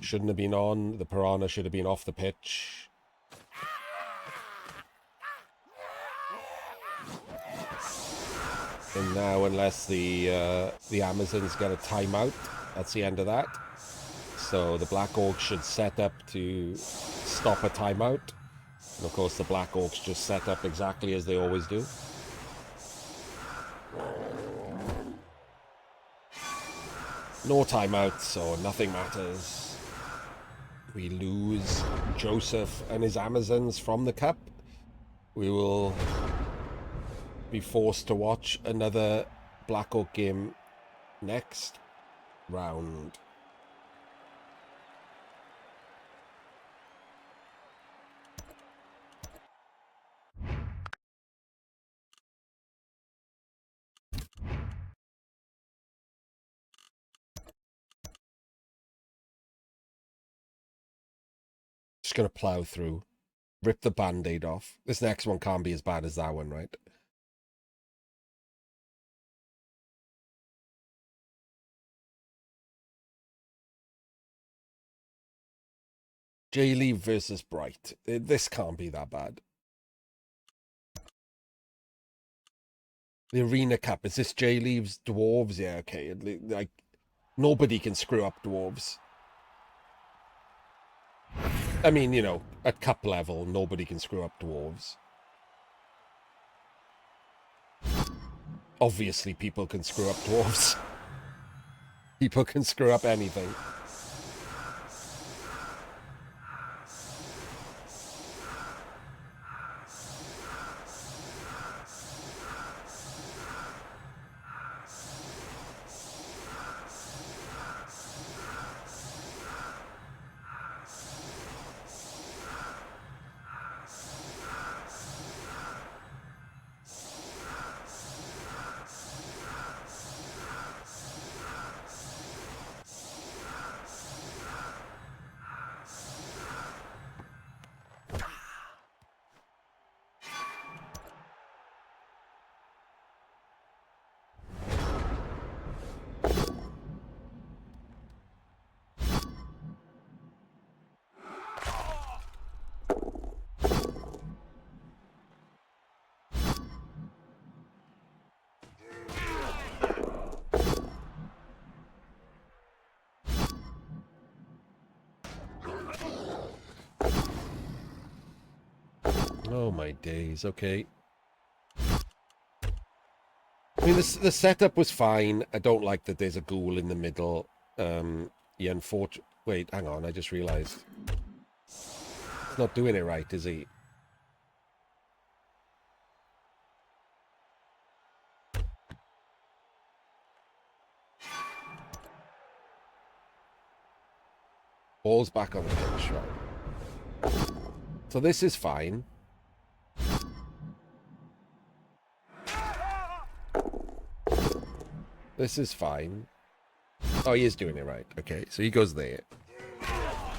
Shouldn't have been on. The Piranha should have been off the pitch. And now, unless the Amazons get a timeout, that's the end of that. So the Black Orcs should set up to stop a timeout. And of course, the Black Orcs just set up exactly as they always do. No timeouts, so nothing matters. We lose Joseph and his Amazons from the cup. We will be forced to watch another Black Orc game next round. Just gonna plow through. Rip the band-aid off. This next one can't be as bad as that one, right? J-Leave versus Bright. This can't be that bad. The Arena Cup. Is this J-Leave's Dwarves? Yeah, okay. Like, nobody can screw up Dwarves. I mean, you know, at cup level, nobody can screw up Dwarves. Obviously, people can screw up Dwarves. People can screw up anything. Oh my days, okay. I mean, the setup was fine. I don't like that there's a ghoul in the middle. Wait, hang on, I just realized. He's not doing it right, is he? Ball's back on the pitch, right? So this is fine. This is fine. Oh, he is doing it right. Okay, so he goes there.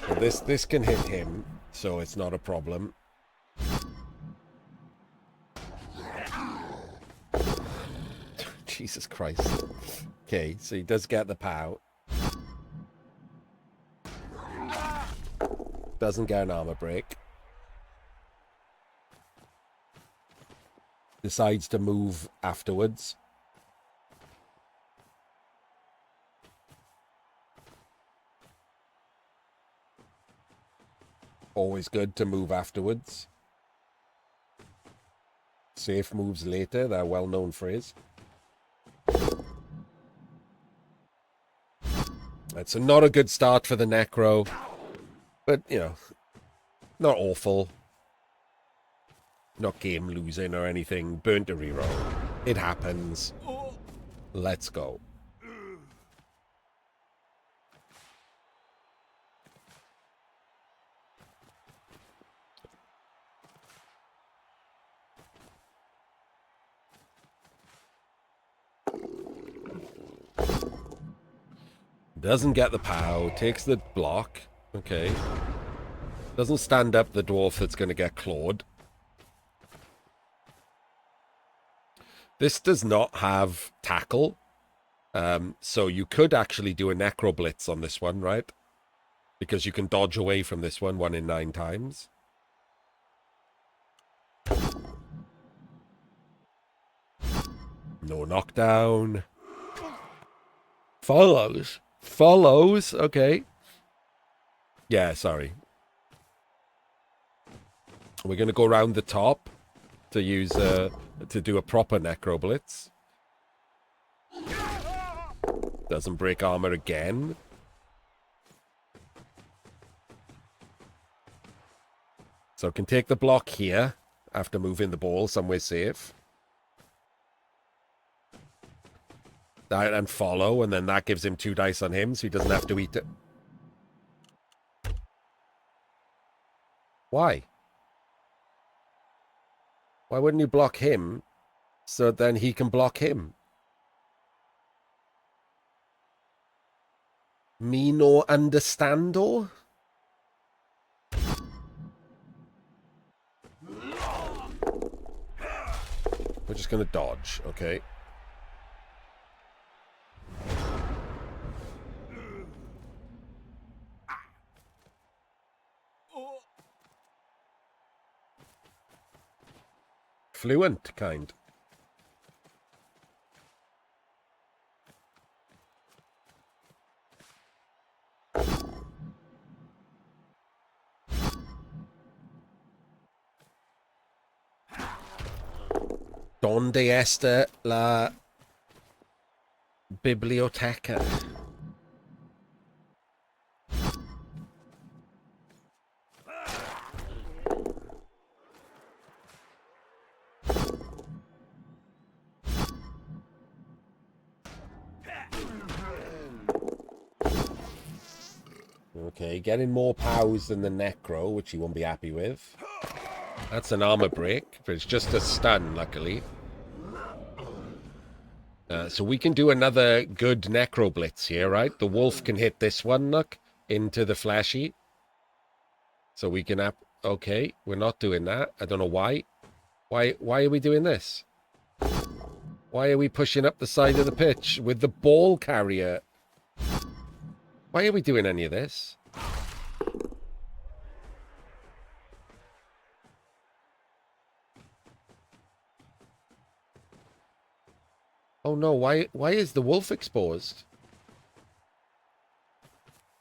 And this can hit him, so it's not a problem. Jesus Christ. Okay, so he does get the POW. Doesn't get an armor break. Decides to move afterwards. Always good to move afterwards. Safe moves later, that well-known phrase. Right, so not a good start for the Necro. But, you know, not awful. Not game losing or anything. Burnt a reroll. It happens. Let's go. Doesn't get the POW. Takes the block. Okay. Doesn't stand up the dwarf that's going to get clawed. This does not have tackle. So you could actually do a Necro Blitz on this one, right? Because you can dodge away from this one 1 in 9 times. No knockdown. Follows. Follows. Okay. Yeah, sorry. We're going to go around the top to use, to do a proper Necro Blitz. Doesn't break armor again. So can take the block here after moving the ball somewhere safe. That and follow, and then that gives him 2 dice on him, so he doesn't have to eat it. Why? Why wouldn't you block him so then he can block him? Me no understando? We're just going to dodge, okay? Fluent, kind. ¿Dónde está la biblioteca? Okay, getting more pows than the Necro, which he won't be happy with. That's an armor break, but it's just a stun, luckily. So we can do another good Necro Blitz here, right? The Wolf can hit this one, look, into the Flashy. So we can... Okay, we're not doing that. I don't know why. Why are we doing this? Why are we pushing up the side of the pitch with the ball carrier? Why are we doing any of this? Oh no, why is the wolf exposed?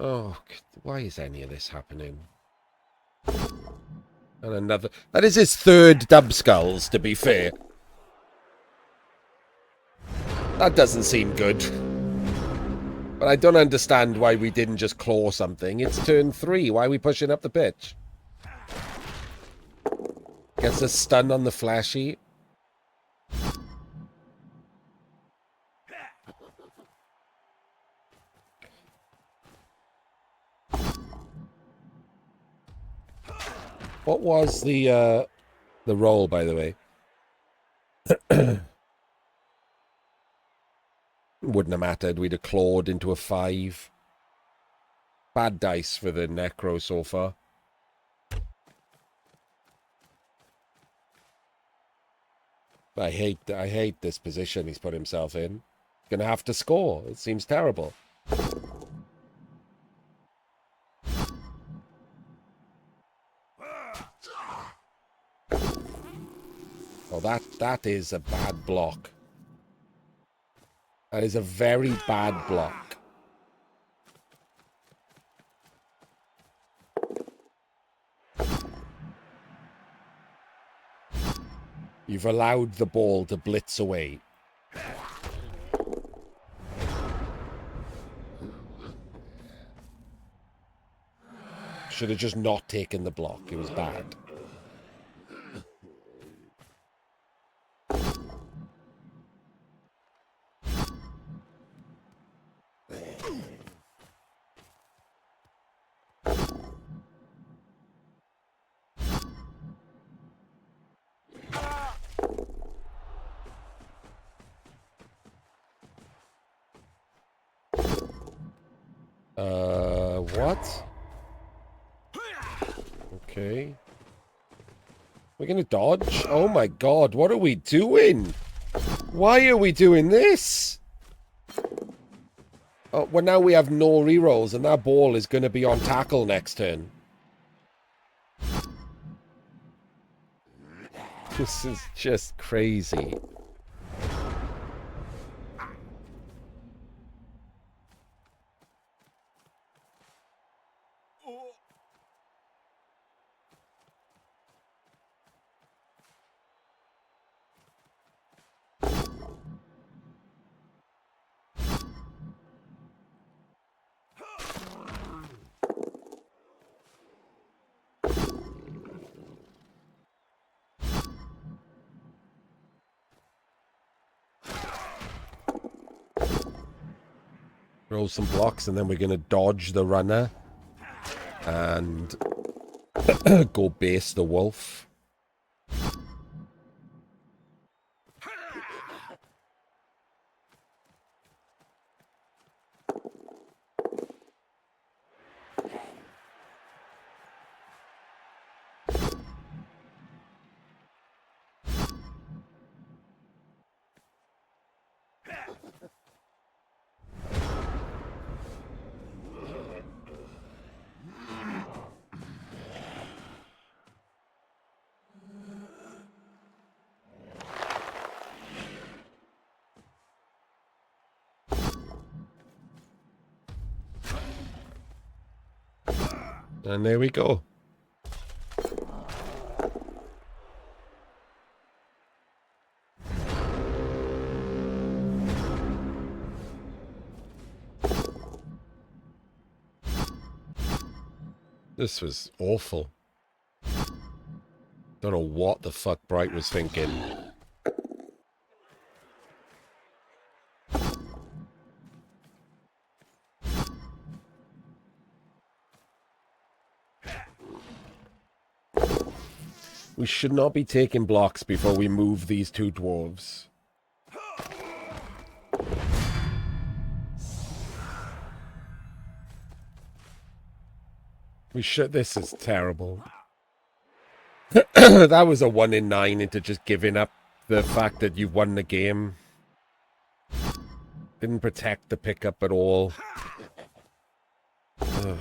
Oh, why is any of this happening? And another... That is his 3rd dub skulls, to be fair. That doesn't seem good. But I don't understand why we didn't just claw something. It's turn 3. Why are we pushing up the pitch? Gets a stun on the Flashy. What was the roll, by the way? Wouldn't have mattered. We'd have clawed into a 5. Bad dice for the Necro so far. I hate this position he's put himself in. Gonna have to score. It seems terrible. Oh, that is a bad block. That is a very bad block. You've allowed the ball to blitz away. Should have just not taken the block. It was bad. What? Okay. We're gonna dodge? Oh my god, what are we doing? Why are we doing this? Oh, well, now we have no rerolls, and that ball is gonna be on tackle next turn. This is just crazy. Throw some blocks, and then we're going to dodge the runner. And go base the wolf. And there we go. This was awful. Don't know what the fuck Bright was thinking. We should not be taking blocks before we move these two dwarves. We should. This is terrible. That was a 1 in 9 into just giving up the fact that you've won the game. Didn't protect the pickup at all. Ugh.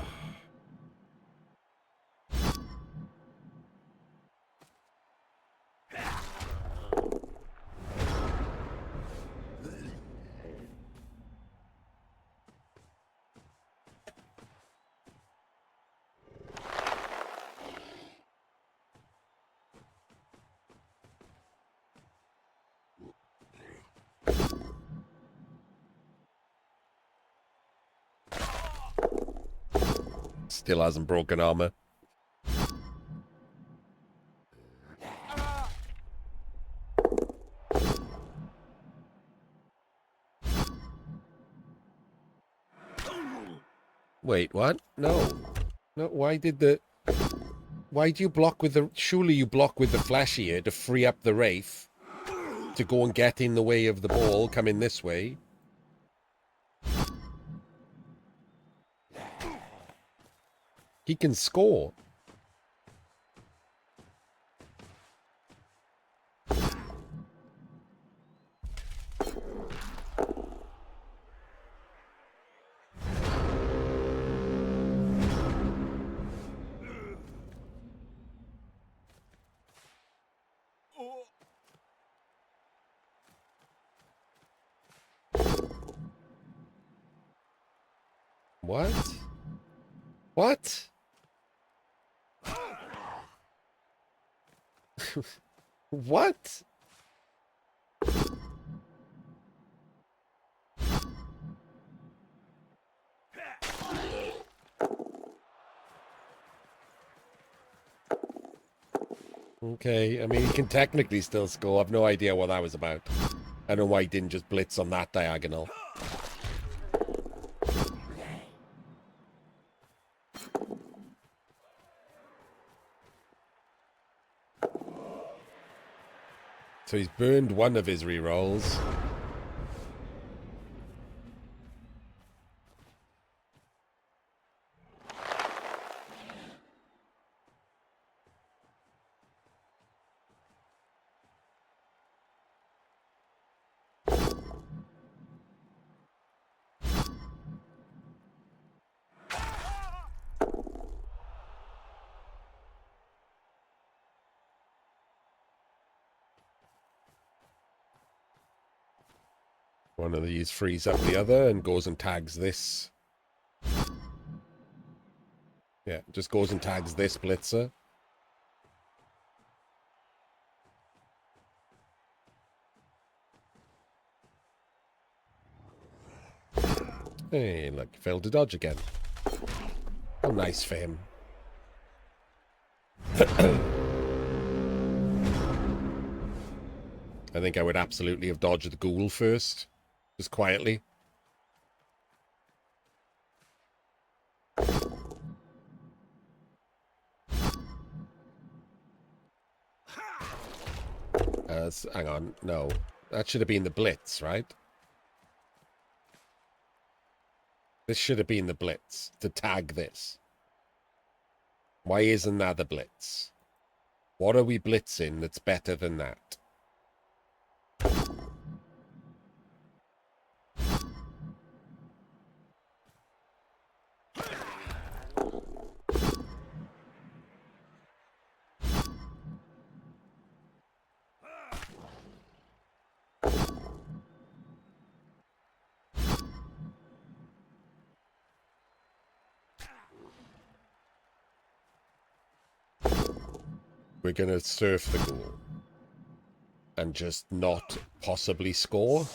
Still hasn't broken armor. Wait, what? No. No, why do you block with the... Surely you block with the flash here to free up the Wraith to go and get in the way of the ball coming this way. He can score. What? What? What? Okay, I mean, he can technically still score. I've no idea what that was about. I don't know why he didn't just blitz on that diagonal. So he's burned one of his rerolls. One of these frees up the other and goes and tags this. Yeah, just goes and tags this blitzer. Hey, look, failed to dodge again. How nice for him. I think I would absolutely have dodged the ghoul first. Just quietly. Hang on. No. That should have been the blitz, right? This should have been the blitz to tag this. Why isn't that the blitz? What are we blitzing that's better than that? We're going to surf the goal and just not possibly score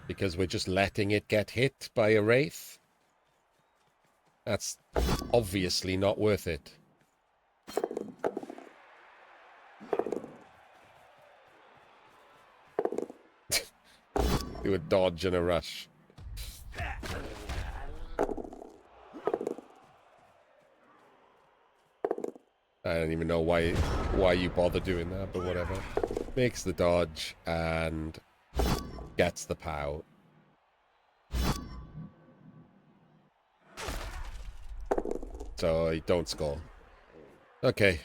because we're just letting it get hit by a wraith. That's obviously not worth it. Do a dodge and a rush. I don't even know why you bother doing that, but whatever. Makes the dodge and gets the POW. So I don't score. Okay.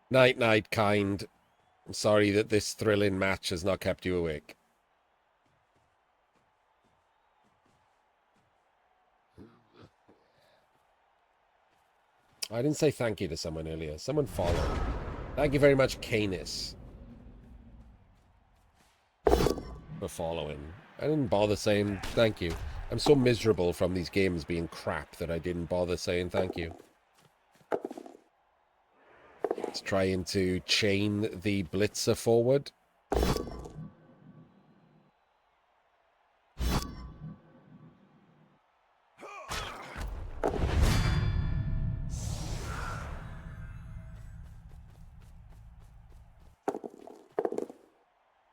Night, night, kind. I'm sorry that this thrilling match has not kept you awake. I didn't say thank you to someone earlier. Someone followed. Thank you very much, Canis, for following. I didn't bother saying thank you. I'm so miserable from these games being crap that I didn't bother saying thank you. It's trying to chain the blitzer forward.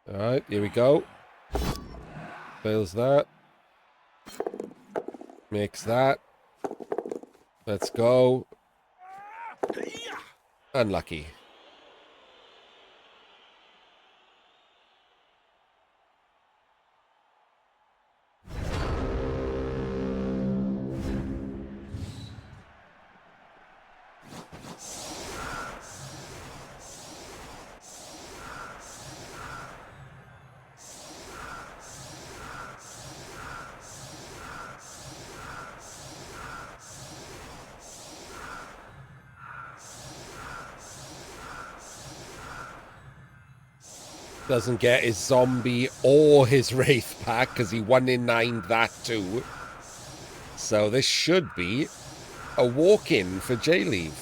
Alright, here we go. Fails that. Makes that. Let's go. Unlucky. Doesn't get his zombie or his wraith pack because he 1-in-9'd that too. So this should be a walk-in for J-Leave.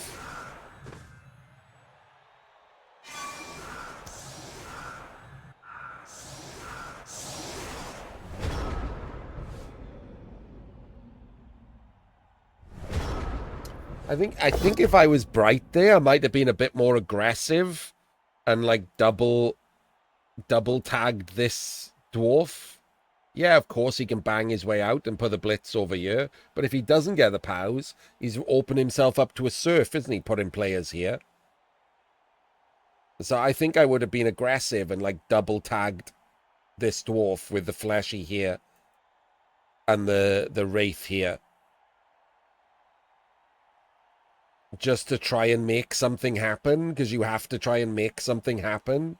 I think if I was bright there, I might have been a bit more aggressive and like double tagged this dwarf. Yeah, of course he can bang his way out and put the blitz over here, but if he doesn't get the POWs, he's opened himself up to a surf, isn't he, putting players here? So I think I would have been aggressive and like double tagged this dwarf with the fleshy here and the wraith here, just to try and make something happen, because you have to try and make something happen.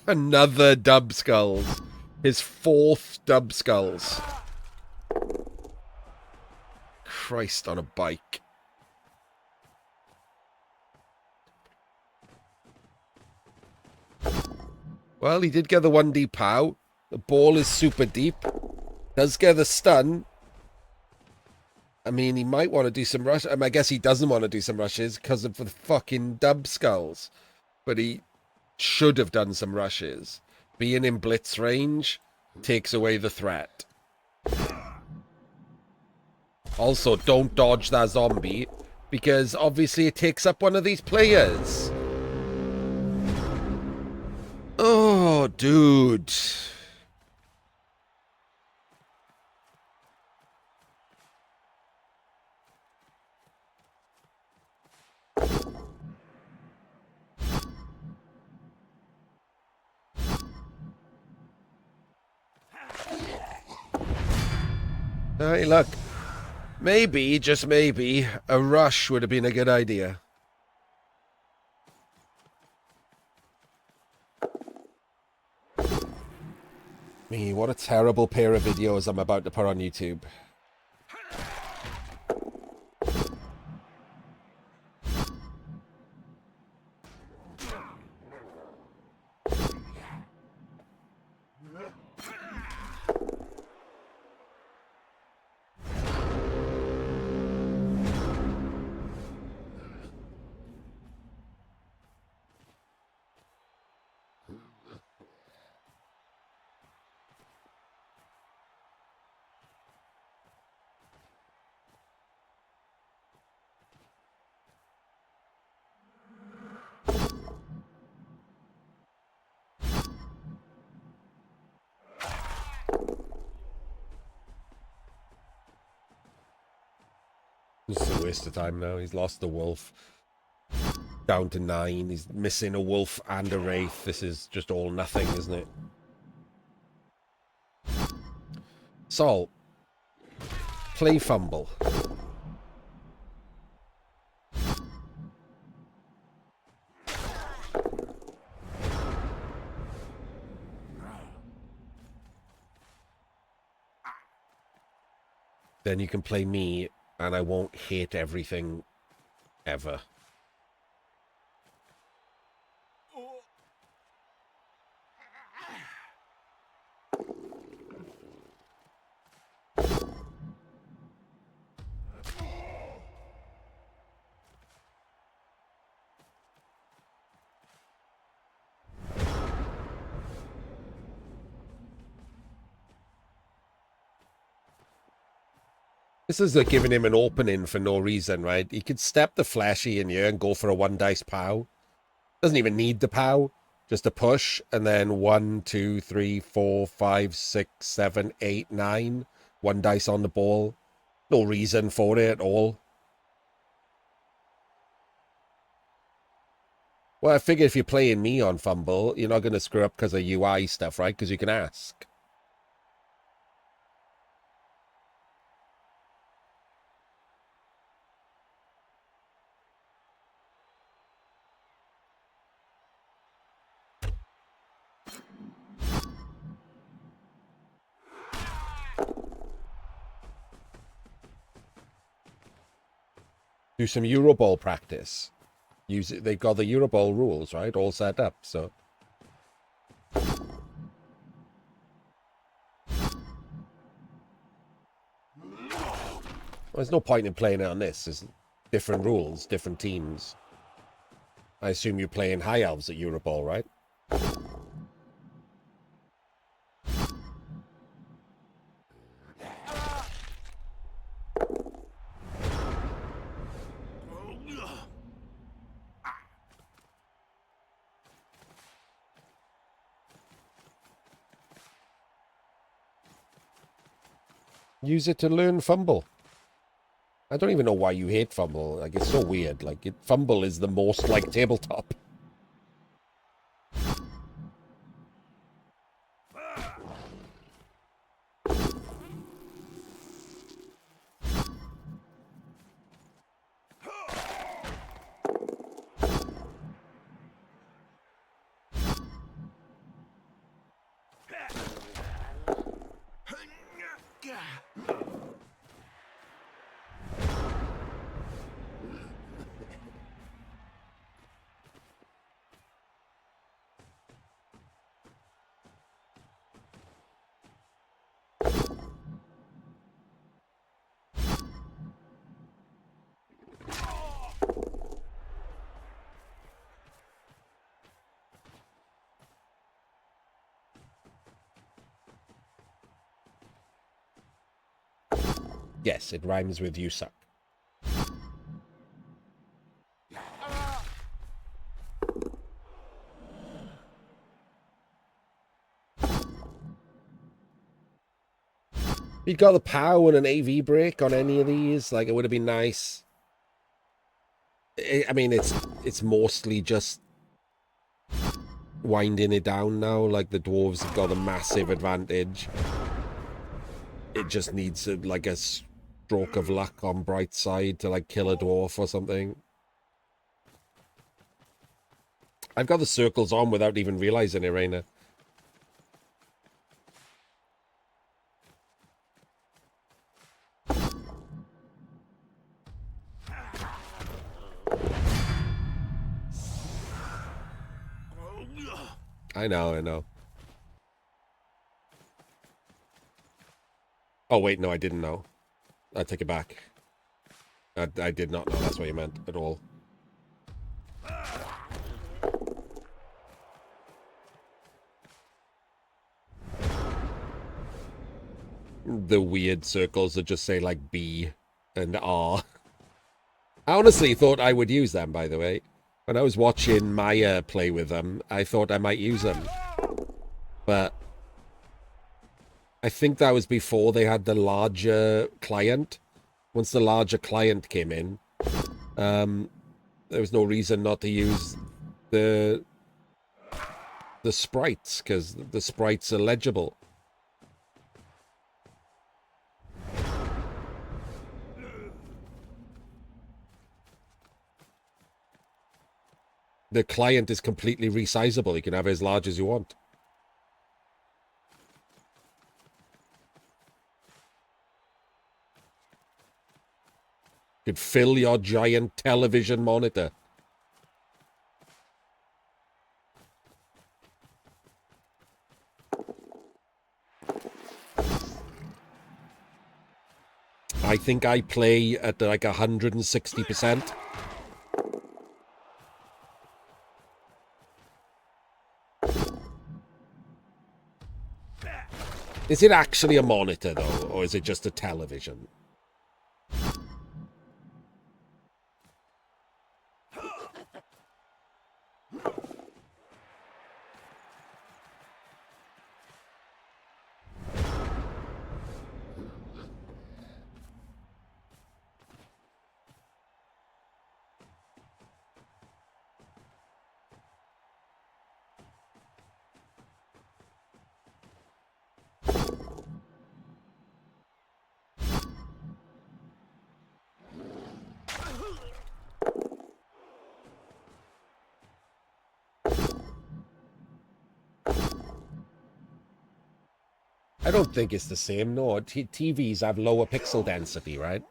Another dub skulls. His 4th dub skulls. Christ on a bike. Well, he did get the 1D POW. The ball is super deep. Does get the stun. I mean, he might want to do some rush. I guess he doesn't want to do some rushes because of the fucking dub skulls. But he should have done some rushes. Being in blitz range takes away the threat. Also, don't dodge that zombie, because obviously it takes up one of these players. Oh, dude. Hey, look. Maybe, just maybe, a rush would have been a good idea. Me, what a terrible pair of videos I'm about to put on YouTube. This is a waste of time now. He's lost the wolf. Down to 9. He's missing a wolf and a wraith. This is just all nothing, isn't it? Sol, play fumble. Then you can play me, and I won't hate everything ever. This is like giving him an opening for no reason, right? He could step the flashy in here and go for a 1-dice POW. Doesn't even need the POW. Just a push, and then 1, 2, 3, 4, 5, 6, 7, 8, 9. 1 dice on the ball. No reason for it at all. Well, I figure if you're playing me on Fumble, you're not going to screw up because of UI stuff, right? Because you can ask. Do some Euroball practice. Use it. They've got the Euroball rules, right? All set up, so. Well, there's no point in playing it on this. There's different rules, different teams. I assume you're playing High Elves at Euroball, right? Use it to learn Fumble. I don't even know why you hate Fumble. Like, it's so weird. Like, Fumble is the most like tabletop. Yes, it rhymes with you suck. If you'd got the power and an AV brake on any of these, like, it would have been nice. I mean, it's mostly just winding it down now. Like, the dwarves have got a massive advantage. It just needs like a stroke of luck on bright side to like kill a dwarf or something. I've got the circles on without even realizing it right now. I know. Oh, wait, no, I didn't know. I take it back. I did not know that's what you meant at all. The weird circles that just say, like, B and R. I honestly thought I would use them, by the way. When I was watching Maya play with them, I thought I might use them. But I think that was before they had the larger client. Once the larger client came in, there was no reason not to use the sprites, because the sprites are legible. The client is completely resizable. You can have it as large as you want. You could fill your giant television monitor. I think I play at like 160%. Is it actually a monitor, though, or is it just a television? I don't think it's the same, no. TVs have lower pixel density, right?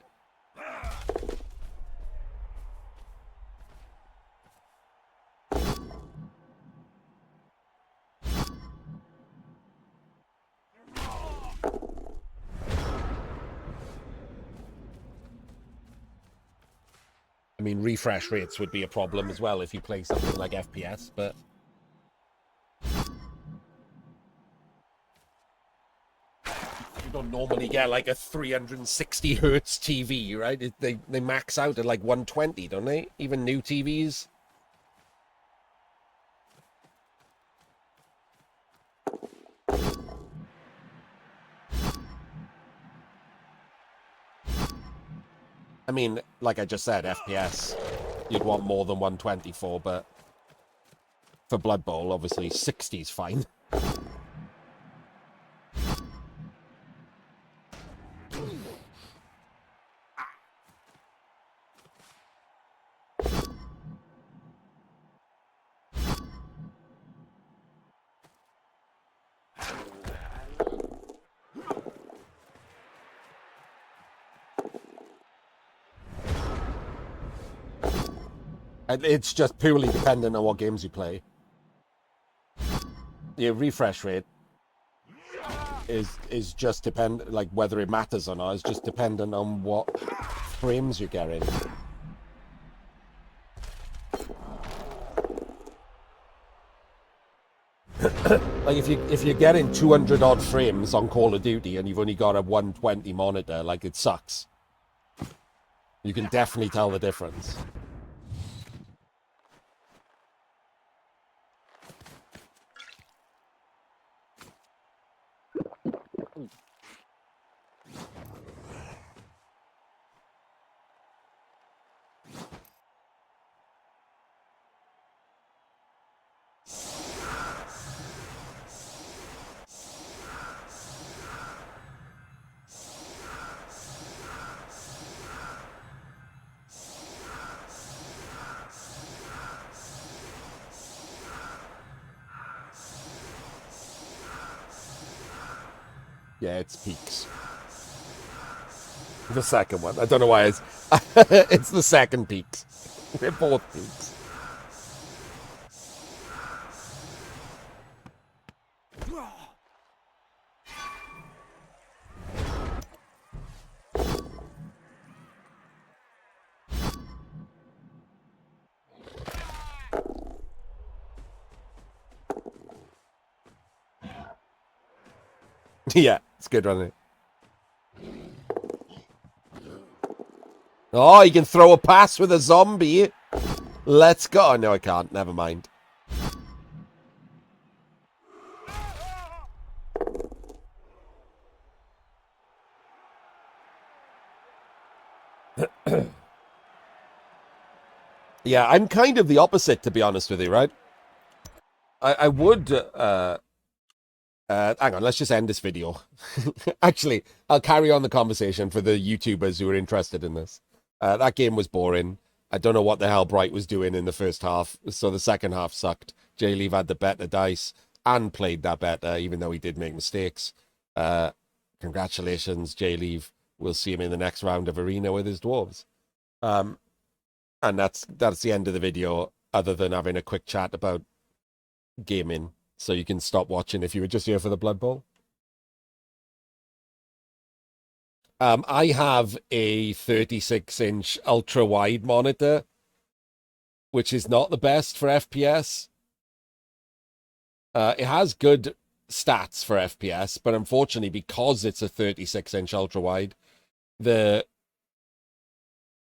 I mean, refresh rates would be a problem as well if you play something like FPS, but... you don't normally get like a 360 hertz TV, right? They max out at like 120, don't they? Even new TVs. I mean, like I just said, FPS, you'd want more than 124, but for Blood Bowl, obviously 60 is fine. It's just purely dependent on what games you play. The refresh rate is just dependent, like whether it matters or not, is just dependent on what frames you're getting. Like if you're getting 200 odd frames on Call of Duty and you've only got a 120 monitor, like it sucks. You can definitely tell the difference. Yeah, it's peaks. The second one. I don't know why it's it's the second peaks. They're both peaks. Yeah, it's good running. Oh, you can throw a pass with a zombie. Let's go. Oh, no, I can't. Never mind. Yeah, I'm kind of the opposite, to be honest with you, right? I would hang on, let's just end this video. Actually, I'll carry on the conversation for the YouTubers who are interested in this. That game was boring. I don't know what the hell Bright was doing in the first half, so the second half sucked. Jay Leave had the better dice and played that better, even though he did make mistakes. Congratulations, Jay Leave. We'll see him in the next round of Arena with his dwarves. Um, and that's the end of the video, other than having a quick chat about gaming. So you can stop watching if you were just here for the Blood Bowl. I have a 36-inch ultra wide monitor, which is not the best for FPS. It has good stats for FPS, but unfortunately, because it's a 36-inch ultra wide, the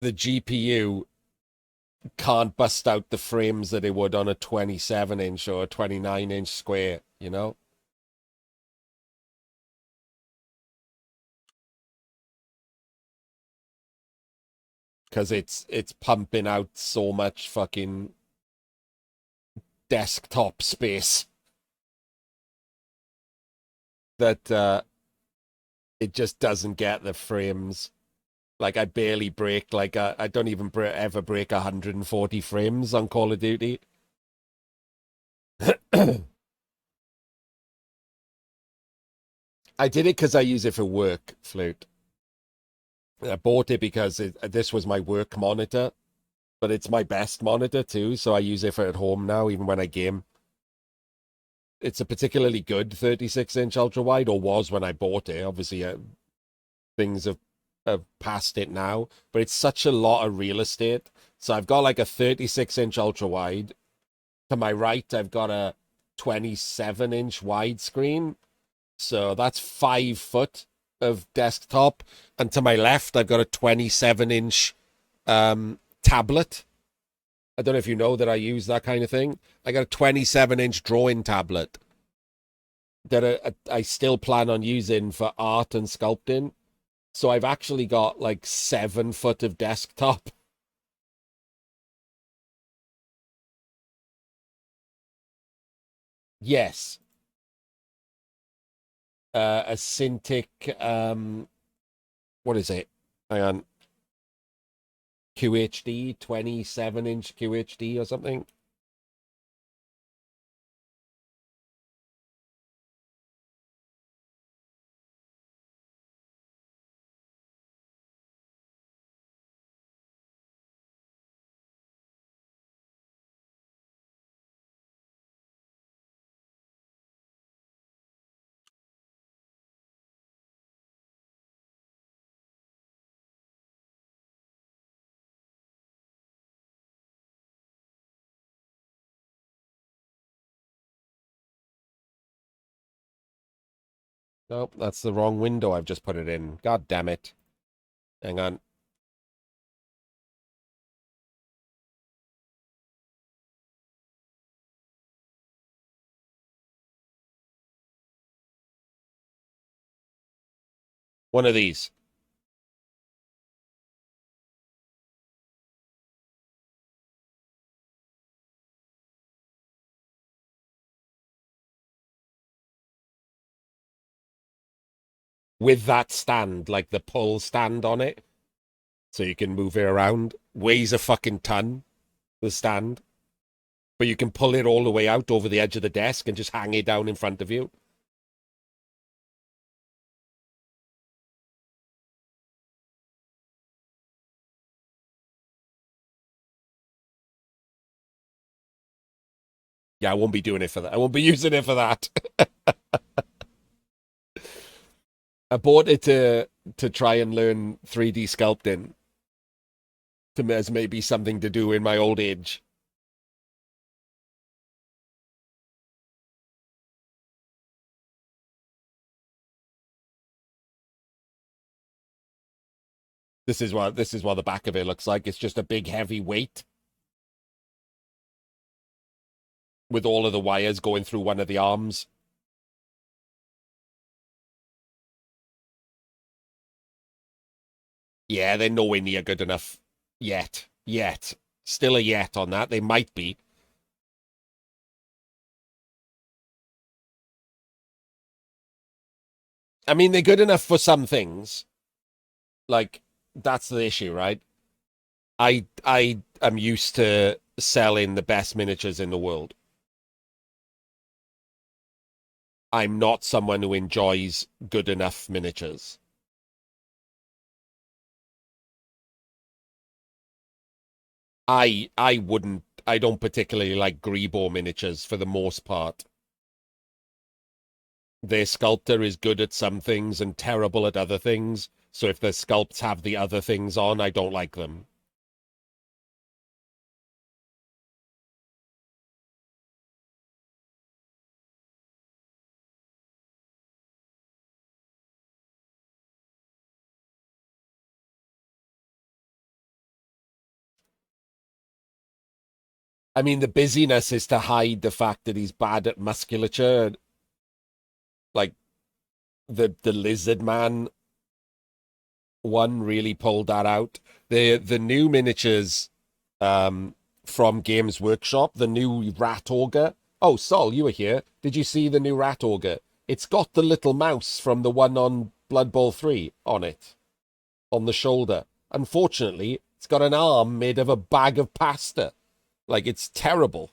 GPU can't bust out the frames that it would on a 27-inch or a 29-inch square, you know? Because it's pumping out so much fucking desktop space that it just doesn't get the frames. Like I barely break, like I don't even ever break 140 frames on Call of Duty. I did it because I use it for work, Flute. I bought it because this was my work monitor, but it's my best monitor too, so I use it for at home now, even when I game. It's a particularly good 36-inch ultra wide, or was when I bought it. Obviously, things have passed it now, but it's such a lot of real estate. So I've got like a 36-inch ultra wide. To my right, I've got a 27-inch widescreen. So that's 5 foot of desktop. And to my left, I've got a 27-inch tablet. I don't know if you know that I use that kind of thing. I got a 27-inch drawing tablet that I still plan on using for art and sculpting. So I've actually got like 7 foot of desktop. Yes. A Cintiq, what is it? Hang on. QHD, 27-inch QHD or something. Oh, that's the wrong window I've just put it in. God damn it. Hang on. One of these. With that stand, like the pull stand on it, so you can move it around. Weighs a fucking ton, the stand. But you can pull it all the way out over the edge of the desk and just hang it down in front of you. Yeah, I won't be doing it for that. I won't be using it for that. I bought it to try and learn 3D sculpting. To as maybe something to do in my old age. This is what the back of it looks like. It's just a big heavy weight with all of the wires going through one of the arms. Yeah, they're nowhere near good enough yet. Yet. Still a yet on that. They might be. I mean, they're good enough for some things. Like, that's the issue, right? I am used to selling the best miniatures in the world. I'm not someone who enjoys good enough miniatures. I don't particularly like Grebo miniatures for the most part. Their sculptor is good at some things and terrible at other things. So if the sculpts have the other things on, I don't like them. I mean, the busyness is to hide the fact that he's bad at musculature. Like the lizard man one really pulled that out. The new miniatures um from Games Workshop, the new rat ogre. Oh, Sol, you were here. Did you see the new rat ogre? It's got the little mouse from the one on Blood Bowl 3 on it, on the shoulder. Unfortunately, it's got an arm made of a bag of pasta. Like, it's terrible.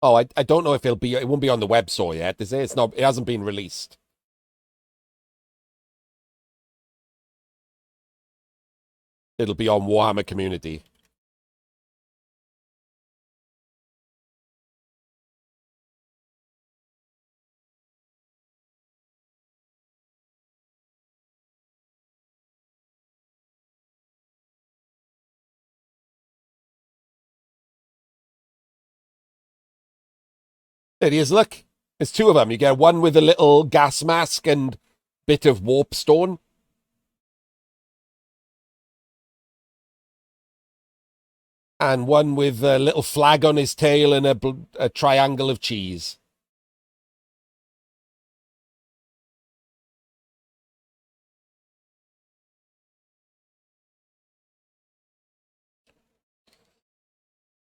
Oh, I don't know if it won't be on the web store yet, is it? It's not, it hasn't been released. It'll be on Warhammer Community. There he is, look. There's two of them. You get one with a little gas mask and bit of warp stone. And one with a little flag on his tail and a triangle of cheese.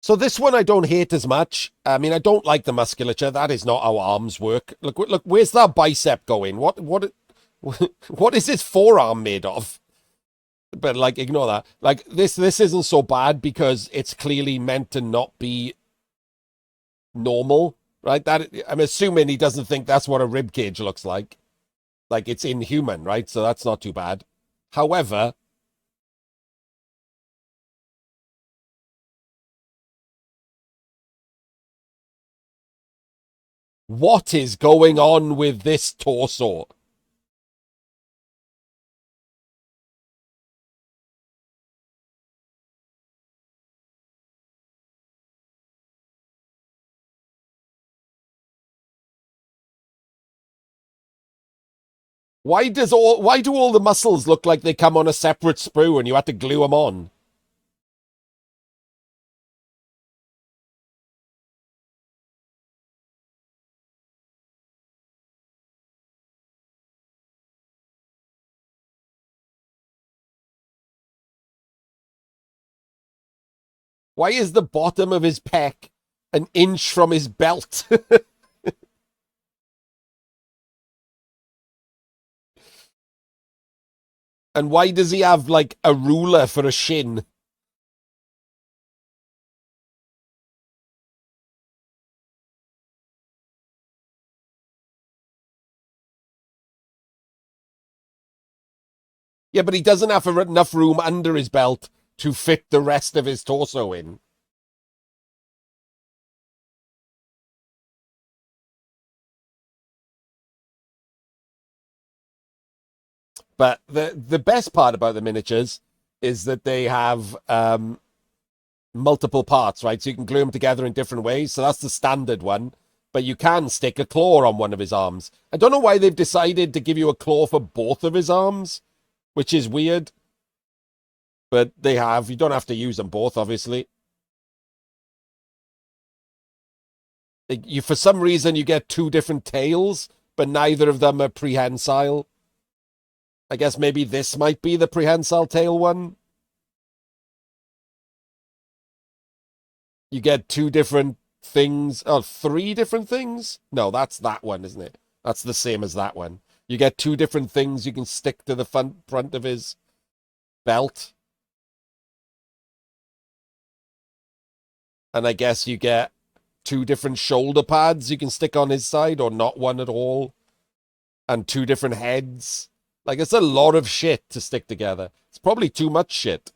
So this one I don't hate as much. I mean, I don't like the musculature. That is not how arms work. Look, where's that bicep going? What is his forearm made of? But like, ignore that. Like this isn't so bad because it's clearly meant to not be normal, right? That I'm assuming he doesn't think that's what a rib cage looks like. Like it's inhuman, right? So that's not too bad. However, what is going on with this torso? Why do all the muscles look like they come on a separate sprue and you had to glue them on? Why is the bottom of his pec an inch from his belt? And why does he have like a ruler for a shin? Yeah, but he doesn't have enough room under his belt to fit the rest of his torso in. But the best part about the miniatures is that they have multiple parts, right? So you can glue them together in different ways. So that's the standard one. But you can stick a claw on one of his arms. I don't know why they've decided to give you a claw for both of his arms, which is weird. But they have. You don't have to use them both, obviously. You, for some reason, you get two different tails, but neither of them are prehensile. I guess maybe this might be the prehensile tail one. You get two different things. Oh, three different things? No, that's that one, isn't it? That's the same as that one. You get two different things you can stick to the front of his belt. And I guess you get two different shoulder pads you can stick on his side, or not one at all. And two different heads. Like, it's a lot of shit to stick together. It's probably too much shit.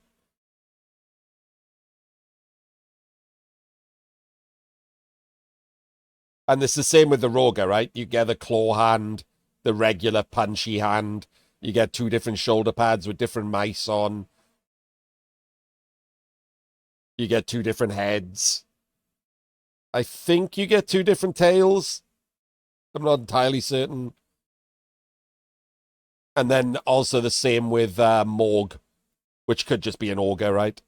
And it's the same with the Roga, right? You get the claw hand, the regular punchy hand. You get two different shoulder pads with different mice on. You get two different heads. I think you get two different tails. I'm not entirely certain. And then also the same with Morg, which could just be an auger, right?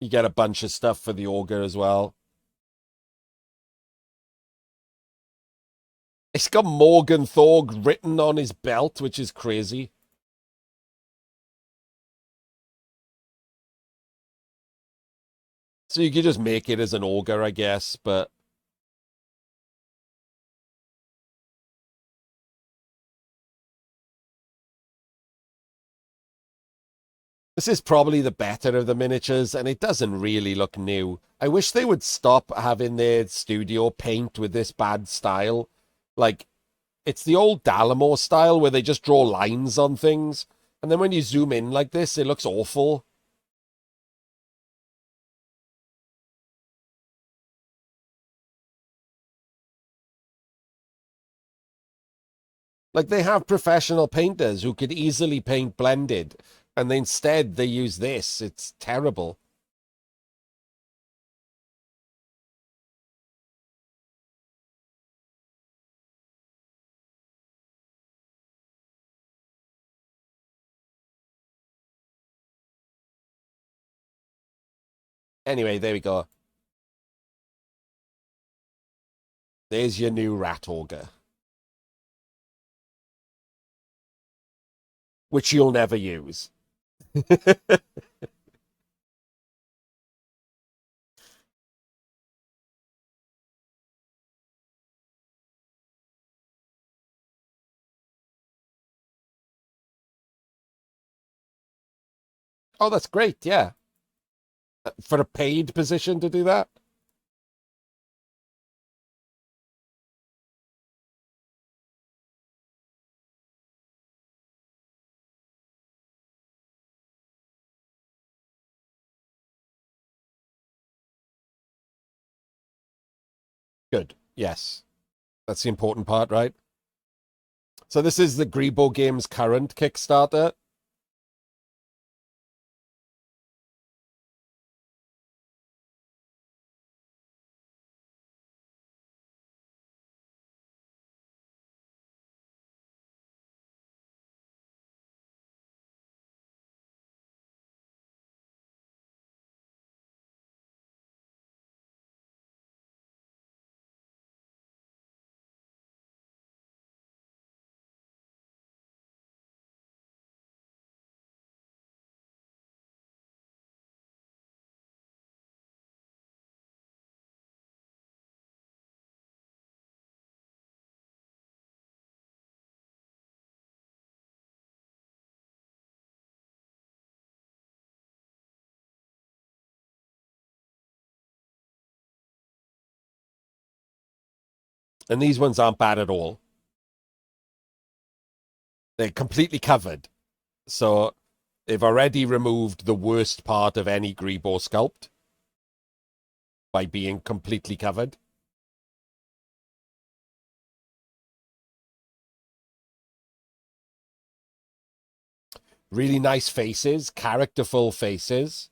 You get a bunch of stuff for the auger as well. It's got Morgan Thorg written on his belt, which is crazy. So you could just make it as an auger, I guess, but this is probably the better of the miniatures, and it doesn't really look new. I wish they would stop having their studio paint with this bad style. Like, it's the old Dallimore style where they just draw lines on things, and then when you zoom in like this, it looks awful. Like, they have professional painters who could easily paint blended, and instead they use this. It's terrible. Anyway, there we go. There's your new rat auger, which you'll never use. Oh, that's great. Yeah. For a paid position to do that. Good. Yes. That's the important part, right? So this is the Grebo Games current Kickstarter. And these ones aren't bad at all. They're completely covered. So they've already removed the worst part of any Grebo sculpt by being completely covered. Really nice faces, characterful faces.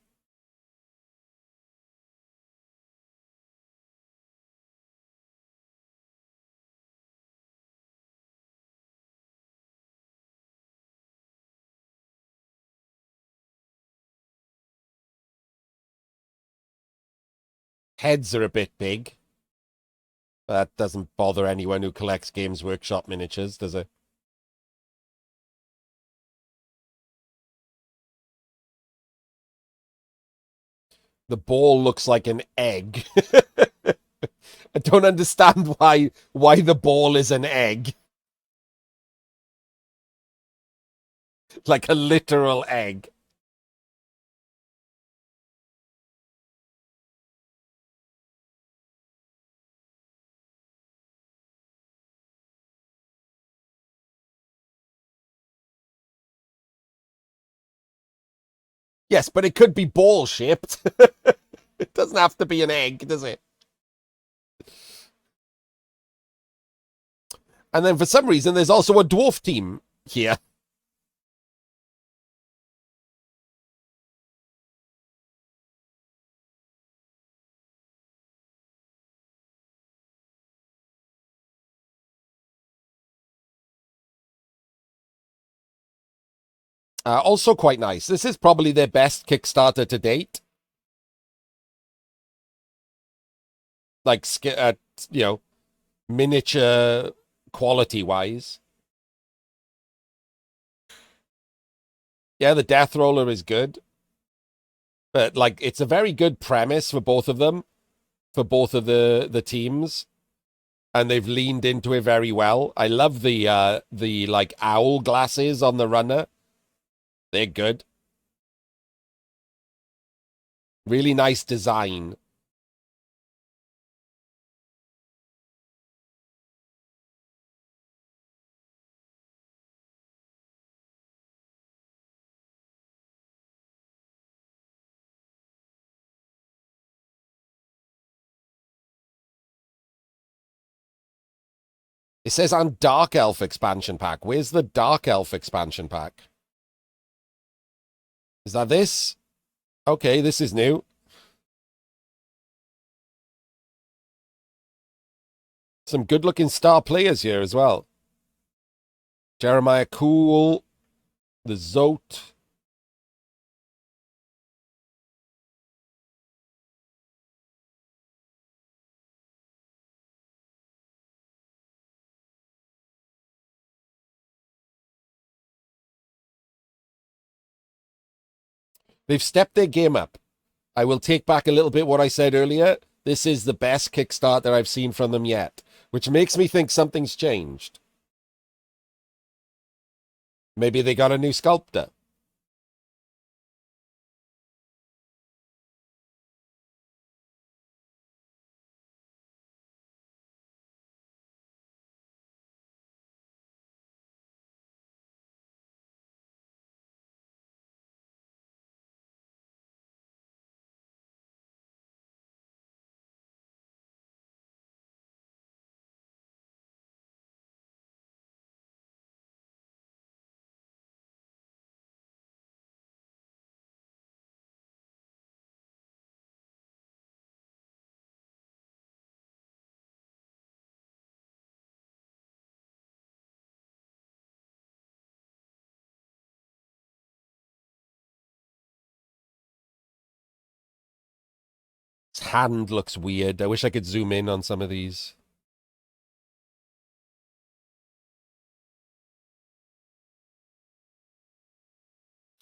Heads are a bit big. That doesn't bother anyone who collects Games Workshop miniatures, does it? The ball looks like an egg. I don't understand why the ball is an egg. Like a literal egg. Yes, but it could be ball shaped. It doesn't have to be an egg, does it? And then for some reason, there's also a dwarf team here. Also quite nice. This is probably their best Kickstarter to date. Like, you know, miniature quality wise. Yeah, the Death Roller is good. But, like, it's a very good premise for both of them, for both of the teams. And they've leaned into it very well. I love the like owl glasses on the runner. They're good. Really nice design. It says on Dark Elf expansion pack. Where's the Dark Elf expansion pack? Is that this? Okay, this is new. Some good looking star players here as well. Jeremiah Cool, the Zote. They've stepped their game up. I will take back a little bit what I said earlier. This is the best Kickstarter I've seen from them yet, which makes me think something's changed. Maybe they got a new sculptor. His hand looks weird. I wish I could zoom in on some of these.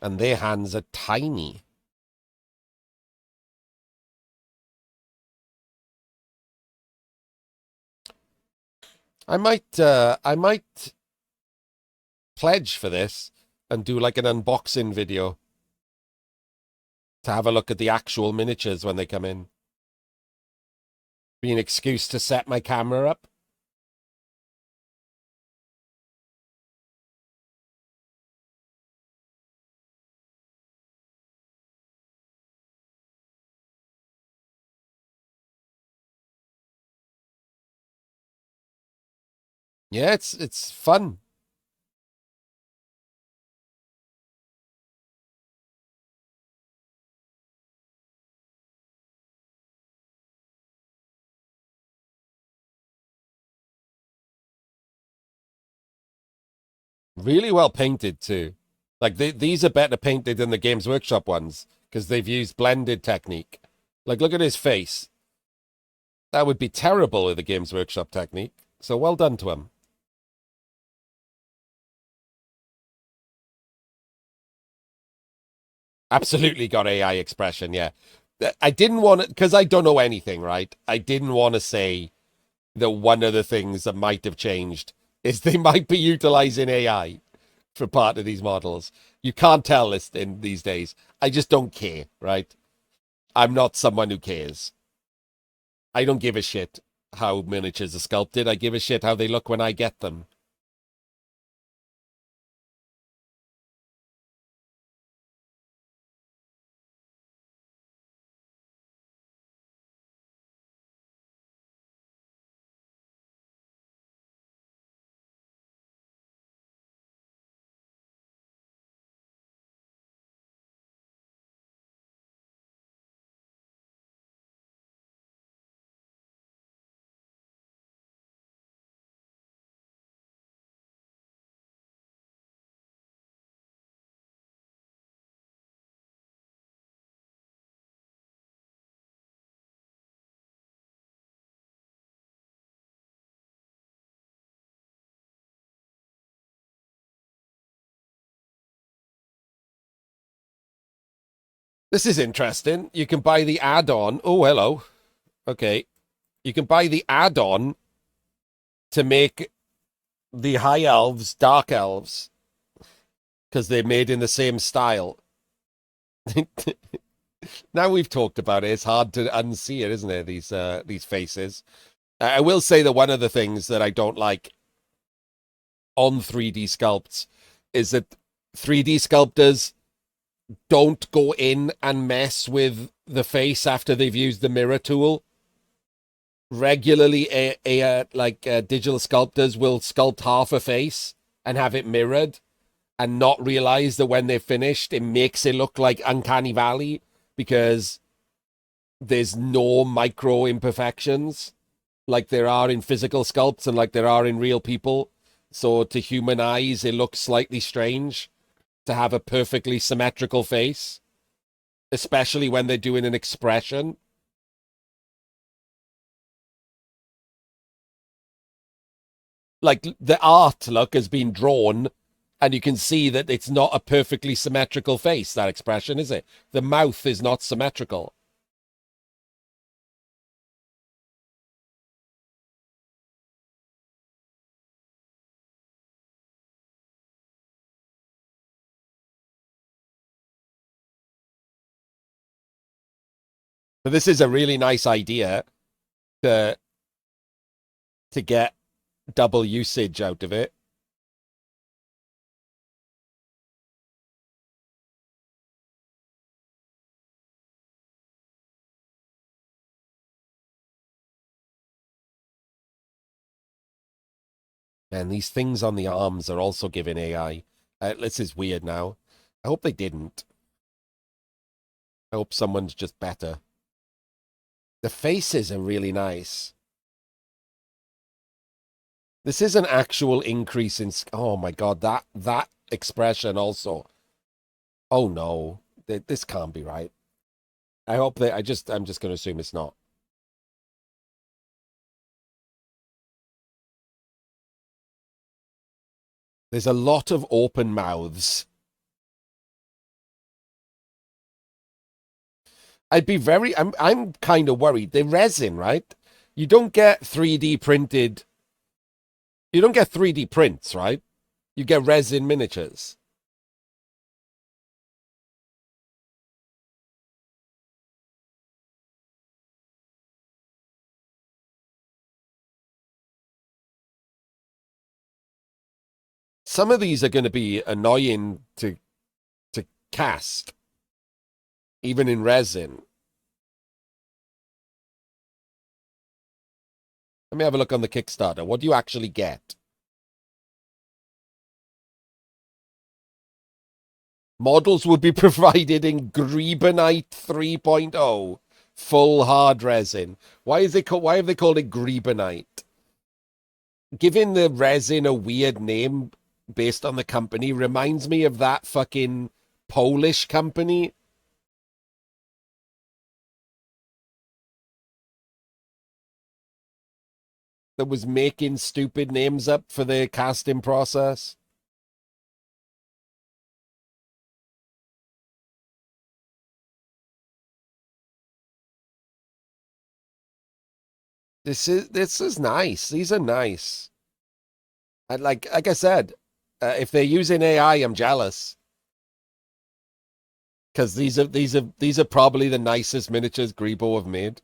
And their hands are tiny. I might pledge for this and do like an unboxing video to have a look at the actual miniatures when they come in. Be an excuse to set my camera up. Yeah, it's fun. Really well painted too. Like these are better painted than the Games Workshop ones because they've used blended technique. Like look at his face. That would be terrible with the Games Workshop technique. So well done to him. Absolutely got AI expression, yeah. I didn't want to, because I don't know anything, right? I didn't want to say that one of the things that might have changed is they might be utilizing AI for part of these models. You can't tell this in these days. I just don't care, right? I'm not someone who cares. I don't give a shit how miniatures are sculpted. I give a shit how they look when I get them. This is interesting. You can buy the add-on. Oh, hello. Okay. You can buy the add-on to make the high elves dark elves because they're made in the same style. Now we've talked about it, it's hard to unsee it, isn't it? These faces. I will say that one of the things that I don't like on 3D sculpts is that 3D sculptors don't go in and mess with the face after they've used the mirror tool. Regularly, digital sculptors will sculpt half a face and have it mirrored and not realize that when they're finished, it makes it look like Uncanny Valley because there's no micro imperfections like there are in physical sculpts and like there are in real people. So to human eyes, it looks slightly strange to have a perfectly symmetrical face, especially when they're doing an expression. Like the art look has been drawn and you can see that it's not a perfectly symmetrical face, that expression, is it? The mouth is not symmetrical. But this is a really nice idea to get double usage out of it. And these things on the arms are also giving AI. This is weird now. I hope they didn't. I hope someone's just better. The faces are really nice. This is an actual increase in. Oh my god, that expression also. Oh no, this can't be right. I hope that I'm just going to assume it's not. There's a lot of open mouths. I'd be very. I'm kind of worried. The resin, right? You don't get 3D printed. You don't get 3D prints, right? You get resin miniatures. Some of these are going to be annoying to cast, even in resin. Let me have a look on the Kickstarter. What do you actually get? Models would be provided in Grebenite 3.0, full hard resin. Why have they called it Grebenite? Giving the resin a weird name based on the company reminds me of that fucking Polish company that was making stupid names up for the casting process. This is nice. These are nice. And like I said, if they're using AI, I'm jealous because these are probably the nicest miniatures Grebo have made.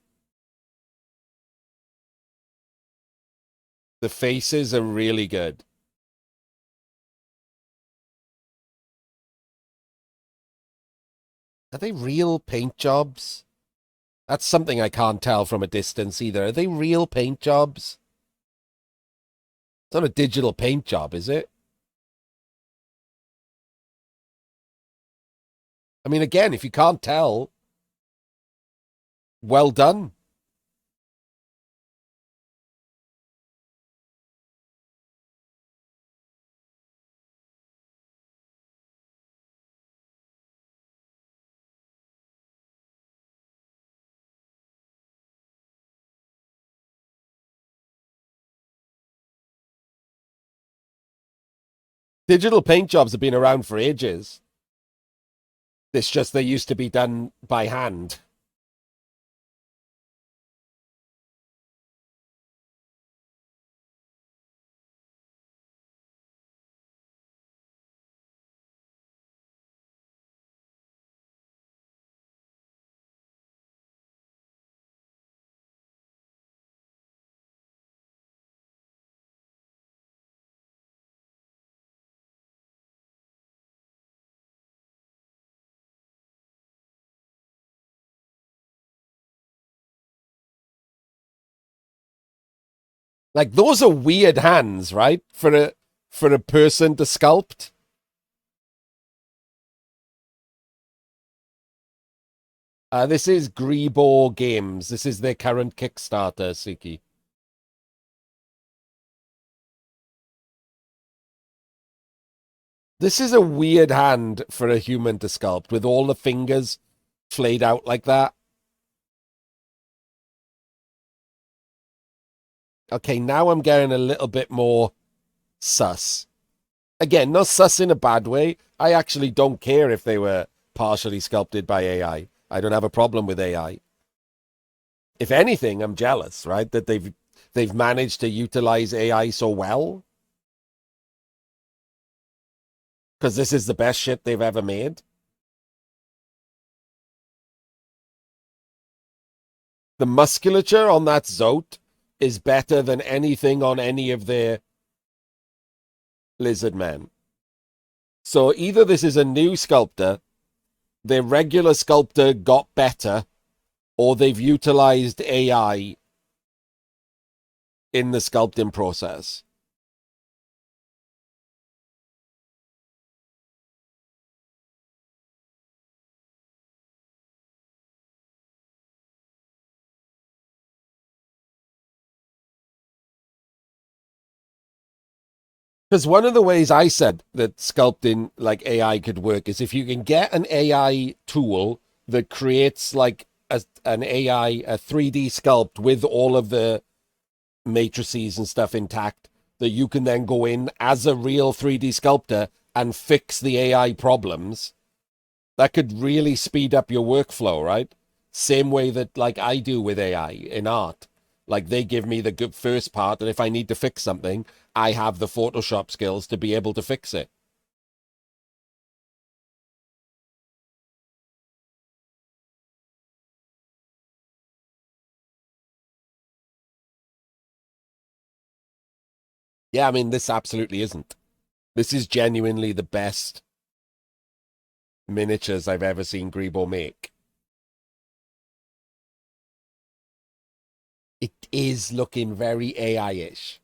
The faces are really good. Are they real paint jobs? That's something I can't tell from a distance either. Are they real paint jobs? It's not a digital paint job, is it? I mean, again, if you can't tell, well done. Digital paint jobs have been around for ages. It's just they used to be done by hand. Like those are weird hands, right? For a person to sculpt. This is Grebo Games. This is their current Kickstarter, Suki. This is a weird hand for a human to sculpt with all the fingers flayed out like that. Okay, now I'm getting a little bit more sus. Again, not sus in a bad way. I actually don't care if they were partially sculpted by AI. I don't have a problem with AI. If anything, I'm jealous, right? That they've managed to utilize AI so well. Because this is the best shit they've ever made. The musculature on that Zote is better than anything on any of their lizard men. So either this is a new sculptor, their regular sculptor got better, or they've utilized AI in the sculpting process. Because one of the ways I said that sculpting like AI could work is if you can get an AI tool that creates like an AI, a 3D sculpt with all of the matrices and stuff intact, that you can then go in as a real 3D sculptor and fix the AI problems. That could really speed up your workflow, right? Same way that like I do with AI in art. Like they give me the good first part, and if I need to fix something, I have the Photoshop skills to be able to fix it. Yeah, I mean, this absolutely isn't. This is genuinely the best miniatures I've ever seen Grebo make. It is looking very AI-ish.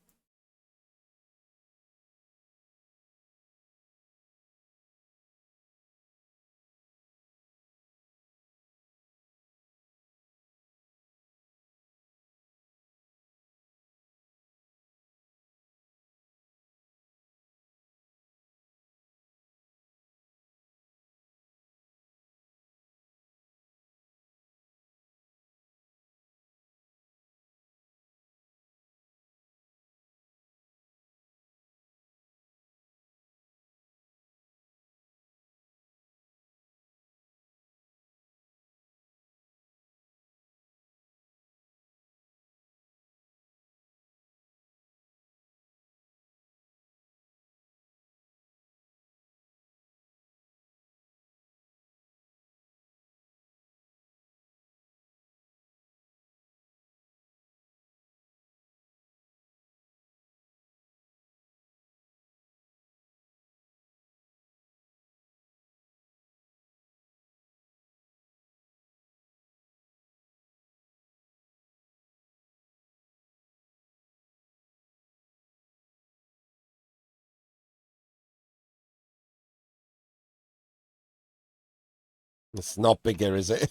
It's not bigger, is it?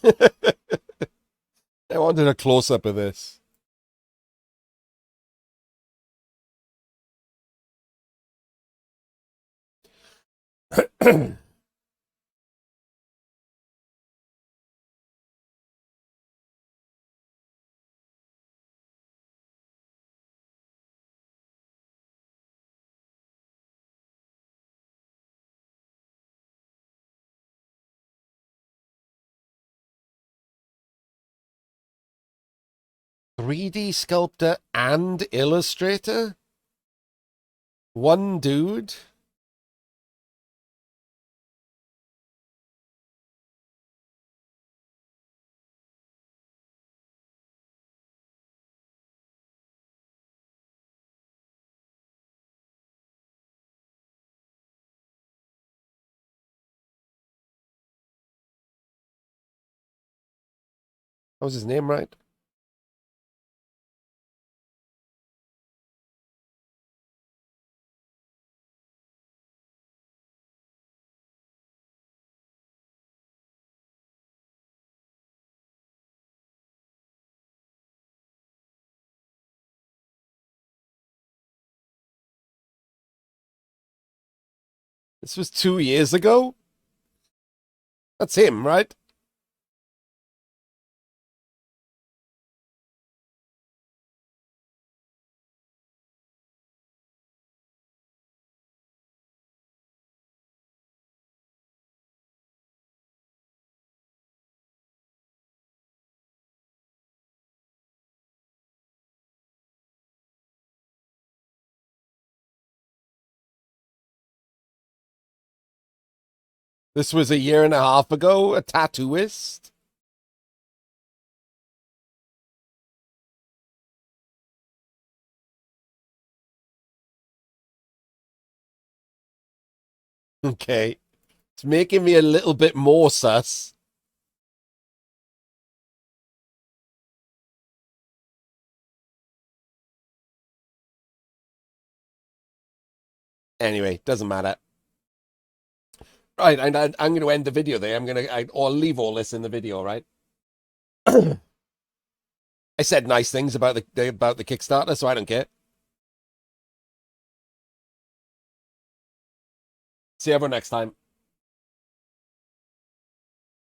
I wanted a close-up of this. $3D sculptor and illustrator? One dude? What was his name, right? This was 2 years ago? That's him, right? This was a year and a half ago, a tattooist? Okay. It's making me a little bit more sus. Anyway, doesn't matter. Right, I'm going to end the video there. Or leave all this in the video, right? I said nice things about the Kickstarter, so I don't care. See everyone next time.